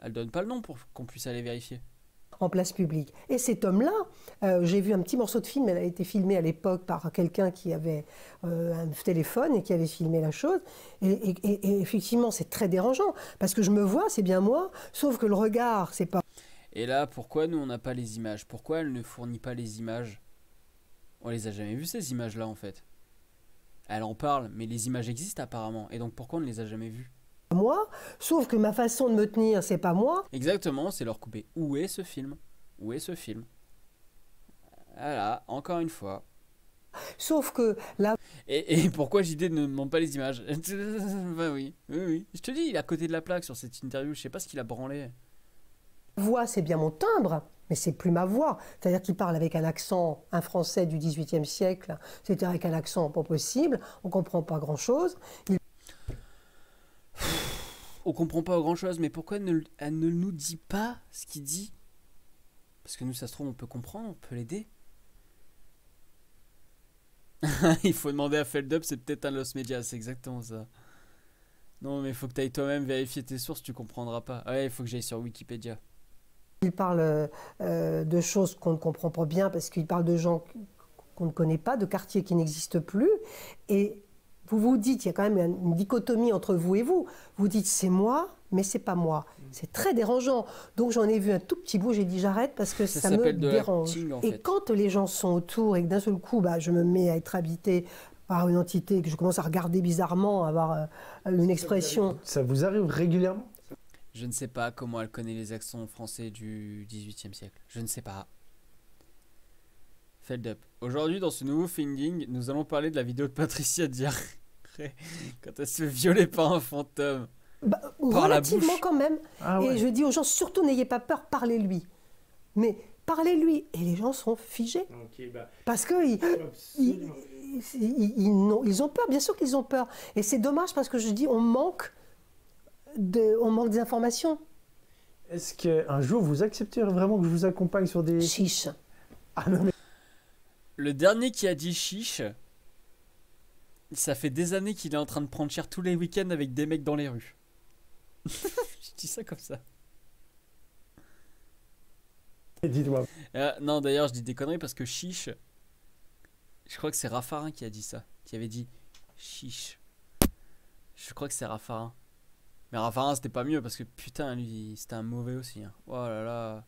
Elle donne pas le nom pour qu'on puisse aller vérifier. En place publique. Et cet homme-là, j'ai vu un petit morceau de film, elle a été filmée à l'époque par quelqu'un qui avait un téléphone et qui avait filmé la chose. Et effectivement, c'est très dérangeant, parce que je me vois, c'est bien moi, sauf que le regard, c'est pas... Et là, pourquoi nous, on n'a pas les images? Pourquoi elle ne fournit pas les images? On les a jamais vues, ces images-là, en fait. Elle en parle, mais les images existent apparemment. Et donc, pourquoi on ne les a jamais vues? Moi, sauf que ma façon de me tenir, c'est pas moi. Exactement, c'est leur couper. Où est ce film? Où est ce film? Voilà, encore une fois. Sauf que là, Et pourquoi JD ne demande pas les images? Bah oui, oui, oui. Je te dis, il est à côté de la plaque sur cette interview. Je sais pas ce qu'il a branlé. voix, c'est bien mon timbre, mais c'est plus ma voix. C'est-à-dire qu'il parle avec un accent, un français du XVIIIe siècle, c'est-à-dire avec un accent pas possible, on comprend pas grand-chose. On comprend pas grand chose, mais pourquoi elle ne nous dit pas ce qu'il dit? Parce que nous, ça se trouve, on peut comprendre, on peut l'aider. Il faut demander à Feldup, c'est peut-être un Lost Media, c'est exactement ça. Non, mais il faut que tu ailles toi-même vérifier tes sources, tu comprendras pas. Ouais, il faut que j'aille sur Wikipédia. Il parle de choses qu'on ne comprend pas bien parce qu'il parle de gens qu'on ne connaît pas, de quartiers qui n'existent plus. Et vous vous dites, il y a quand même une dichotomie entre vous et vous. Vous dites, c'est moi, mais c'est pas moi. C'est très dérangeant. Donc j'en ai vu un tout petit bout, j'ai dit j'arrête parce que ça me s'appelle de dérange. l'acting, en Et fait. quand les gens sont autour et que d'un seul coup, bah, je me mets à être habité par une entité, que je commence à regarder bizarrement, à avoir une expression. Ça vous arrive régulièrement? Je ne sais pas comment elle connaît les accents français du XVIIIe siècle. Je ne sais pas. Feldup. Aujourd'hui, dans ce nouveau Finding, nous allons parler de la vidéo de Patricia Diarra quand elle se fait violer par un fantôme. Bah, Par la relativement bouche. quand même. Ah Et ouais. je dis aux gens, surtout n'ayez pas peur, parlez-lui. Mais parlez-lui. Et les gens sont figés. Parce qu'ils ils ont peur, bien sûr qu'ils ont peur. Et c'est dommage parce que je dis, on manque des informations. Est-ce qu'un jour vous accepterez vraiment que je vous accompagne sur des... Chiche. Ah non, mais Le dernier qui a dit chiche, ça fait des années qu'il est en train de prendre cher tous les week-ends avec des mecs dans les rues. Je dis ça comme ça. dites-moi. Non, d'ailleurs, je dis des conneries parce que chiche, je crois que c'est Raffarin qui a dit ça, qui avait dit chiche. Je crois que c'est Raffarin. Mais Raffarin, c'était pas mieux parce que putain, lui, c'était un mauvais aussi. Hein. Oh là là.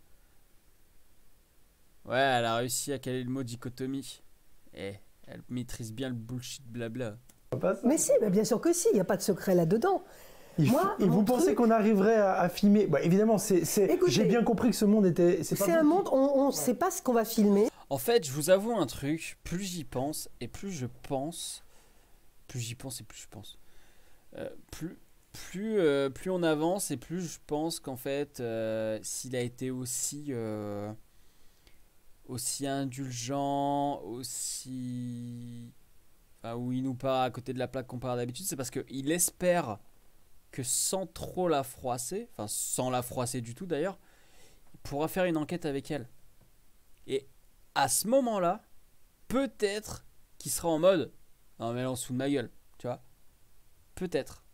Ouais, elle a réussi à caler le mot dichotomie. Et elle maîtrise bien le bullshit blabla. Mais si, mais bien sûr que si, il n'y a pas de secret là-dedans. Moi, Et mon vous pensez truc- qu'on arriverait à filmer? Bah, évidemment, Écoutez, j'ai bien compris que ce monde était... C'est C'est un monde, on ne sait pas ce qu'on va filmer. En fait, je vous avoue un truc, plus j'y pense et plus je pense, plus j'y pense et plus je pense. Plus on avance et plus je pense qu'en fait, s'il a été aussi indulgent, aussi... Enfin, où il nous part à côté de la plaque qu'on part d'habitude, c'est parce qu'il espère que sans trop la froisser, enfin sans la froisser du tout d'ailleurs, il pourra faire une enquête avec elle. Et à ce moment-là, peut-être qu'il sera en mode non mais là on se fout de ma gueule, tu vois. Peut-être.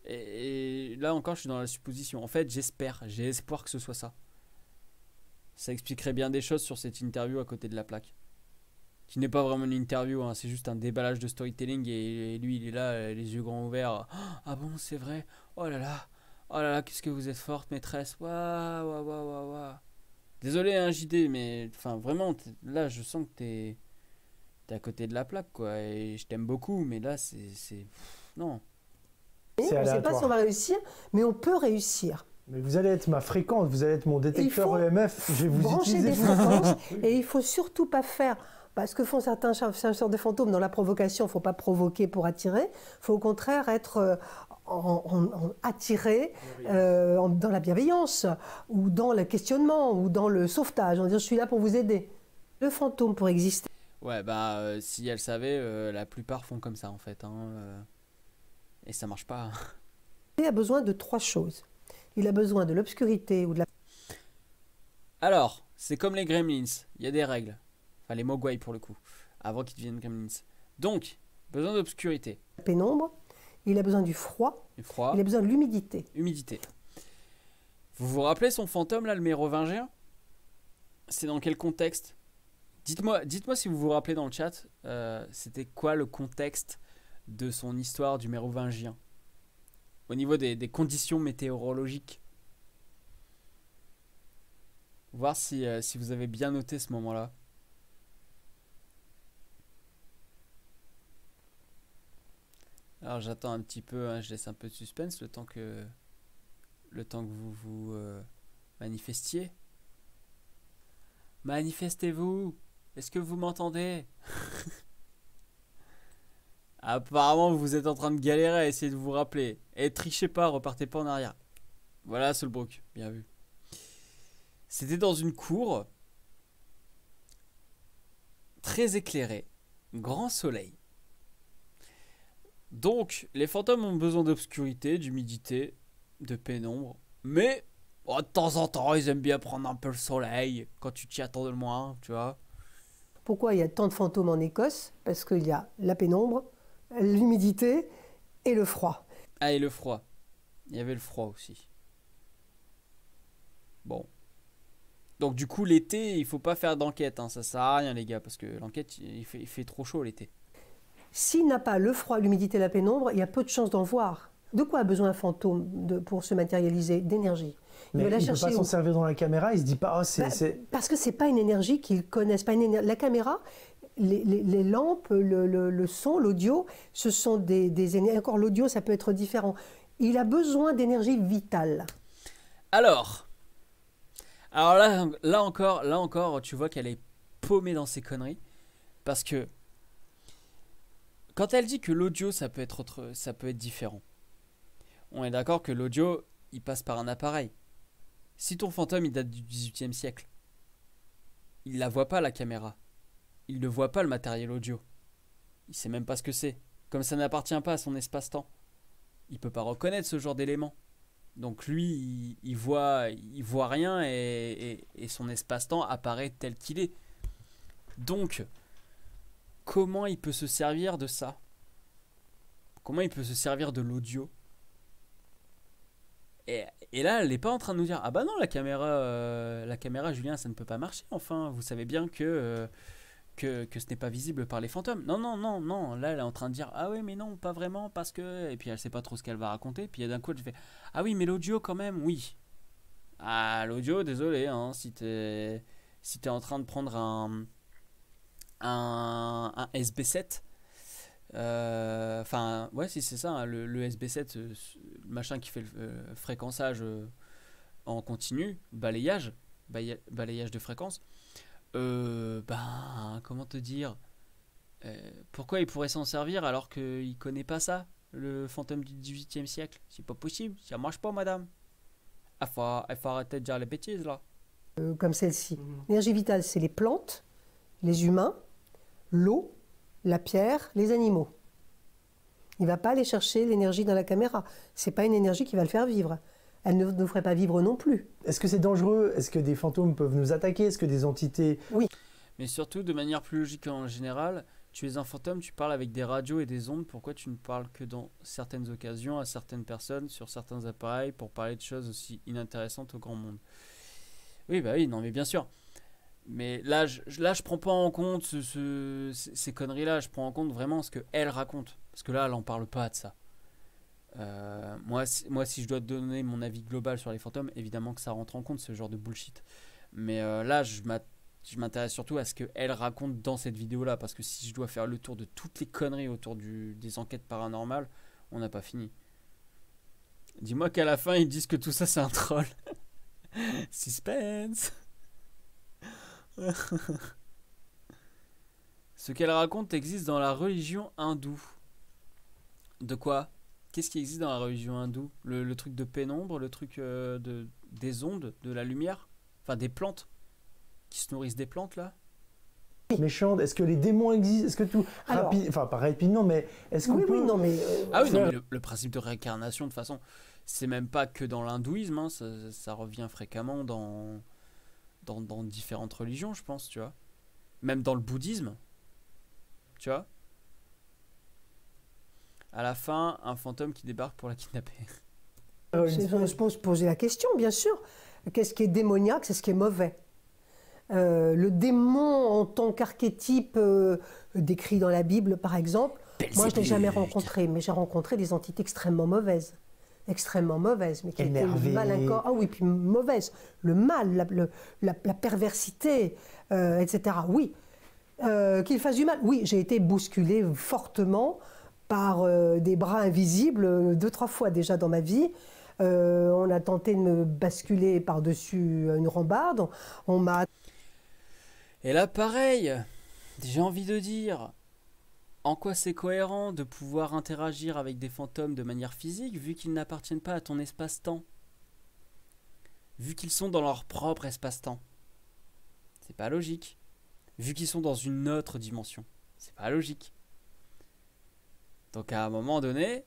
Et là encore je suis dans la supposition. En fait j'espère, j'ai espoir que ce soit ça. Ça expliquerait bien des choses sur cette interview à côté de la plaque. Qui n'est pas vraiment une interview, hein, c'est juste un déballage de storytelling et lui il est là, les yeux grands ouverts. Ah bon, c'est vrai? Oh là là, qu'est-ce que vous êtes forte, maîtresse. Waouh, waouh, waouh, waouh, waouh. Désolé, hein, JD, mais enfin vraiment, là je sens que t'es à côté de la plaque, quoi. Et je t'aime beaucoup, mais là non. On ne sait pas aléatoire. si on va réussir, mais on peut réussir. Mais vous allez être ma fréquence, vous allez être mon détecteur faut EMF. Je vais vous brancher utiliser. des fréquences et il faut surtout pas faire parce que font certains chasseurs de fantômes dans la provocation. Il ne faut pas provoquer pour attirer. Il faut au contraire être attiré dans la bienveillance ou dans le questionnement ou dans le sauvetage. On dit je suis là pour vous aider. Le fantôme pour exister. Ouais, bah si elle savait, la plupart font comme ça en fait. Et ça marche pas. Il a besoin de 3 choses. Il a besoin de l'obscurité ou de la Alors, c'est comme les gremlins, il y a des règles. Enfin, les mogwai pour le coup, avant qu'ils deviennent gremlins. Donc, besoin d'obscurité. pénombre. Il a besoin du froid. Du froid, Il a besoin de l'humidité. humidité. Vous vous rappelez son fantôme là, le mérovingien? C'est dans quel contexte? Dites-moi si vous vous rappelez dans le chat, c'était quoi le contexte de son histoire du mérovingien? Au niveau des conditions météorologiques. Voir si vous avez bien noté ce moment-là. Alors j'attends un petit peu, hein, je laisse un peu de suspense le temps que vous vous manifestiez. Manifestez-vous! Est-ce que vous m'entendez? Apparemment vous êtes en train de galérer à essayer de vous rappeler. Et trichez pas, repartez pas en arrière. Voilà Solbrook, bien vu. C'était dans une cour très éclairée, grand soleil. Donc, les fantômes ont besoin d'obscurité, d'humidité, de pénombre. Mais, de temps en temps, ils aiment bien prendre un peu le soleil quand tu t'y attends de moins, tu vois. Pourquoi il y a tant de fantômes en Écosse? Parce qu'il y a la pénombre, l'humidité et le froid. Ah, et le froid. Il y avait le froid aussi. Bon. Donc, du coup, l'été, il faut pas faire d'enquête, hein. Ça sert à rien, les gars, parce que l'enquête, il fait trop chaud l'été. S'il n'a pas le froid, l'humidité et la pénombre, il y a peu de chances d'en voir. De quoi a besoin un fantôme pour se matérialiser? D'énergie. Mais va la il ne peut chercher pas s'en où? servir dans la caméra, il se dit pas, oh, c'est... Parce que c'est pas une énergie qu'ils connaissent. Pas la caméra, les lampes, le son, l'audio, ce sont des énergies. Encore l'audio, ça peut être différent. Il a besoin d'énergie vitale. Alors là encore, tu vois qu'elle est paumée dans ses conneries. Parce que quand elle dit que l'audio, ça peut être différent. On est d'accord que l'audio, il passe par un appareil. Si ton fantôme, il date du XVIIIe siècle, il la voit pas la caméra. Il ne voit pas le matériel audio. Il sait même pas ce que c'est. Comme ça n'appartient pas à son espace-temps, il peut pas reconnaître ce genre d'éléments. Donc lui, il voit rien et son espace-temps apparaît tel qu'il est. Donc, comment il peut se servir de ça? Comment il peut se servir de l'audio? Et là, elle n'est pas en train de nous dire ah bah non, la caméra, Julien, ça ne peut pas marcher. Enfin, vous savez bien que ce n'est pas visible par les fantômes. Non. Là, elle est en train de dire ah oui, mais non, pas vraiment, parce que. Et puis elle sait pas trop ce qu'elle va raconter. Puis d'un coup, elle fait ah oui, mais l'audio quand même, oui. Ah, l'audio, désolé, hein, si t'es en train de prendre un SB7. Enfin, ouais, si c'est ça, hein, le SB7, le machin qui fait le fréquençage en continu, balayage de fréquence. Comment te dire, pourquoi il pourrait s'en servir alors qu'il connaît pas ça, le fantôme du 18e siècle? C'est pas possible, ça marche pas, madame. Il faut arrêter de dire les bêtises là. Comme celle-ci. L'énergie vitale, c'est les plantes, les humains, l'eau, la pierre, les animaux. Il ne va pas aller chercher l'énergie dans la caméra. Ce n'est pas une énergie qui va le faire vivre. Elle ne nous ferait pas vivre non plus. Est-ce que c'est dangereux? Est-ce que des fantômes peuvent nous attaquer? Est-ce que des entités... Oui. Mais surtout, de manière plus logique en général, tu es un fantôme, tu parles avec des radios et des ondes. Pourquoi tu ne parles que dans certaines occasions, à certaines personnes, sur certains appareils, pour parler de choses aussi inintéressantes au grand monde? Oui, bah oui, non, mais bien sûr. Mais là, je prends pas en compte ces conneries-là. Je prends en compte vraiment ce qu'elle raconte. Parce que là, elle en parle pas de ça. Moi, si je dois te donner mon avis global sur les fantômes, évidemment que ça rentre en compte ce genre de bullshit. Mais là, je m'intéresse surtout à ce qu'elle raconte dans cette vidéo-là. Parce que si je dois faire le tour de toutes les conneries autour des enquêtes paranormales, on n'a pas fini. Dis-moi qu'à la fin, ils disent que tout ça, c'est un troll. Suspense. Ce qu'elle raconte existe dans la religion hindoue. De quoi? Qu'est-ce qui existe dans la religion hindoue? Le truc de pénombre, le truc des ondes, de la lumière? Enfin, des plantes qui se nourrissent des plantes, là? Méchante, est-ce que les démons existent? Est-ce que tout. Alors- Enfin, pas rapidement, mais est-ce qu'on Oui, peut. oui, non, mais Ah oui, non, mais le principe de réincarnation, de toute façon, c'est même pas que dans l'hindouisme, hein, ça revient fréquemment dans différentes religions, je pense, tu vois. Même dans le bouddhisme, tu vois. À la fin, un fantôme qui débarque pour la kidnapper. je pose poser la question, bien sûr. Qu'est-ce qui est démoniaque, c'est ce qui est mauvais. Le démon en tant qu'archétype décrit dans la Bible, par exemple, moi je ne l'ai jamais rencontré, mais j'ai rencontré des entités extrêmement mauvaises, mais qui étaient Énervées. malincantes. Ah oui, puis mauvaises. Le mal, la perversité, etc. Oui. Qu'il fasse du mal. Oui, j'ai été bousculée fortement par des bras invisibles 2-3 fois déjà dans ma vie. On a tenté de me basculer par-dessus une rambarde. On m'a Et là, pareil, j'ai envie de dire, en quoi c'est cohérent de pouvoir interagir avec des fantômes de manière physique vu qu'ils n'appartiennent pas à ton espace-temps? Vu qu'ils sont dans leur propre espace-temps. C'est pas logique. Vu qu'ils sont dans une autre dimension. C'est pas logique. Donc à un moment donné,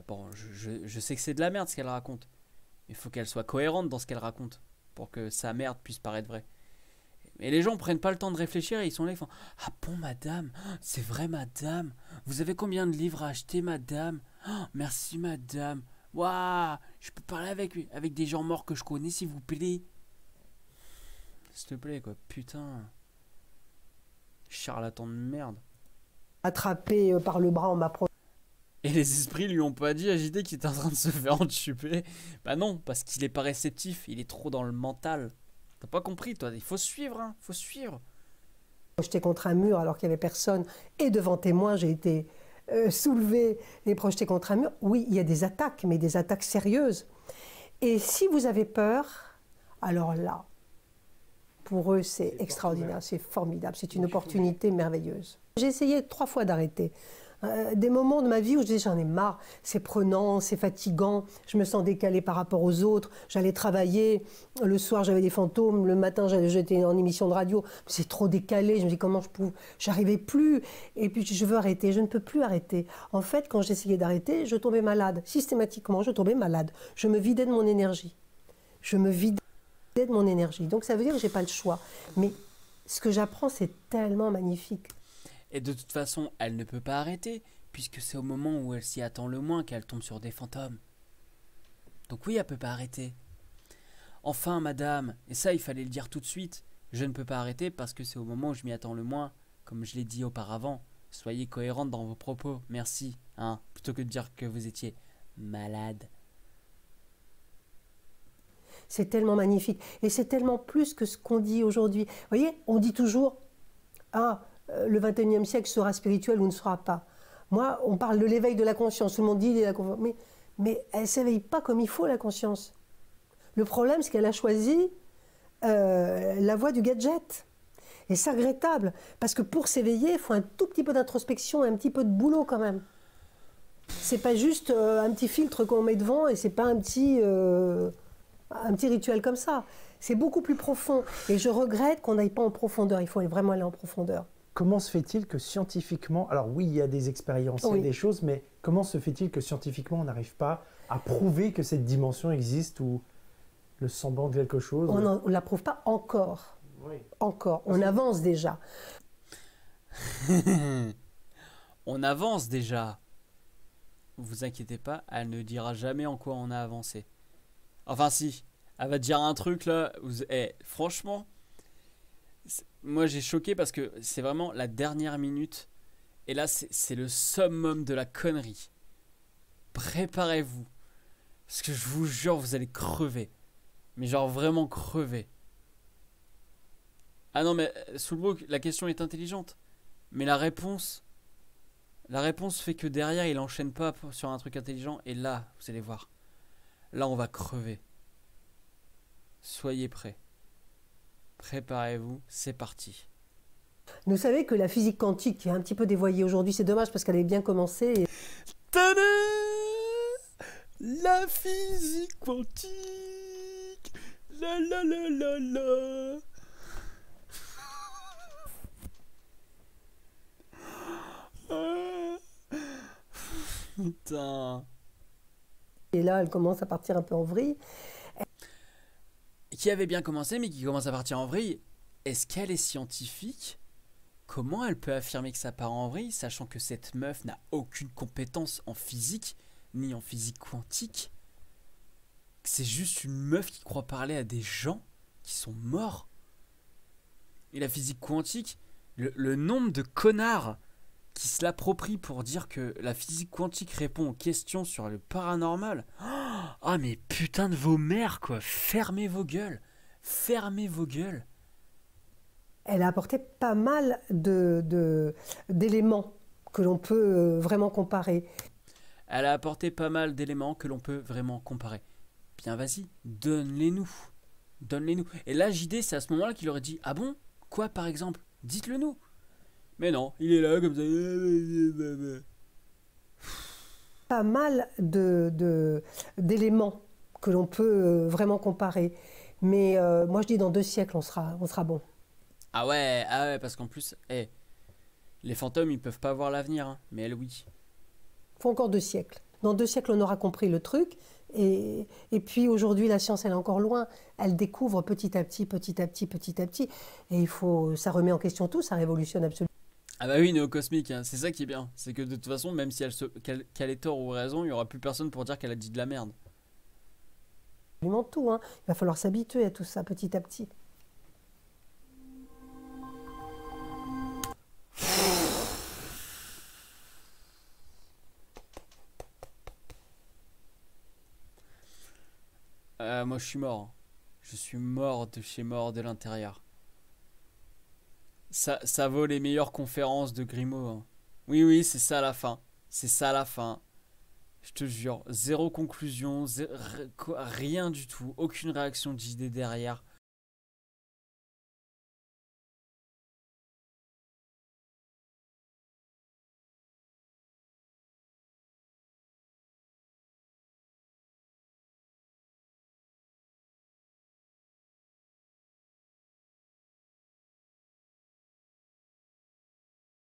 bon, je sais que c'est de la merde ce qu'elle raconte. Mais il faut qu'elle soit cohérente dans ce qu'elle raconte. Pour que sa merde puisse paraître vraie. Mais les gens prennent pas le temps de réfléchir et ils sont là, ils font: ah bon, madame, c'est vrai, madame, vous avez combien de livres à acheter, madame? Oh, merci, madame. Waouh, je peux parler avec des gens morts que je connais, s'il vous plaît? S'il te plaît, quoi, putain. Charlatan de merde. attrapé par le bras, on m'a Et les esprits lui ont pas dit à JD qu'il était en train de se faire enchuper. Bah non, parce qu'il est pas réceptif, il est trop dans le mental. T'as pas compris, toi, il faut suivre, hein, faut suivre. projeté contre un mur alors qu'il n'y avait personne. Et devant témoin, j'ai été soulevé et projeté contre un mur. Oui, il y a des attaques, mais des attaques sérieuses. Et si vous avez peur, alors là, pour eux, c'est extraordinaire, c'est formidable, c'est une opportunité merveilleuse. J'ai essayé 3 fois d'arrêter. Des moments de ma vie où je disais j'en ai marre, c'est prenant, c'est fatigant, je me sens décalée par rapport aux autres, j'allais travailler, le soir j'avais des fantômes, le matin j'étais en émission de radio, c'est trop décalé, je me dis comment j'arrivais plus, et puis je veux arrêter, je ne peux plus arrêter. En fait, quand j'essayais d'arrêter, je tombais malade, systématiquement je tombais malade, je me vidais de mon énergie, donc ça veut dire que j'ai pas le choix, mais ce que j'apprends c'est tellement magnifique. Et de toute façon, elle ne peut pas arrêter, puisque c'est au moment où elle s'y attend le moins qu'elle tombe sur des fantômes. Donc oui, elle peut pas arrêter. Enfin, madame, et ça il fallait le dire tout de suite, je ne peux pas arrêter parce que c'est au moment où je m'y attends le moins, comme je l'ai dit auparavant. Soyez cohérente dans vos propos, merci, hein, plutôt que de dire que vous étiez malade. C'est tellement magnifique. Et c'est tellement plus que ce qu'on dit aujourd'hui. Vous voyez, on dit toujours, le 21e siècle sera spirituel ou ne sera pas. Moi, on parle de l'éveil de la conscience. Tout le monde dit, mais elle ne s'éveille pas comme il faut, la conscience. Le problème, c'est qu'elle a choisi la voie du gadget. Et c'est regrettable, parce que pour s'éveiller, il faut un tout petit peu d'introspection, un petit peu de boulot quand même. C'est pas juste un petit filtre qu'on met devant et c'est pas un petit rituel comme ça. C'est beaucoup plus profond. Et je regrette qu'on n'aille pas en profondeur. Il faut vraiment aller en profondeur. Comment se fait-il que scientifiquement, alors oui, il y a des expériences, il y a des choses, mais comment se fait-il que scientifiquement, on n'arrive pas à prouver que cette dimension existe ou le semblant de quelque chose? On ne la prouve pas encore. Oui. Encore. On avance déjà. On avance déjà. Vous inquiétez pas, elle ne dira jamais en quoi on a avancé. Enfin si, Elle va te dire un truc là. Franchement, moi j'ai choqué parce que c'est vraiment la dernière minute. Et là, c'est le summum de la connerie. Préparez-vous. Parce que je vous jure, vous allez crever. Mais genre vraiment crever. Ah non, mais Soulbrook, la question est intelligente. Mais la réponse fait que derrière, il enchaîne pas sur un truc intelligent. Et là, vous allez voir. Là, on va crever. Soyez prêts. Préparez-vous, c'est parti. Vous savez que la physique quantique qui est un petit peu dévoyée aujourd'hui, c'est dommage parce qu'elle avait bien commencé. Tada! La physique quantique. La la la la la. Ah. Putain. Et là, elle commence à partir un peu en vrille. Qui avait bien commencé mais qui commence à partir en vrille. Est-ce qu'elle est scientifique? Comment elle peut affirmer que ça part en vrille, sachant que cette meuf n'a aucune compétence en physique, ni en physique quantique? C'est juste une meuf qui croit parler à des gens qui sont morts. Et la physique quantique, le nombre de connards qui se l'approprient pour dire que la physique quantique répond aux questions sur le paranormal. Ah mais putain de vos mères quoi, fermez vos gueules. Fermez vos gueules. Elle a apporté pas mal d'éléments que l'on peut vraiment comparer. Elle a apporté pas mal d'éléments que l'on peut vraiment comparer. Bien vas-y, donne-les-nous. Donne-les-nous. Et là, JD, c'est à ce moment-là qu'il aurait dit: ah bon? Quoi par exemple? Dites-le nous. Mais non, il est là comme ça. Pas mal d'éléments que l'on peut vraiment comparer. Mais moi, je dis dans 2 siècles, on sera bon. Ah ouais, parce qu'en plus, les fantômes, ils peuvent pas voir l'avenir, hein, mais elle, oui. Il faut encore 2 siècles. Dans 2 siècles, on aura compris le truc. Et puis aujourd'hui, la science, elle est encore loin. Elle découvre petit à petit, petit à petit, petit à petit. Et ça remet en question tout, ça révolutionne absolument. Ah bah oui, néo-cosmique, hein, c'est ça qui est bien. C'est que de toute façon, même si qu'elle ait tort ou raison, il y aura plus personne pour dire qu'elle a dit de la merde. Tout, hein. Il va falloir s'habituer à tout ça petit à petit. Moi, je suis mort. Je suis mort de chez mort de l'intérieur. Ça vaut les meilleures conférences de Grimaud. Hein. Oui, c'est ça la fin. C'est ça la fin. Je te jure, zéro conclusion, rien du tout. Aucune réaction d'idée derrière.